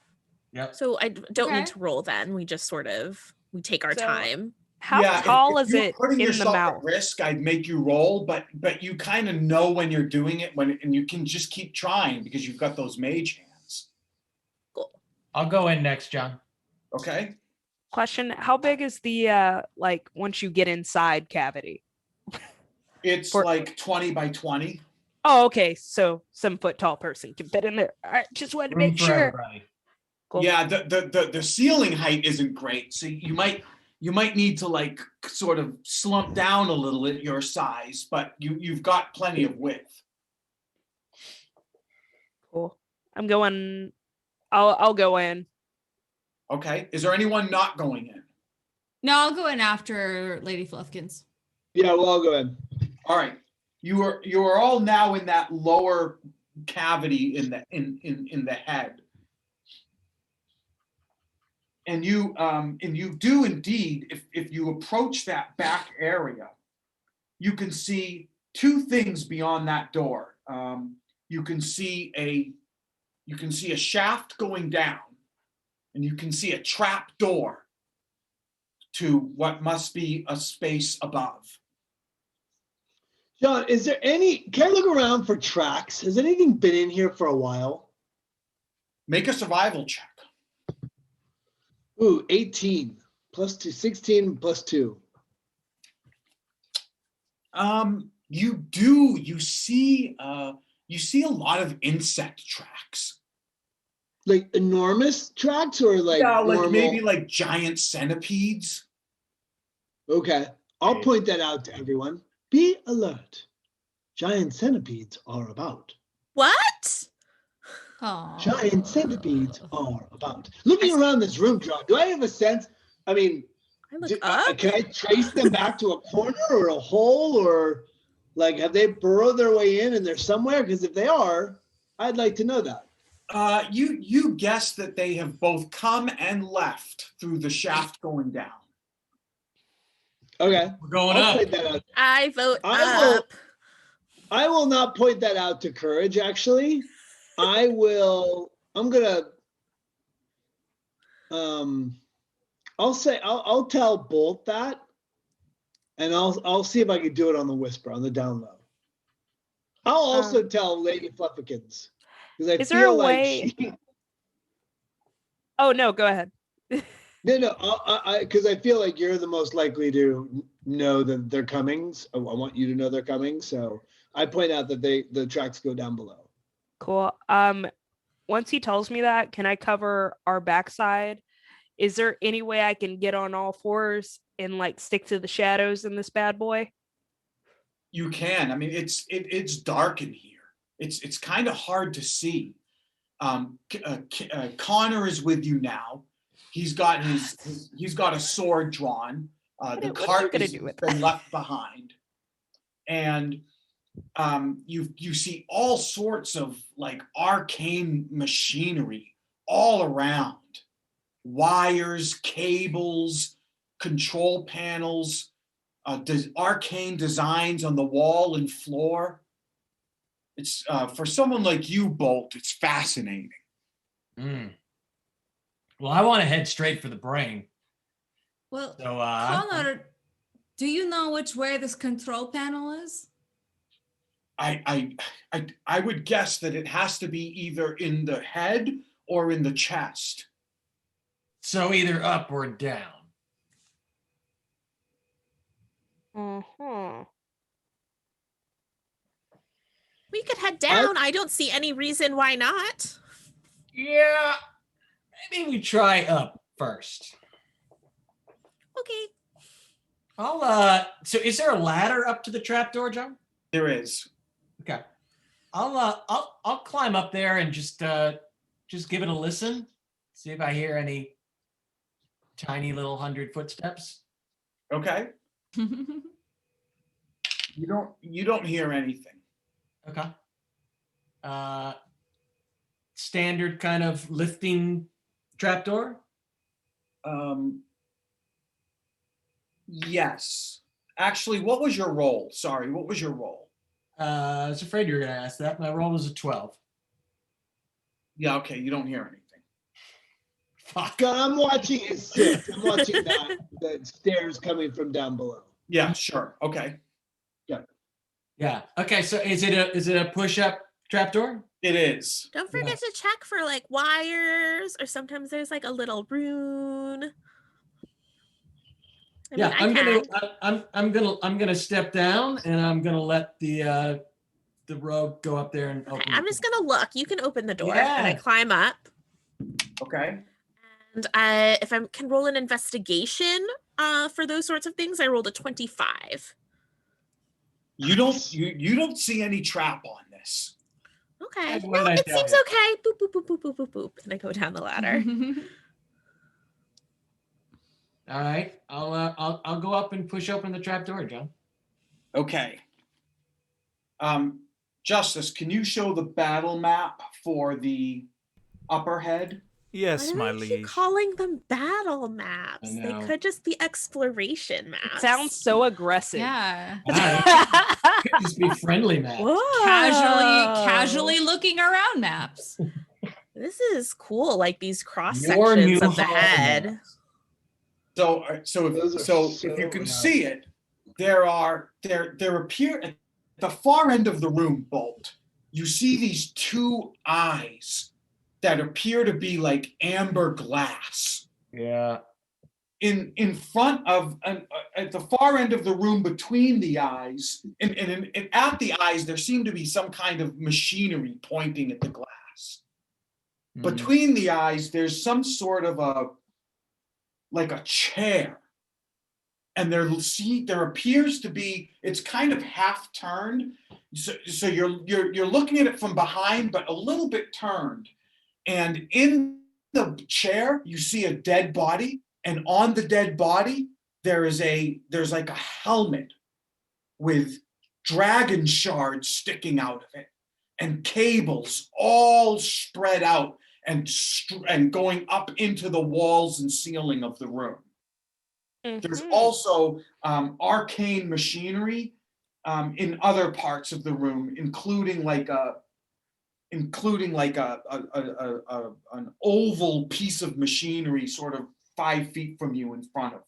Yeah. So I don't need to roll then. We just we take our time. How tall is it putting in yourself the mouth? at risk, I'd make you roll, but you kind of know when you're doing it and you can just keep trying because you've got those mage hands. Cool. I'll go in next, John. Okay. Question: how big is the like once you get inside cavity? It's like 20 by 20. Oh, okay. So 7-foot tall person can fit in there. All right, just wanted to make sure. Cool. Yeah, the ceiling height isn't great, so you might need to like sort of slump down a little at your size, but you've got plenty of width. Cool. I'm going. I'll go in. Okay. Is there anyone not going in? No, I'll go in after Lady Fluffkins. Yeah, we'll all go in. All right. You are all now in that lower cavity in the head. And you do indeed, if you approach that back area, you can see two things beyond that door. You can see a shaft going down, and you can see a trap door to what must be a space above. John, can I look around for tracks? Has anything been in here for a while? Make a survival check. Ooh, 18 plus 2, 16 plus 2. You see a lot of insect tracks. Like enormous tracks or like normal? Maybe like giant centipedes. Okay. I'll point that out to everyone. Be alert. Giant centipedes are about. What? Oh. Giant centipedes are about. Looking around this room, John, do I have a sense? I mean, can I trace them back to a corner or a hole, or like have they burrowed their way in and they're somewhere? Because if they are, I'd like to know that. You guess that they have both come and left through the shaft going down. Okay. We're going I'll up. point that out. I vote up. I will not point that out to Courage, actually. I'm gonna I'll tell Bolt that, and I'll see if I can do it on the whisper, on the down low. I'll also tell Lady Fluffykins, because I feel like she... Oh no, go ahead. No, because I feel like you're the most likely to know that they're coming. So I want you to know they're coming. So I point out that the tracks go down below. Cool. Once he tells me that, can I cover our backside? Is there any way I can get on all fours and like stick to the shadows in this bad boy? You can. I mean, it's dark in here. It's kind of hard to see. Connor is with you now. He's got a sword drawn. The cart has been left behind, and you see all sorts of like arcane machinery all around. Wires, cables, control panels, arcane designs on the wall and floor. It's for someone like you, Bolt, it's fascinating. Well, I want to head straight for the brain. Well, So, Connor, do you know which way this control panel is? I would guess that it has to be either in the head or in the chest. So either up or down. We could head down. I don't see any reason why not. Yeah. Maybe we try up first. Okay. So is there a ladder up to the trapdoor, John? There is. Okay. I'll climb up there and just give it a listen. See if I hear any tiny little 100 footsteps. Okay. You don't hear anything. Okay. Standard kind of lifting trapdoor? Yes. Actually, what was your roll? Sorry, what was your roll? I was afraid you were going to ask that. My roll was a 12. Yeah, okay, you don't hear anything. Fuck. God, I'm watching it sit. I'm watching the stairs coming from down below. Yeah, sure. Okay. Yeah. Okay, so is it a push-up trapdoor? It is. Don't forget to check for like wires, or sometimes there's like a little rune. I'm gonna step down and I'm gonna let the rogue go up there and open. I'm just gonna look. You can open the door Yeah. and I climb up. Okay. And if I can roll an investigation for those sorts of things, I rolled a 25. You don't see any trap on this. Okay. What No, did I it tell seems you? okay. Boop, boop, boop, boop, boop, boop, boop. And I go down the ladder. All right. I'll go up and push open the trapdoor, John. Okay. Justice, can you show the battle map for the upper head? Yes, Why my do they keep liege. calling them battle maps? I They know. could just be exploration maps. Sounds so aggressive. Yeah. Could just be friendly maps. Whoa. Casually looking around maps. This is cool. Like these cross Your new sections of the home head. maps. So Those are if you so can nice. see it, there appear at the far end of the room, Bolt. You see these two eyes that appear to be like amber glass. Yeah. In front of at the far end of the room between the eyes and at the eyes there seemed to be some kind of machinery pointing at the glass. Between the eyes there's some sort of a chair, and there appears to be, it's kind of half turned, so you're looking at it from behind but a little bit turned, and in the chair you see a dead body. And on the dead body, there's like a helmet with dragon shards sticking out of it, and cables all spread out and going up into the walls and ceiling of the room. There's also arcane machinery in other parts of the room, including like an oval piece of machinery, sort of 5 feet from you in front of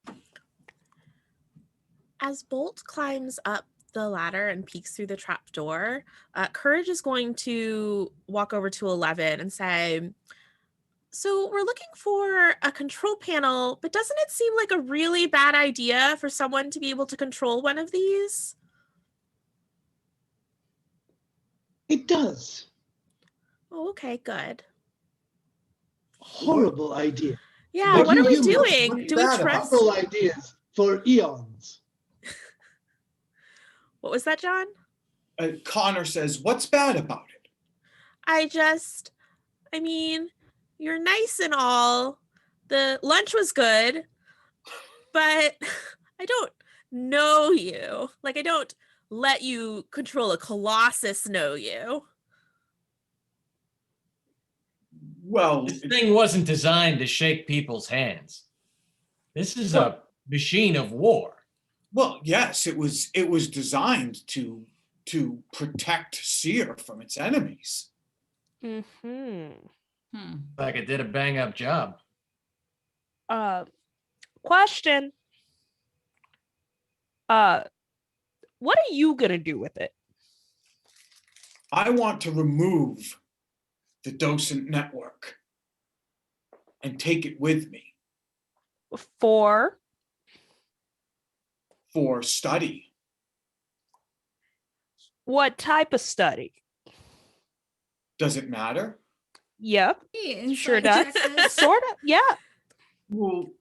you. As Bolt climbs up the ladder and peeks through the trap door, Courage is going to walk over to 11 and say, so we're looking for a control panel, but doesn't it seem like a really bad idea for someone to be able to control one of these? It does. Oh, okay, good. Horrible idea. Yeah, But what you are we humans doing? what's Do we that about? trust? Horrible ideas for eons. What was that, John? Connor says, "What's bad about it?" I mean, you're nice and all. The lunch was good, but I don't know you. Like, I don't let you control a Colossus know you. Well, This thing wasn't designed to shake people's hands. This is a machine of war. well, yes, it was designed to protect Seer from its enemies. Like it did a bang up job. Question. What are you gonna do with it? I want to remove the docent network and take it with me For study. what type of study? Does it matter? Yep, Hey, sure inside does. check. Sort of, yeah. Well,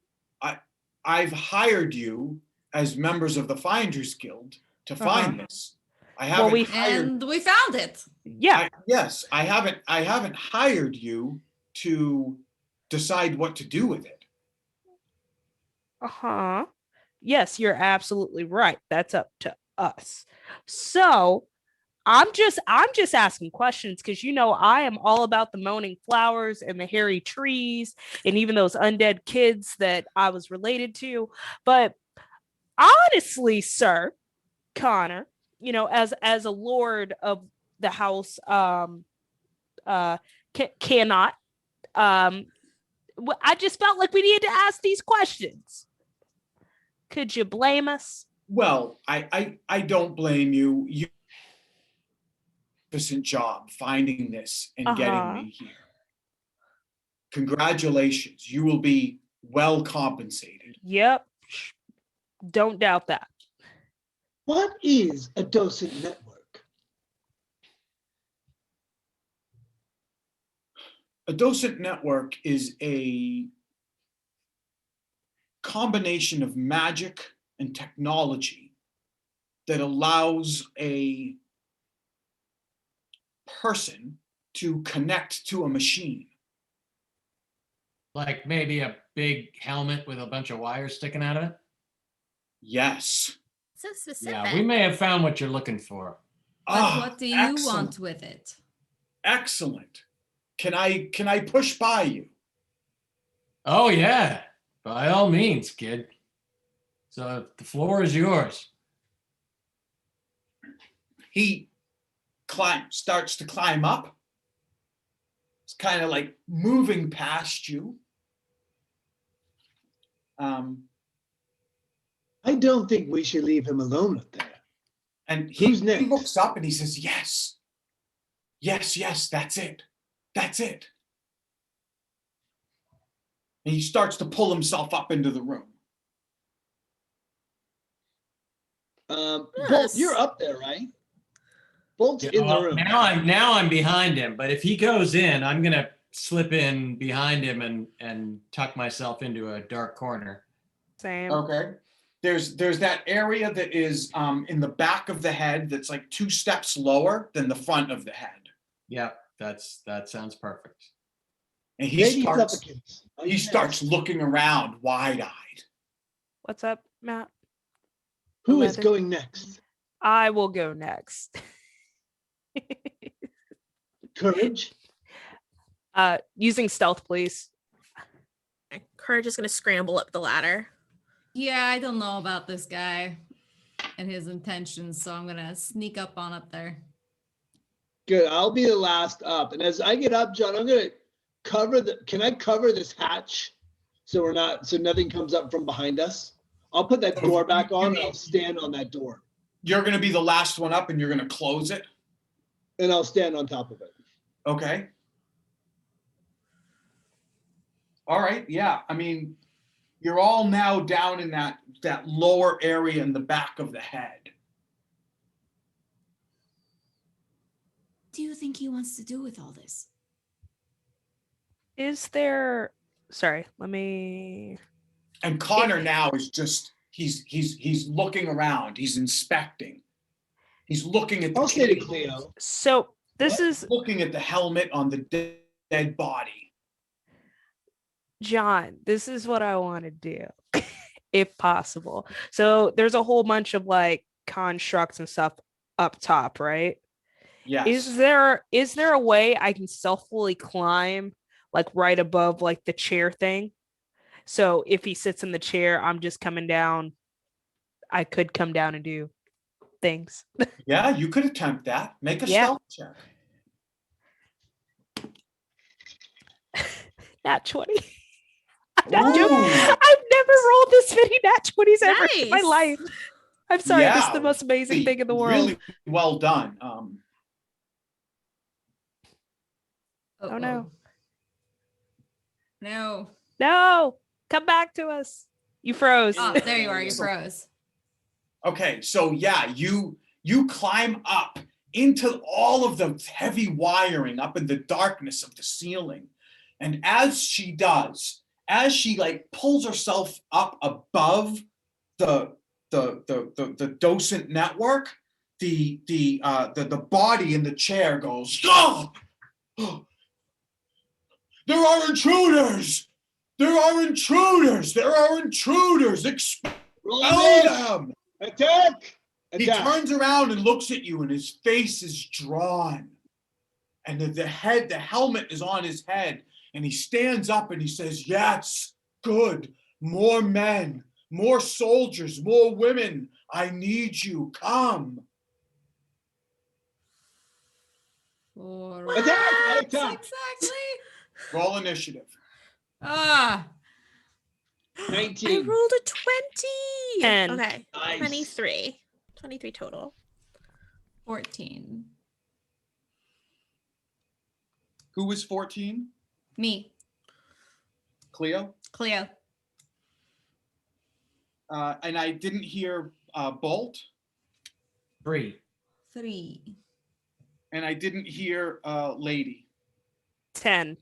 I've hired you as members of the Finders Guild to find this. I haven't we- hired. And we found it. Yeah. Yes, I haven't hired you to decide what to do with it. Uh-huh. Yes, you're absolutely right. That's up to us. So I'm just asking questions because I am all about the moaning flowers and the hairy trees and even those undead kids that I was related to. But honestly, sir, Connor, as a lord of the house, cannot. I just felt like we needed to ask these questions. Could you blame us? Well, I don't blame you. You did a magnificent job finding this and getting me here. Congratulations. You will be well compensated. Yep. Don't doubt that. What is a docent network? A docent network is a combination of magic and technology that allows a person to connect to a machine. Like maybe a big helmet with a bunch of wires sticking out of it. Yes. So specific. Yeah, we may have found what you're looking for. But what do you excellent. want with it? Excellent. Can I push by you? Oh yeah, by all means, kid. So the floor is yours. He starts to climb up. It's kind of like moving past you. I don't think we should leave him alone up there. And Who's he next? looks up and he says, yes, that's it. That's it. And he starts to pull himself up into the room. Bolt, you're up there, right? Bolt's in the room. Now I'm behind him, but if he goes in, I'm gonna slip in behind him and tuck myself into a dark corner. Same. Okay. There's that area that is in the back of the head that's like 2 steps lower than the front of the head. Yep, that sounds perfect. And he starts looking around wide-eyed. What's up, Matt? Who is going next? I will go next. Courage. Using stealth, please. Courage is going to scramble up the ladder. Yeah, I don't know about this guy and his intentions, so I'm gonna sneak up on up there. Good. I'll be the last up. And as I get up, John, I'm gonna can I cover this hatch so nothing comes up from behind us? I'll put that door back on and I'll stand on that door. You're gonna be the last one up and you're gonna close it? And I'll stand on top of it. Okay. All right, yeah. I mean, you're all now down in that lower area in the back of the head. What do you think he wants to do with all this? Is there? Sorry, let me. And Connor now is just he's looking around. He's inspecting. He's looking at the I'll say to Cleo. So this is looking at the helmet on the dead body. John, this is what I want to do, if possible. So there's a whole bunch of like constructs and stuff up top, right? Yes. Is there a way I can stealthily climb like right above like the chair thing? So if he sits in the chair, I'm just coming down. I could come down and do things. Yeah, you could attempt that. Make a stealth check. Nat 20. I'm not joking. I've never rolled this many nat 20s ever in my life. I'm sorry, this is the most amazing thing in the world. Really well done. Oh no. No. Come back to us. You froze. Oh, there you are. You froze. Okay, so yeah, you climb up into all of the heavy wiring up in the darkness of the ceiling. And as she like pulls herself up above the docent network, the body in the chair goes, oh! There are intruders! There are intruders! There are intruders! Expel them! Attack! He turns around and looks at you and his face is drawn. And the helmet is on his head. And he stands up and he says, yes, good. More men, more soldiers, more women. I need you. Come. Attack! Exactly. Roll initiative. 19. I rolled a 20. 10. Okay. Nice. 23. 23 total. 14. Who was 14? Me. Cleo? And I didn't hear Bolt. 3. 3. And I didn't hear Lady. 10.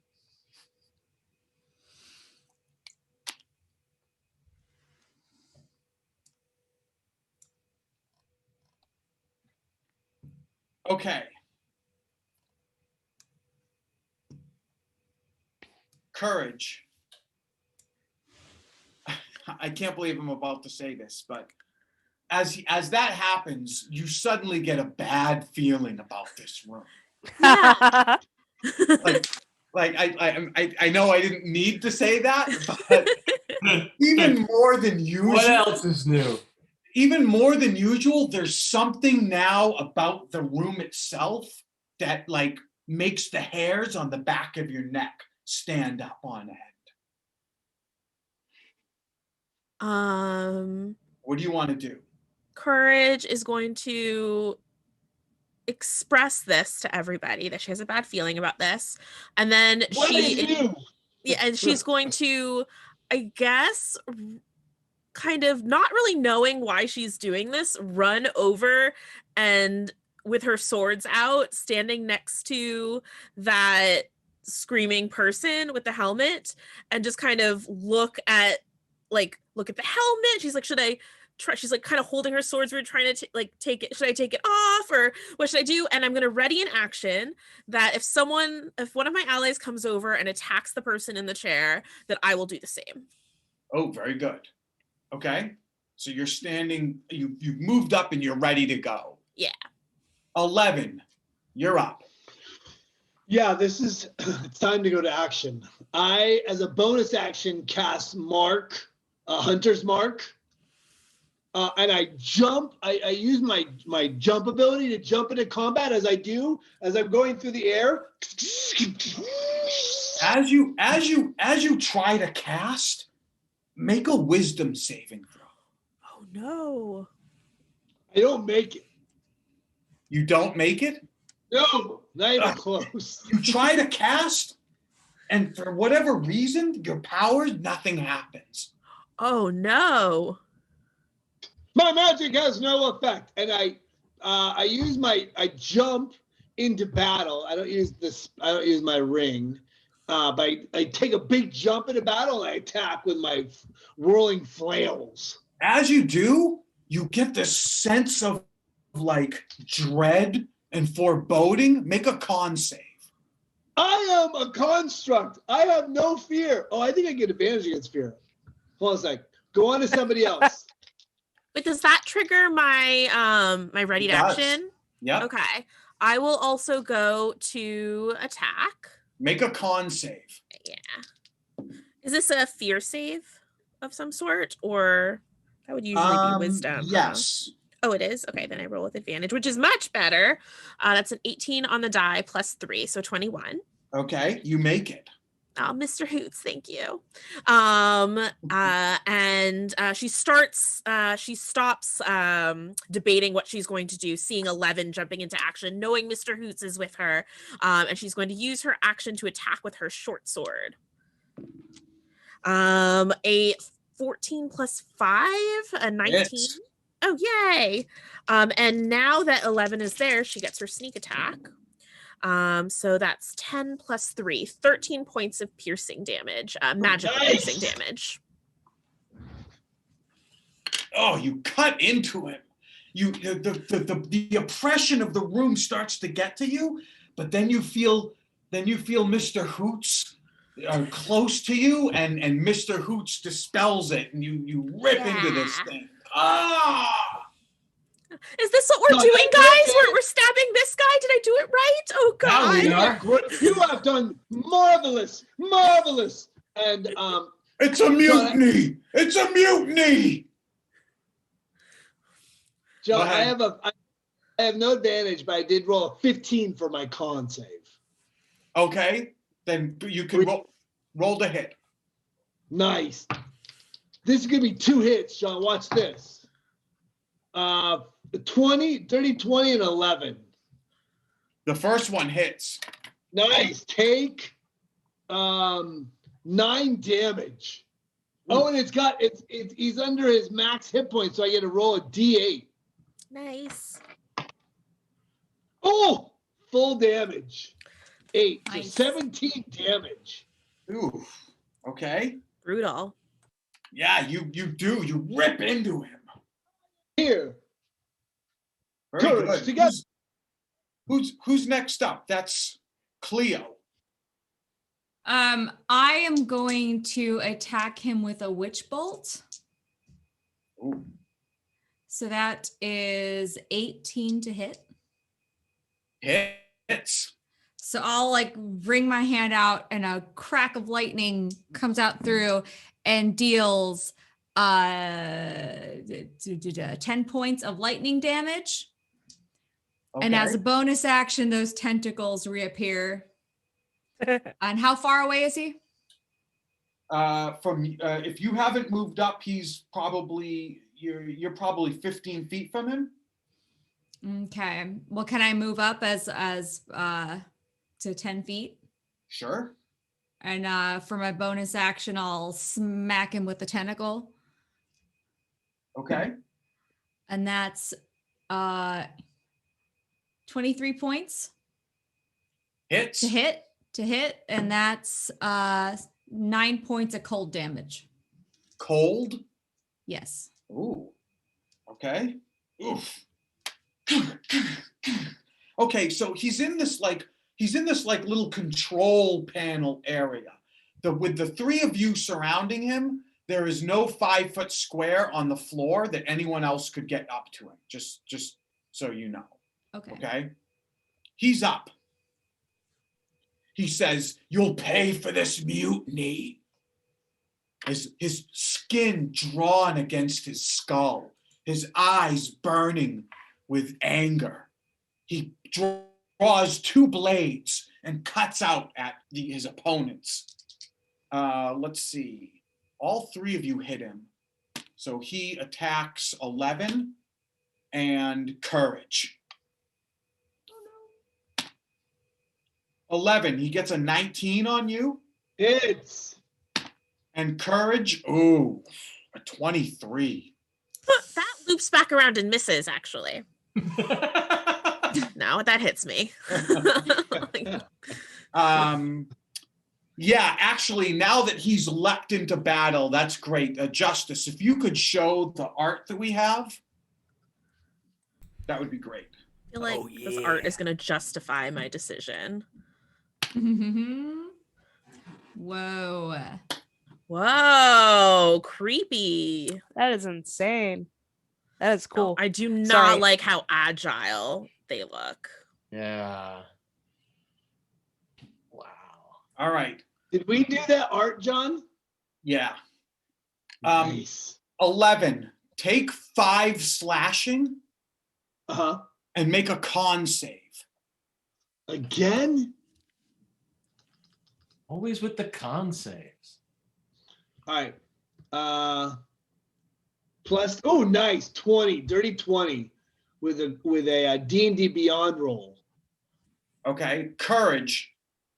Okay. Courage. I can't believe I'm about to say this, but as that happens, you suddenly get a bad feeling about this room. Yeah. Like Like I know I didn't need to say that, but even more than usual. What else is new? Even more than usual, there's something now about the room itself that like makes the hairs on the back of your neck stand up on end. What do you want to do? Courage is going to express this to everybody that she has a bad feeling about this, and then she's going to, I guess, kind of not really knowing why she's doing this, run over and with her swords out, standing next to that screaming person with the helmet, and just kind of look at the helmet. She's like, should I try? She's like kind of holding her swords. We're trying to take it. Should I take it off, or what should I do? And I'm going to ready an action that if one of my allies comes over and attacks the person in the chair, that I will do the same. Oh, very good. Okay. So you're standing, you've moved up and you're ready to go. Yeah. 11, you're up. Yeah, it's time to go to action. I, as a bonus action, cast Mark, Hunter's Mark. And I jump, I use my jump ability to jump into combat as I'm going through the air. As you try to cast, make a wisdom saving throw. Oh no. I don't make it. You don't make it? No, not even close. You try to cast, and for whatever reason, your powers, nothing happens. Oh no. My magic has no effect. And I jump into battle. I don't use my ring. But I take a big jump into battle and I attack with my whirling flails. As you do, you get this sense of like dread and foreboding. Make a con save. I am a construct. I have no fear. Oh, I think I get advantage against fear. Hold on a sec. Go on to somebody else. But does that trigger my my ready action? Yeah. Okay. I will also go to attack. Make a con save. Yeah. Is this a fear save of some sort, or that would usually be wisdom? Yes. Oh, it is? Okay, then I roll with advantage, which is much better. That's an 18 on the die plus 3, so 21. Okay, you make it. Oh, Mr. Hoots, thank you. And she stops debating what she's going to do, seeing 11 jumping into action, knowing Mr. Hoots is with her, and she's going to use her action to attack with her short sword. A 14 plus 5, a 19. Yes. Oh, yay. And now that 11 is there, she gets her sneak attack. So that's 10 plus 3, 13 points of piercing damage, magical piercing damage. Oh, you cut into him. The oppression of the room starts to get to you, but then you feel Mr. Hoots close to you, and Mr. Hoots dispels it, and you rip into this thing. Ah! Is this what we're doing, guys? We're stabbing this guy? Did I do it right? Oh, God. You have done marvelous. And it's a mutiny. It's a mutiny. Joe, I have no advantage, but I did roll a 15 for my con save. Okay, then you can roll the hit. Nice. This is gonna be 2 hits, John. Watch this. 20, 30, 20, and 11. The first one hits. Nice. Take 9 damage. Oh, and he's under his max hit point, so I get to roll a D8. Nice. Oh, full damage. 8. Nice. So 17 damage. Ooh. Okay. Brutal. Yeah, you do. You rip into him. Here. Very Courage good. together. Who's next up? That's Cleo. I am going to attack him with a witch bolt. Ooh. So that is 18 to hit. Hits. So I'll like bring my hand out and a crack of lightning comes out through and deals 10 points of lightning damage. Okay. And as a bonus action, those tentacles reappear. And how far away is he? If you haven't moved up, he's probably you're probably 15 feet from him. Okay. Well, can I move up as to 10 feet? Sure. And for my bonus action, I'll smack him with the tentacle. Okay. And that's 23 points. Hits. To hit. And that's 9 points of cold damage. Cold? Yes. Ooh. Okay. Oof. Okay, so he's in this little control panel area. With the three of you surrounding him, there is no 5-foot square on the floor that anyone else could get up to him. Just so you know. Okay. Okay. He's up. He says, "You'll pay for this mutiny." His skin drawn against his skull, his eyes burning with anger. He draws 2 blades and cuts out at his opponents. Let's see. All 3 of you hit him. So he attacks 11 and courage. 11, he gets a 19 on you. Hits. And courage, ooh, a 23. That loops back around and misses, actually. No, that hits me. Yeah, actually, now that he's leapt into battle, that's great. Justice, if you could show the art that we have, that would be great. I feel like this art is going to justify my decision. Whoa. Whoa, creepy. That is insane. That is cool. No, I do not like how agile they look. Yeah. Wow. All right. Did we do that art, John? Yeah. Nice. 11, take 5 slashing Uh-huh. and make a con save. Again? Always with the con saves. All right. Plus, oh, nice, 20, dirty 20 with a D&D Beyond roll. Okay. Courage,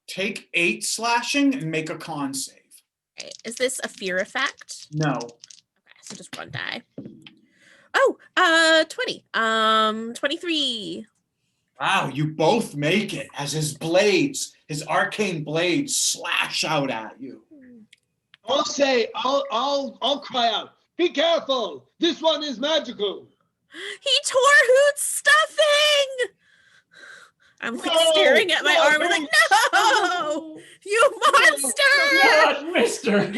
take 8 slashing and make a con save. Okay. Is this a fear effect? No. Okay, so just 1 die. Oh, 20. 23. Wow, you both make it as his arcane blades slash out at you. I'll say, I'll cry out, "Be careful! This one is magical!" He tore Hoot's stuffing! I'm like staring at my arm and like, no! You monster! God, mister!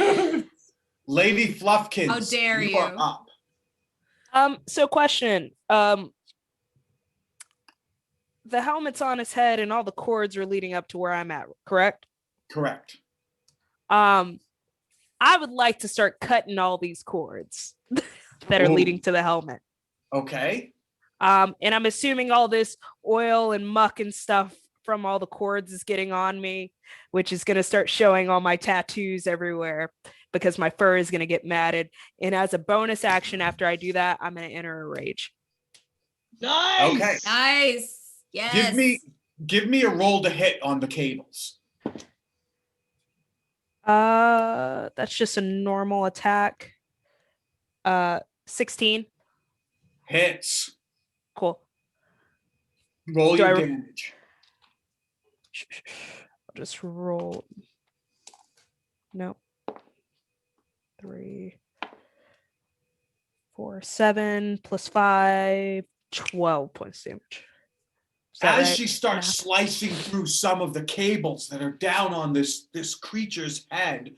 Lady Fluffkins, How dare you? are up. So question. The helmet's on his head and all the cords are leading up to where I'm at, correct? Correct. I would like to start cutting all these cords that are leading to the helmet. Okay. And I'm assuming all this oil and muck and stuff from all the cords is getting on me, which is going to start showing all my tattoos everywhere because my fur is going to get matted. And as a bonus action after I do that, I'm going to enter a rage. Nice. Okay. Nice. Yes. Give me a roll to hit on the cables. That's just a normal attack. 16. Hits. Cool. Roll your damage. I'll just roll. No. 3, 4, 7 plus 5, 12 points damage. As she starts slicing through some of the cables that are down on this creature's head,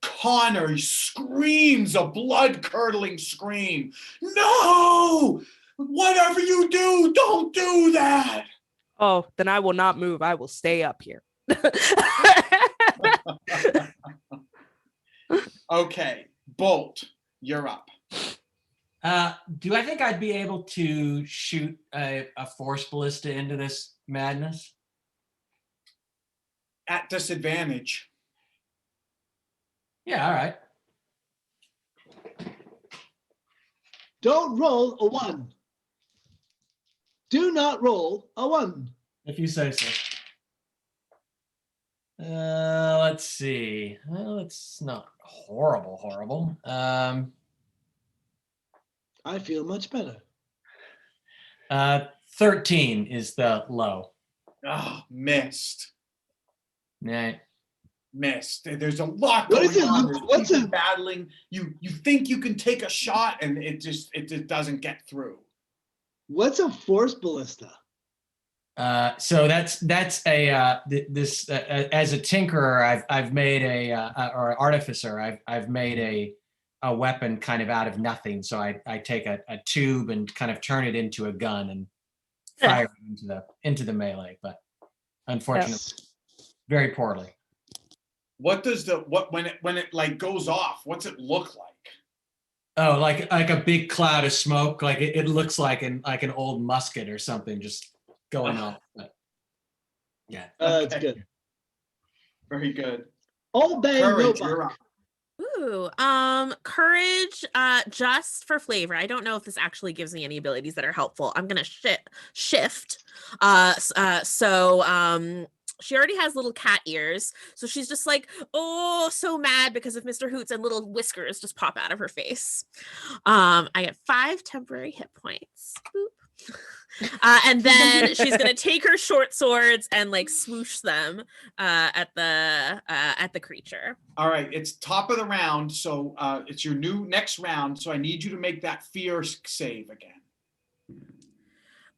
Connor screams a blood-curdling scream. "No! Whatever you do, don't do that!" Oh, then I will not move. I will stay up here. Okay, Bolt, you're up. Do I think I'd be able to shoot a force ballista into this madness? At disadvantage. Yeah, all right. Don't roll a 1. Do not roll a 1. If you say so. Let's see. Well, it's not horrible. I feel much better. 13 is the low. Oh, missed. Nah. Missed. There's a lot What going is it? on. There's What's people it? battling? You think you can take a shot, and it just doesn't get through. What's a force ballista? So that's a this as a tinkerer, I've made or an artificer, I've made a weapon kind of out of nothing. So I take a tube and kind of turn it into a gun and fire it into the melee, but unfortunately, very poorly. What does when it like goes off? What's it look like? Oh, like a big cloud of smoke. Like it looks like an old musket or something just going off. But yeah, That's good. Very good. All bang, no Courage, buck. you're up. Ooh, courage, just for flavor. I don't know if this actually gives me any abilities that are helpful. I'm gonna shift. So she already has little cat ears, so she's just like, oh, so mad because of Mr. Hoots, and little whiskers just pop out of her face. I get 5 temporary hit points. Boop. And then she's gonna take her short swords and like swoosh them at the creature. All right, it's top of the round, so it's your next round. So I need you to make that fear save again.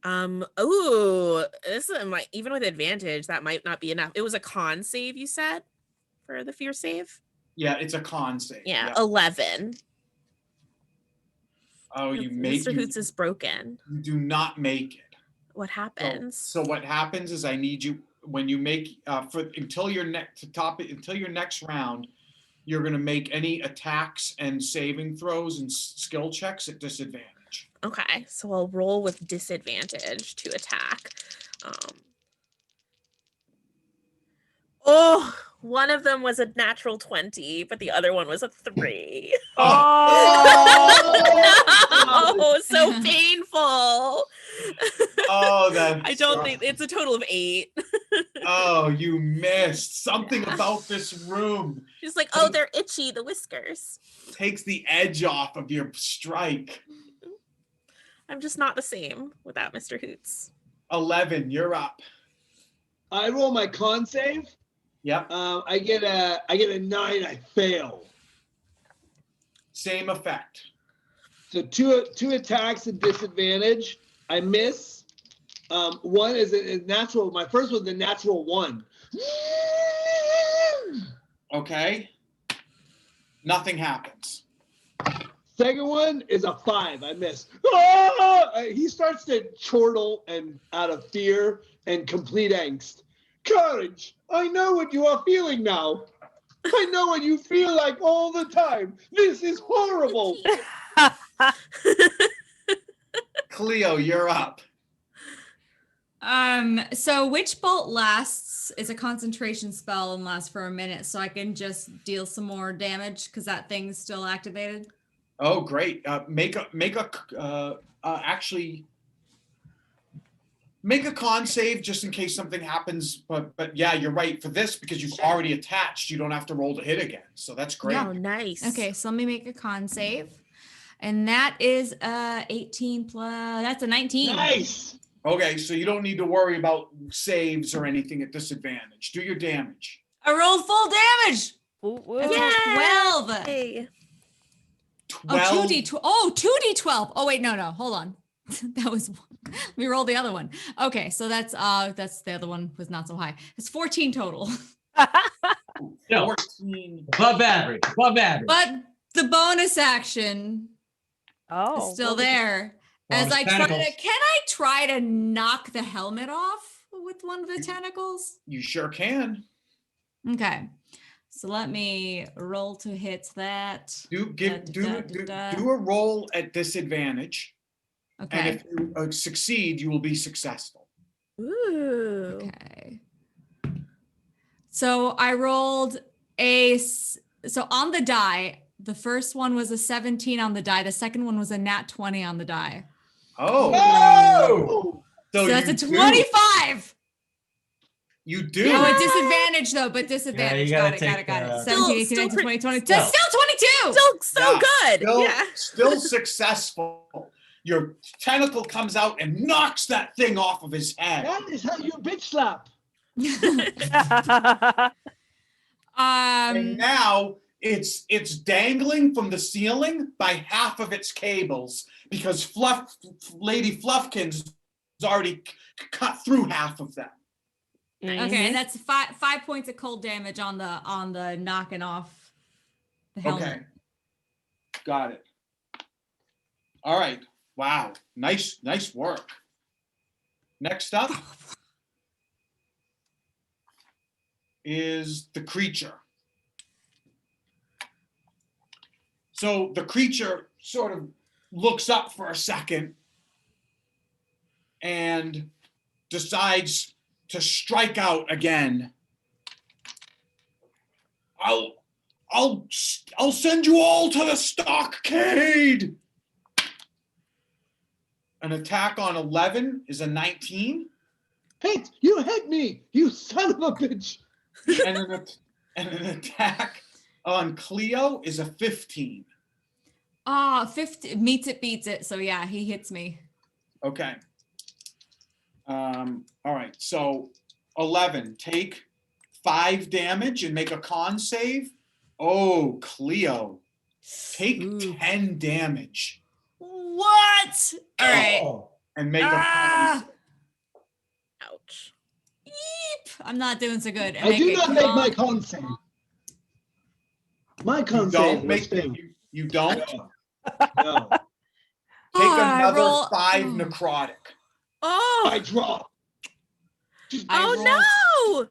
Oh, this even with advantage, that might not be enough. It was a con save, you said, for the fear save? Yeah, it's a con save. Yeah. 11. Oh, you make Mr. Hoots is broken. You do not make it. What happens? So what happens is I need you when you make until your next round, you're going to make any attacks and saving throws and skill checks at disadvantage. Okay, so I'll roll with disadvantage to attack. One of them was a natural 20, but the other one was a 3. Oh, no, so painful. Oh, that I don't think it's a total of 8. Oh, you missed something about this room. She's like, oh, they're itchy, the whiskers. Takes the edge off of your strike. I'm just not the same without Mr. Hoots. 11, you're up. I roll my con save. Yep. I get a 9. I fail. Same effect. So two attacks at disadvantage. I miss. One is a natural. My first was a natural 1. Okay. Nothing happens. Second one is a 5. I miss. Ah! He starts to chortle and out of fear and complete angst. Courage, I know what you are feeling now. I know what you feel like all the time. This is horrible. Cleo, you're up. So Witch Bolt lasts, is a concentration spell and lasts for a minute, so I can just deal some more damage because that thing's still activated. Oh, great. Make a con save just in case something happens. But yeah, you're right. For this, because you've already attached, you don't have to roll to hit again. So that's great. Oh, nice. Okay, so let me make a con save. And that is 18 plus, that's a 19. Nice. Okay, so you don't need to worry about saves or anything at disadvantage. Do your damage. I rolled full damage. That's 12. Hey. 12. Oh, 2d12. Oh, 2d12. Oh, wait, no. Hold on. That was, let me roll the other one. Okay, so that's the other one was not so high. It's 14 total. No, 14. above average. But the bonus action Oh, is still there. As I try to, can I try to knock the helmet off with one of the tentacles? You sure can. Okay. So let me roll to hit that. Do a roll at disadvantage. Okay. And if you succeed, you will be successful. Ooh. Okay. So I rolled so on the die, the first one was a 17 on the die. The second one was a nat 20 on the die. Oh. Oh! So that's a 25. You do. Oh, a disadvantage though, but disadvantage. Yeah, Got it. Still- 17, 18, still 19, 20, pretty- 20. still- Still 22. Still so Yeah, good. Still, Yeah. still successful. Your tentacle comes out and knocks that thing off of his head. That is how you bitch slap. And now it's dangling from the ceiling by half of its cables because Lady Fluffkin's already cut through half of them. Okay, and that's 5 points of cold damage on the knocking off the helmet. Okay. Got it. All right. Wow. Nice work. Next up is the creature. So the creature sort of looks up for a second and decides to strike out again. I'll send you all to the stockade. An attack on 11 is a 19. Hit! You hit me! You son of a bitch! and an attack on Cleo is a 15. 50 meets it, beats it. So yeah, he hits me. Okay. All right. So 11, take 5 damage and make a con save. Oh, Cleo, take 10 damage. What? All right. And make a con save. Ouch. Yeep. I'm not doing so good. I do not make my con save. My con save was failed. You don't? No. Take another roll- 5 necrotic. Oh. I draw. No.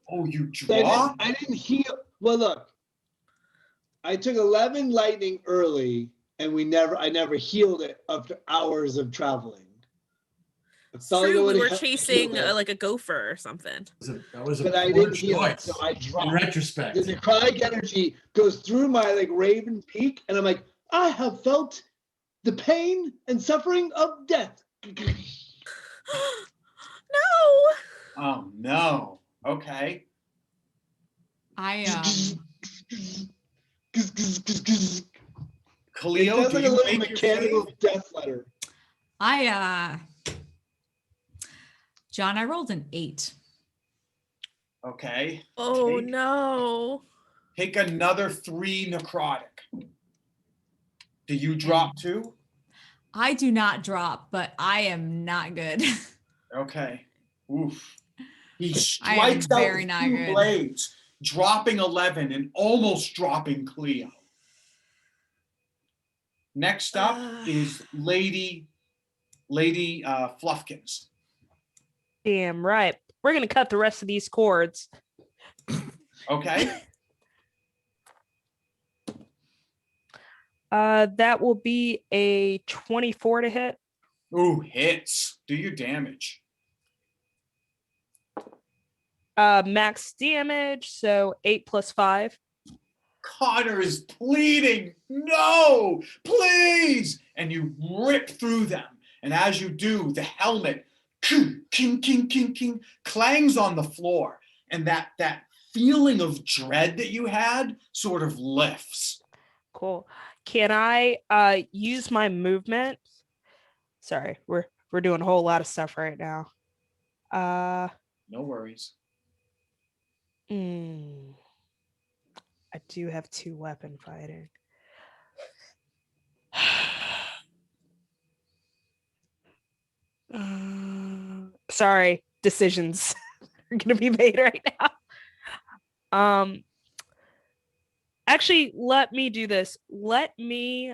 Oh, you draw? I didn't heal. Well, look. I took 11 lightning early, and I never healed it after hours of traveling. True, we were chasing like a gopher or something. That was a But I poor didn't heal it, choice. so I dropped. In retrospect. The necrotic energy goes through my raven peak, and I'm like, I have felt the pain and suffering of death. No. Oh, no. Okay. Cleo, It sounds do like a you little make your mechanical save? death letter. John, I rolled an 8. Okay. Oh no. Take another 3 necrotic. Do you drop 2? I do not drop, but I am not good. Okay. Oof. He I am strikes out very with not 2 good. blades, dropping 11 and almost dropping Cleo. Next up is Lady Fluffkins. Damn right. We're gonna cut the rest of these cords. Okay. That will be a 24 to hit. Ooh, hits. Do your damage. Max damage, so 8 plus 5. Connor is pleading, no, please. And you rip through them. And as you do, the helmet king, king, king, king, king, clangs on the floor. And that feeling of dread that you had sort of lifts. Cool. Can I use my movement? Sorry, we're doing a whole lot of stuff right now. No worries. I do have 2 weapon fighting. Sorry, decisions are gonna be made right now. Actually, let me do this. Let me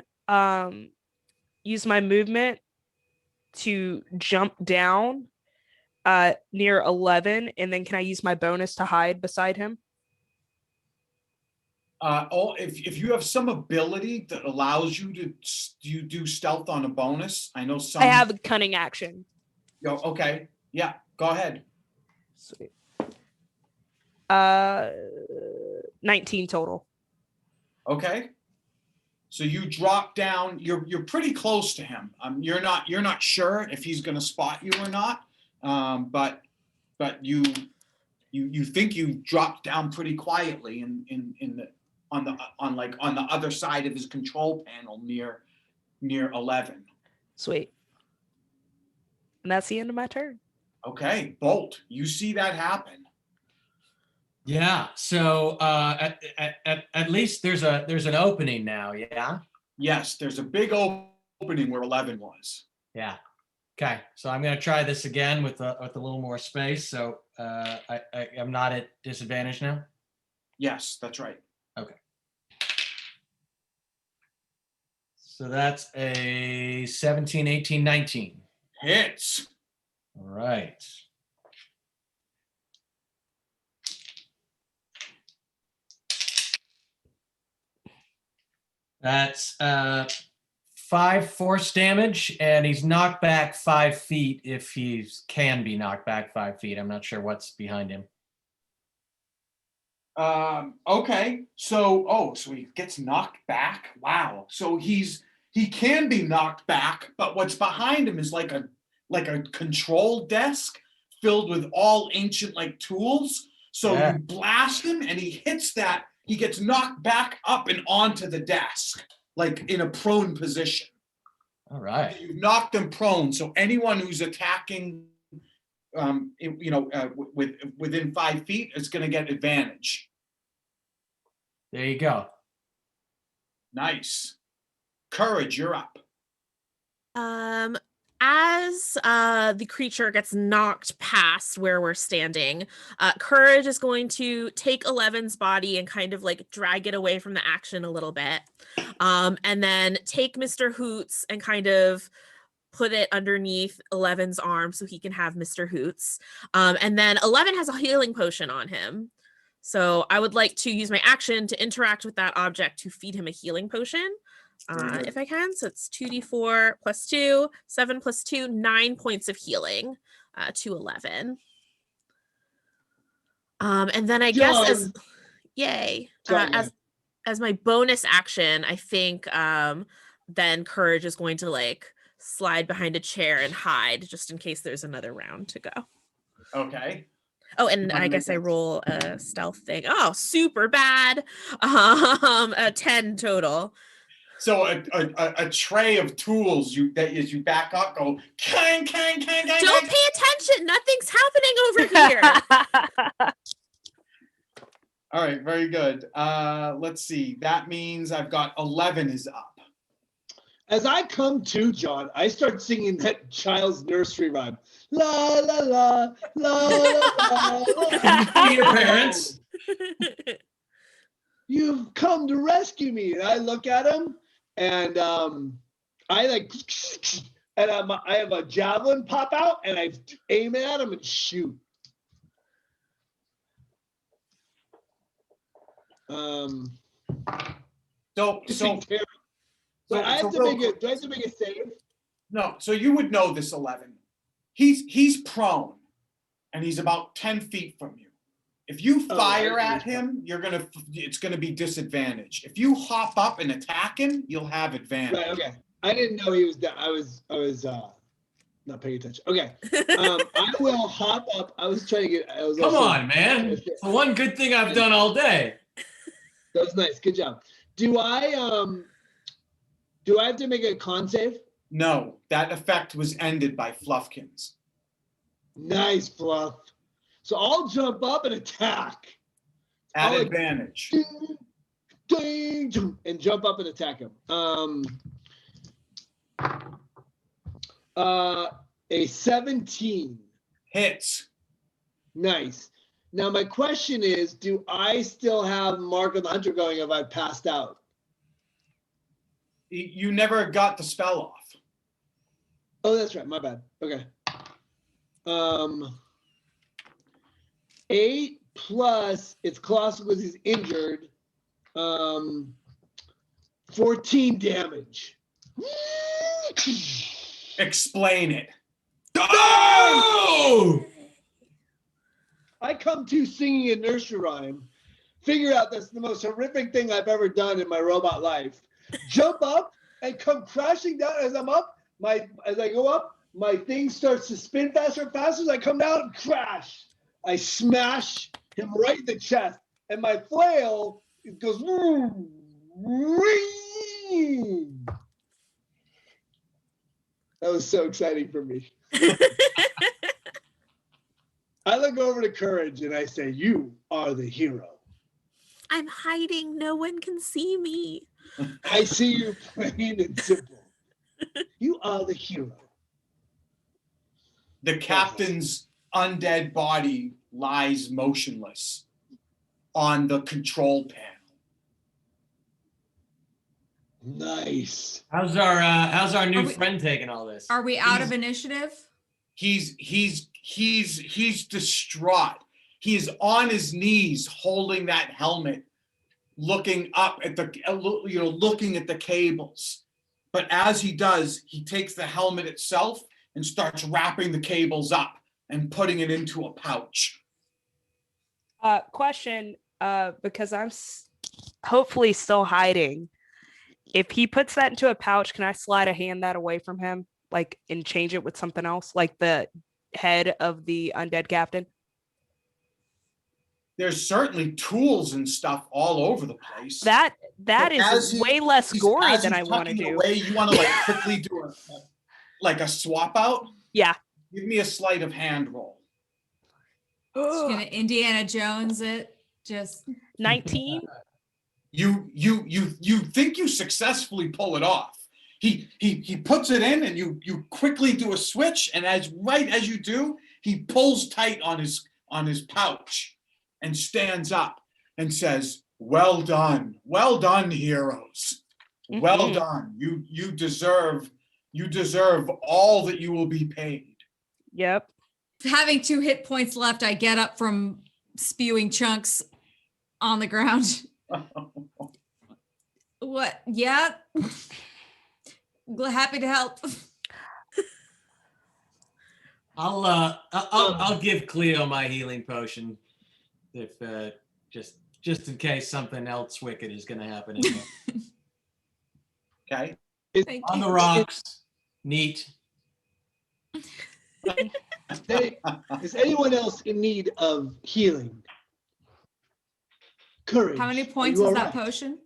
use my movement to jump down near 11, and then can I use my bonus to hide beside him? If you have some ability that allows you to do stealth on a bonus, I know some. I have a cunning action. Okay, yeah, go ahead. Sweet. 19 total. Okay. So you drop down. You're pretty close to him. You're not sure if he's going to spot you or not. But you think you dropped down pretty quietly on the other side of his control panel near 11. Sweet. And that's the end of my turn. Okay, Bolt, you see that happen. Yeah. So at least there's an opening now. Yeah. Yes, there's a big opening where 11 was. Yeah. Okay. So I'm gonna try this again with a little more space. So I'm not at disadvantage now. Yes, that's right. Okay. So that's a 17, 18, 19. Hits. All right. That's 5 force damage, and he's knocked back 5 feet if he can be knocked back 5 feet. I'm not sure what's behind him. Okay. So he gets knocked back. Wow. So he can be knocked back, but what's behind him is like a control desk filled with all ancient like tools. So you blast him and he hits that. He gets knocked back up and onto the desk, like in a prone position. All right. You've knocked him prone. So anyone who's attacking, within 5 feet is going to get advantage. There you go. Nice. Courage, you're up. As the creature gets knocked past where we're standing, Courage is going to take 11's body and kind of like drag it away from the action a little bit. And then take Mr. Hoots and kind of put it underneath 11's arm so he can have Mr. Hoots. And then 11 has a healing potion on him. So I would like to use my action to interact with that object to feed him a healing potion. If I can. So it's 2d4 plus 2, 7 plus 2, 9 points of healing to 11. And then I guess as my bonus action, I think then Courage is going to like slide behind a chair and hide just in case there's another round to go. Okay. Oh, and I guess I roll a stealth thing. Oh, super bad. A 10 total. So a tray of tools as you back up, go kang, kang, kang, kang. Don't pay attention. Nothing's happening over here. All right, very good. Let's see. That means I've got 11 is up. As I come to, John, I start singing that child's nursery rhyme. La la la la la la. Your parents. You've come to rescue me. And I look at him, and I have a javelin pop out, and I aim it at him and shoot. Do I have to make a save? No. So you would know this 11. He's prone, and he's about 10 feet from you. If you fire at him, it's gonna be disadvantaged. If you hop up and attack him, you'll have advantage. Right. Okay. I didn't know he was down. I was not paying attention. Okay. I will hop up. I was trying to get. Come on, man. It's the one good thing I've done all day. That was nice. Good job. Do I have to make a con save? No, that effect was ended by Fluffkins. Nice, Fluff. So I'll jump up and attack. At advantage. And jump up and attack him. A 17. Hits. Nice. Now my question is, do I still have Mark of the Hunter going if I passed out? You never got the spell off. Oh, that's right. My bad. Okay. 8 plus it's colossal because he's injured. 14 damage. Explain it. Oh! I come to singing a nursery rhyme, figure out that's the most horrific thing I've ever done in my robot life. Jump up and come crashing down as I'm up. As I go up, my thing starts to spin faster and faster. As I come down and crash, I smash him right in the chest, and my flail it goes. That was so exciting for me. I look over to Courage and I say, "You are the hero." I'm hiding. No one can see me. I see you plain and simple. You are the hero. The captain's undead body lies motionless on the control panel. Nice. How's our new friend taking all this? Are we out of initiative? He's distraught. He is on his knees holding that helmet, looking up at looking at the cables. But as he does, he takes the helmet itself and starts wrapping the cables up and putting it into a pouch. Question, because I'm hopefully still hiding. If he puts that into a pouch, can I slide a hand that away from him, like, and change it with something else, like the head of the undead captain? There's certainly tools and stuff all over the place. That is way less gory than I want to do. Away, you want to quickly do a swap out? Yeah. Give me a sleight of hand roll. Just gonna Indiana Jones it. Just 19. You think you successfully pull it off. He puts it in and you quickly do a switch, and right as you do, he pulls tight on his pouch and stands up and says, "Well done, heroes. Well done. You deserve all that you will be paid." Yep. having 2 hit points left, I get up from spewing chunks on the ground. What? Yeah. Happy to help. I'll give Cleo my healing potion if just in case something else wicked is going to happen again. Okay. On the rocks. Neat. Is anyone else in need of healing? Courage. How many points is that potion?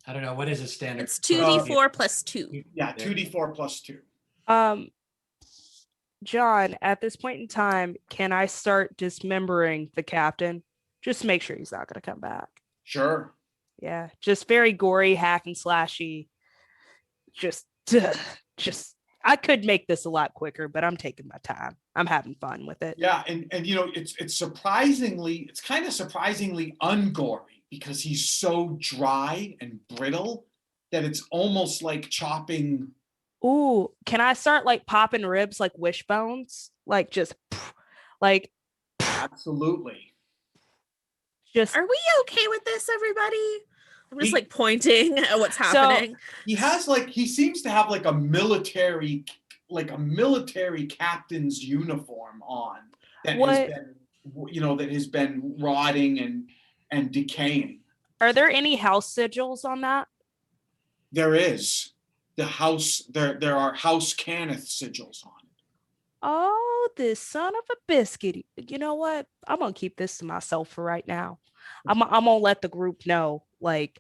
I don't know. What is a standard? It's 2d4 plus 2. Yeah, 2d4 plus 2. John, at this point in time, can I start dismembering the captain? Just to make sure he's not going to come back. Sure. Yeah, just very gory, hack and slashy. Just, I could make this a lot quicker, but I'm taking my time. I'm having fun with it. Yeah, and you know, it's kind of surprisingly ungory because he's so dry and brittle that it's almost like chopping. Ooh, can I start like popping ribs like wishbones? Like just like Absolutely. Just Are we okay with this, everybody? I'm just like pointing at what's happening. He seems to have like a military captain's uniform on that has been rotting and decaying. Are there any house sigils on that? There is. There are House Cannith sigils on it. Oh, this son of a biscuit. You know what? I'm gonna keep this to myself for right now. I'm gonna let the group know, like,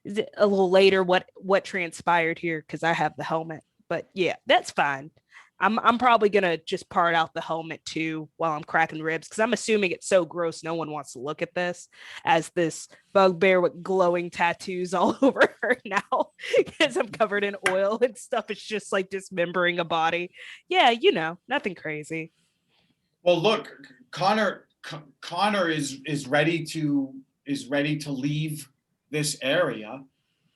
a little later what transpired here because I have the helmet. But yeah, that's fine. I'm probably gonna just part out the helmet too while I'm cracking ribs because I'm assuming it's so gross no one wants to look at this as this bugbear with glowing tattoos all over her now because I'm covered in oil and stuff. It's just like dismembering a body. Yeah, you know, nothing crazy. Well, look, Connor is ready to leave this area,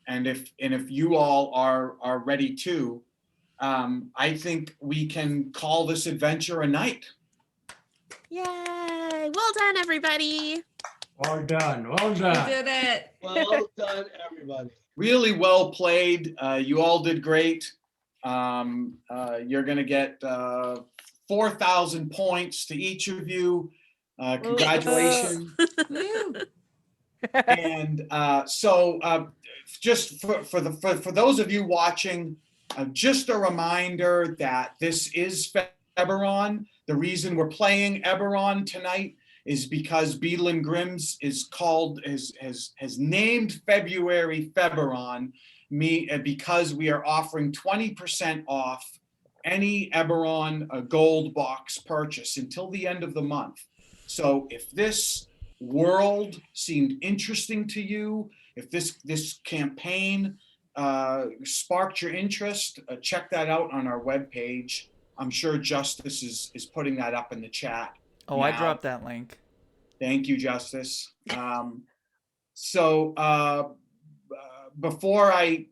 and if you all are ready too, I think we can call this adventure a night. Yay! Well done, everybody. Well done. Well We done. did it. Well done, everybody. Really well played. You all did great. You're going to get 4,000 points to each of you. Congratulations. Woo. And just for those of you watching, just a reminder that this is Feberron. The reason we're playing Eberron tonight is because Beadle and Grimm's has named February Feberron because we are offering 20% off any Eberron gold box purchase until the end of the month. So if this world seemed interesting to you, if this campaign sparked your interest, check that out on our webpage. I'm sure Justice is putting that up in the chat. Oh, now. I dropped that link. Thank you, Justice. Before I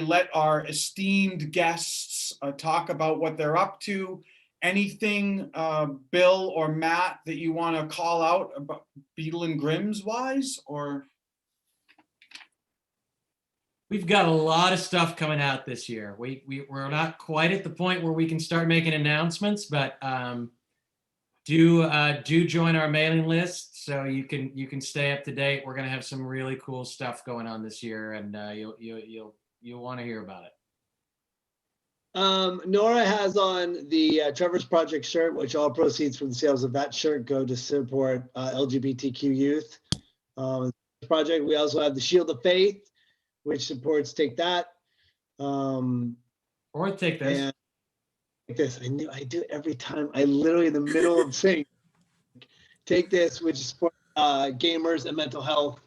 let our esteemed guests talk about what they're up to, anything, Bill or Matt, that you want to call out about Beadle and Grimm's wise, or? We've got a lot of stuff coming out this year. We're not quite at the point where we can start making announcements, but do join our mailing list so you can stay up to date. We're gonna have some really cool stuff going on this year, and you'll want to hear about it. Nora has on the Trevor's Project shirt, which all proceeds from the sales of that shirt go to support LGBTQ youth. Project. We also have the Shield of Faith, which supports Take That. Or Take This. And Take This. I knew I do it every time. I literally in the middle of saying Take This, which is for gamers and mental health.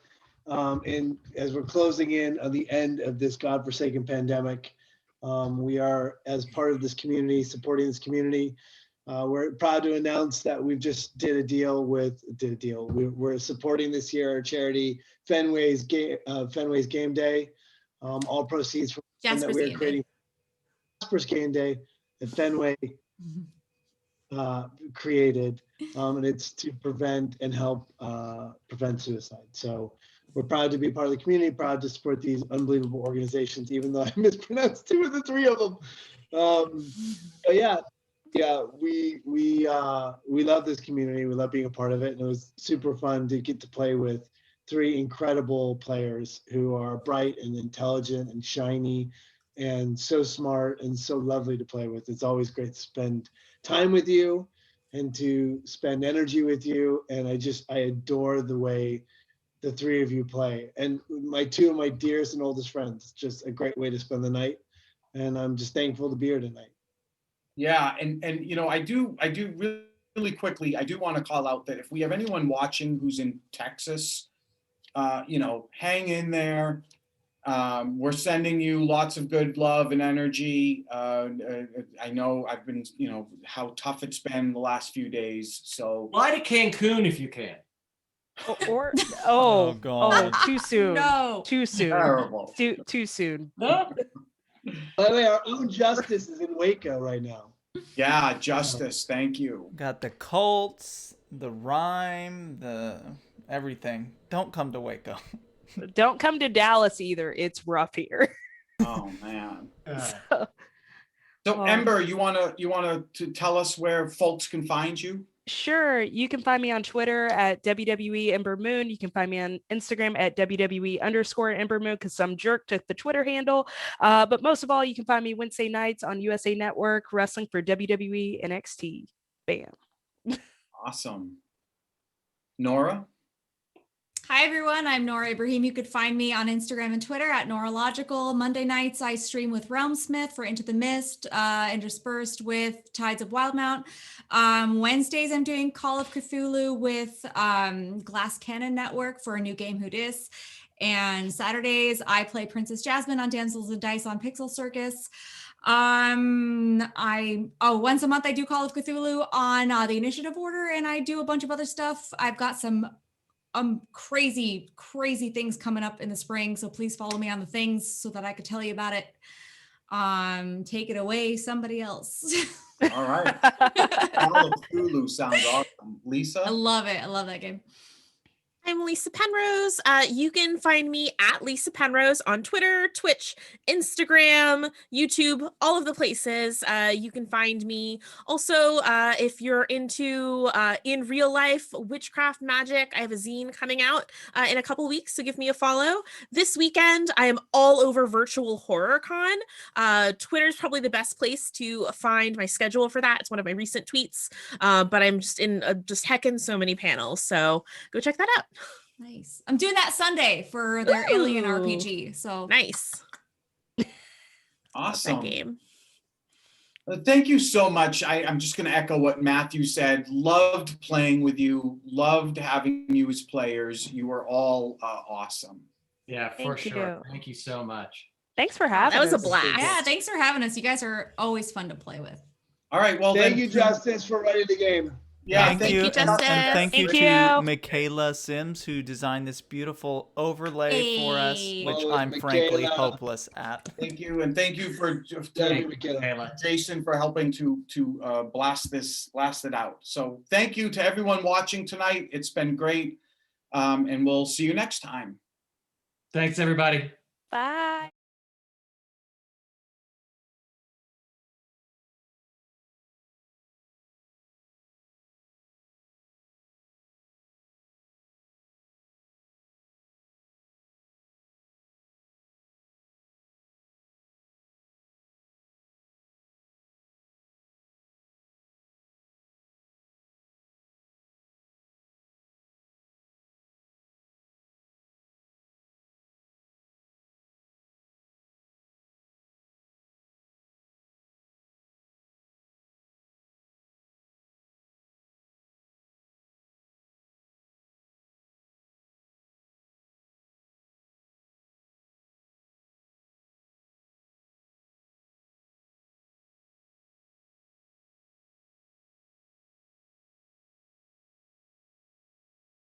And as we're closing in on the end of this godforsaken pandemic, we are, as part of this community, supporting this community. We're proud to announce that we've just did a deal. We're supporting this year our charity Fenway's Game Day. All proceeds from that we're creating Jasper's Game Day that Fenway created, and it's to prevent and help prevent suicide. So we're proud to be part of the community, proud to support these unbelievable organizations, even though I mispronounced 2 of the 3 of them. But yeah, we love this community. We love being a part of it, and it was super fun to get to play with 3 incredible players who are bright and intelligent and shiny and so smart and so lovely to play with. It's always great to spend time with you and to spend energy with you. And I adore the way the 3 of you play. And 2 of my dearest and oldest friends, just a great way to spend the night. And I'm just thankful to be here tonight. Yeah, and I do really quickly, I do want to call out that if we have anyone watching who's in Texas, hang in there. We're sending you lots of good love and energy. I know I've been, how tough it's been the last few days. So fly to Cancun if you can. God. Too soon. No. Too soon. Terrible. Too soon. No? By the way, our own Justice is in Waco right now. Yeah, Justice. Thank you. Got the cults, the rhyme, the everything. Don't come to Waco. Don't come to Dallas either. It's rough here. Oh man. So Ember, you wanna to tell us where folks can find you? Sure. You can find me on Twitter at WWE Ember Moon. You can find me on Instagram at WWE_Ember Moon because some jerk took the Twitter handle. But most of all, you can find me Wednesday nights on USA Network wrestling for WWE NXT. Bam. Awesome. Nora? Hi, everyone. I'm Nora Ibrahim. You could find me on Instagram and Twitter at Noralogical. Monday nights, I stream with Realmsmith for Into the Mist, interspersed with Tides of Wildmount. Wednesdays, I'm doing Call of Cthulhu with Glass Cannon Network for a new game, Who Dis. And Saturdays, I play Princess Jasmine on Damsels and Dice on Pixel Circus. Once a month, I do Call of Cthulhu on the Initiative Order, and I do a bunch of other stuff. I've got some crazy things coming up in the spring, so please follow me on the things so that I could tell you about it. Take it away, somebody else. All right. Call of Cthulhu sounds awesome. Lisa? I love it. I love that game. I'm Lisa Penrose. You can find me at Lisa Penrose on Twitter, Twitch, Instagram, YouTube, all of the places. You can find me. Also, if you're into in real life witchcraft magic, I have a zine coming out in a couple weeks, so give me a follow. This weekend, I am all over Virtual Horror Con. Twitter's probably the best place to find my schedule for that. It's one of my recent tweets, but I'm just in just heckin' so many panels, so go check that out. Nice. I'm doing that Sunday for their Alien RPG. So nice. Awesome. That game. Thank you so much. I'm just going to echo what Matthew said. Loved playing with you. Loved having you as players. You are all awesome. Yeah, for sure. Thank you so much. Thanks for having us. That was a blast. Yeah, thanks for having us. You guys are always fun to play with. All right. Well, thank you, Justice, for running the game. Yeah, thank you, Justice. And thank you Thank to you. Michaela Sims, who designed this beautiful overlay for us, Hey. which Oh, I'm frankly Michaela. hopeless at. Thank you, and thank you for Thank you, Michaela. Jason for helping to blast it out. So thank you to everyone watching tonight. It's been great, and we'll see you next time. Thanks, everybody. Bye.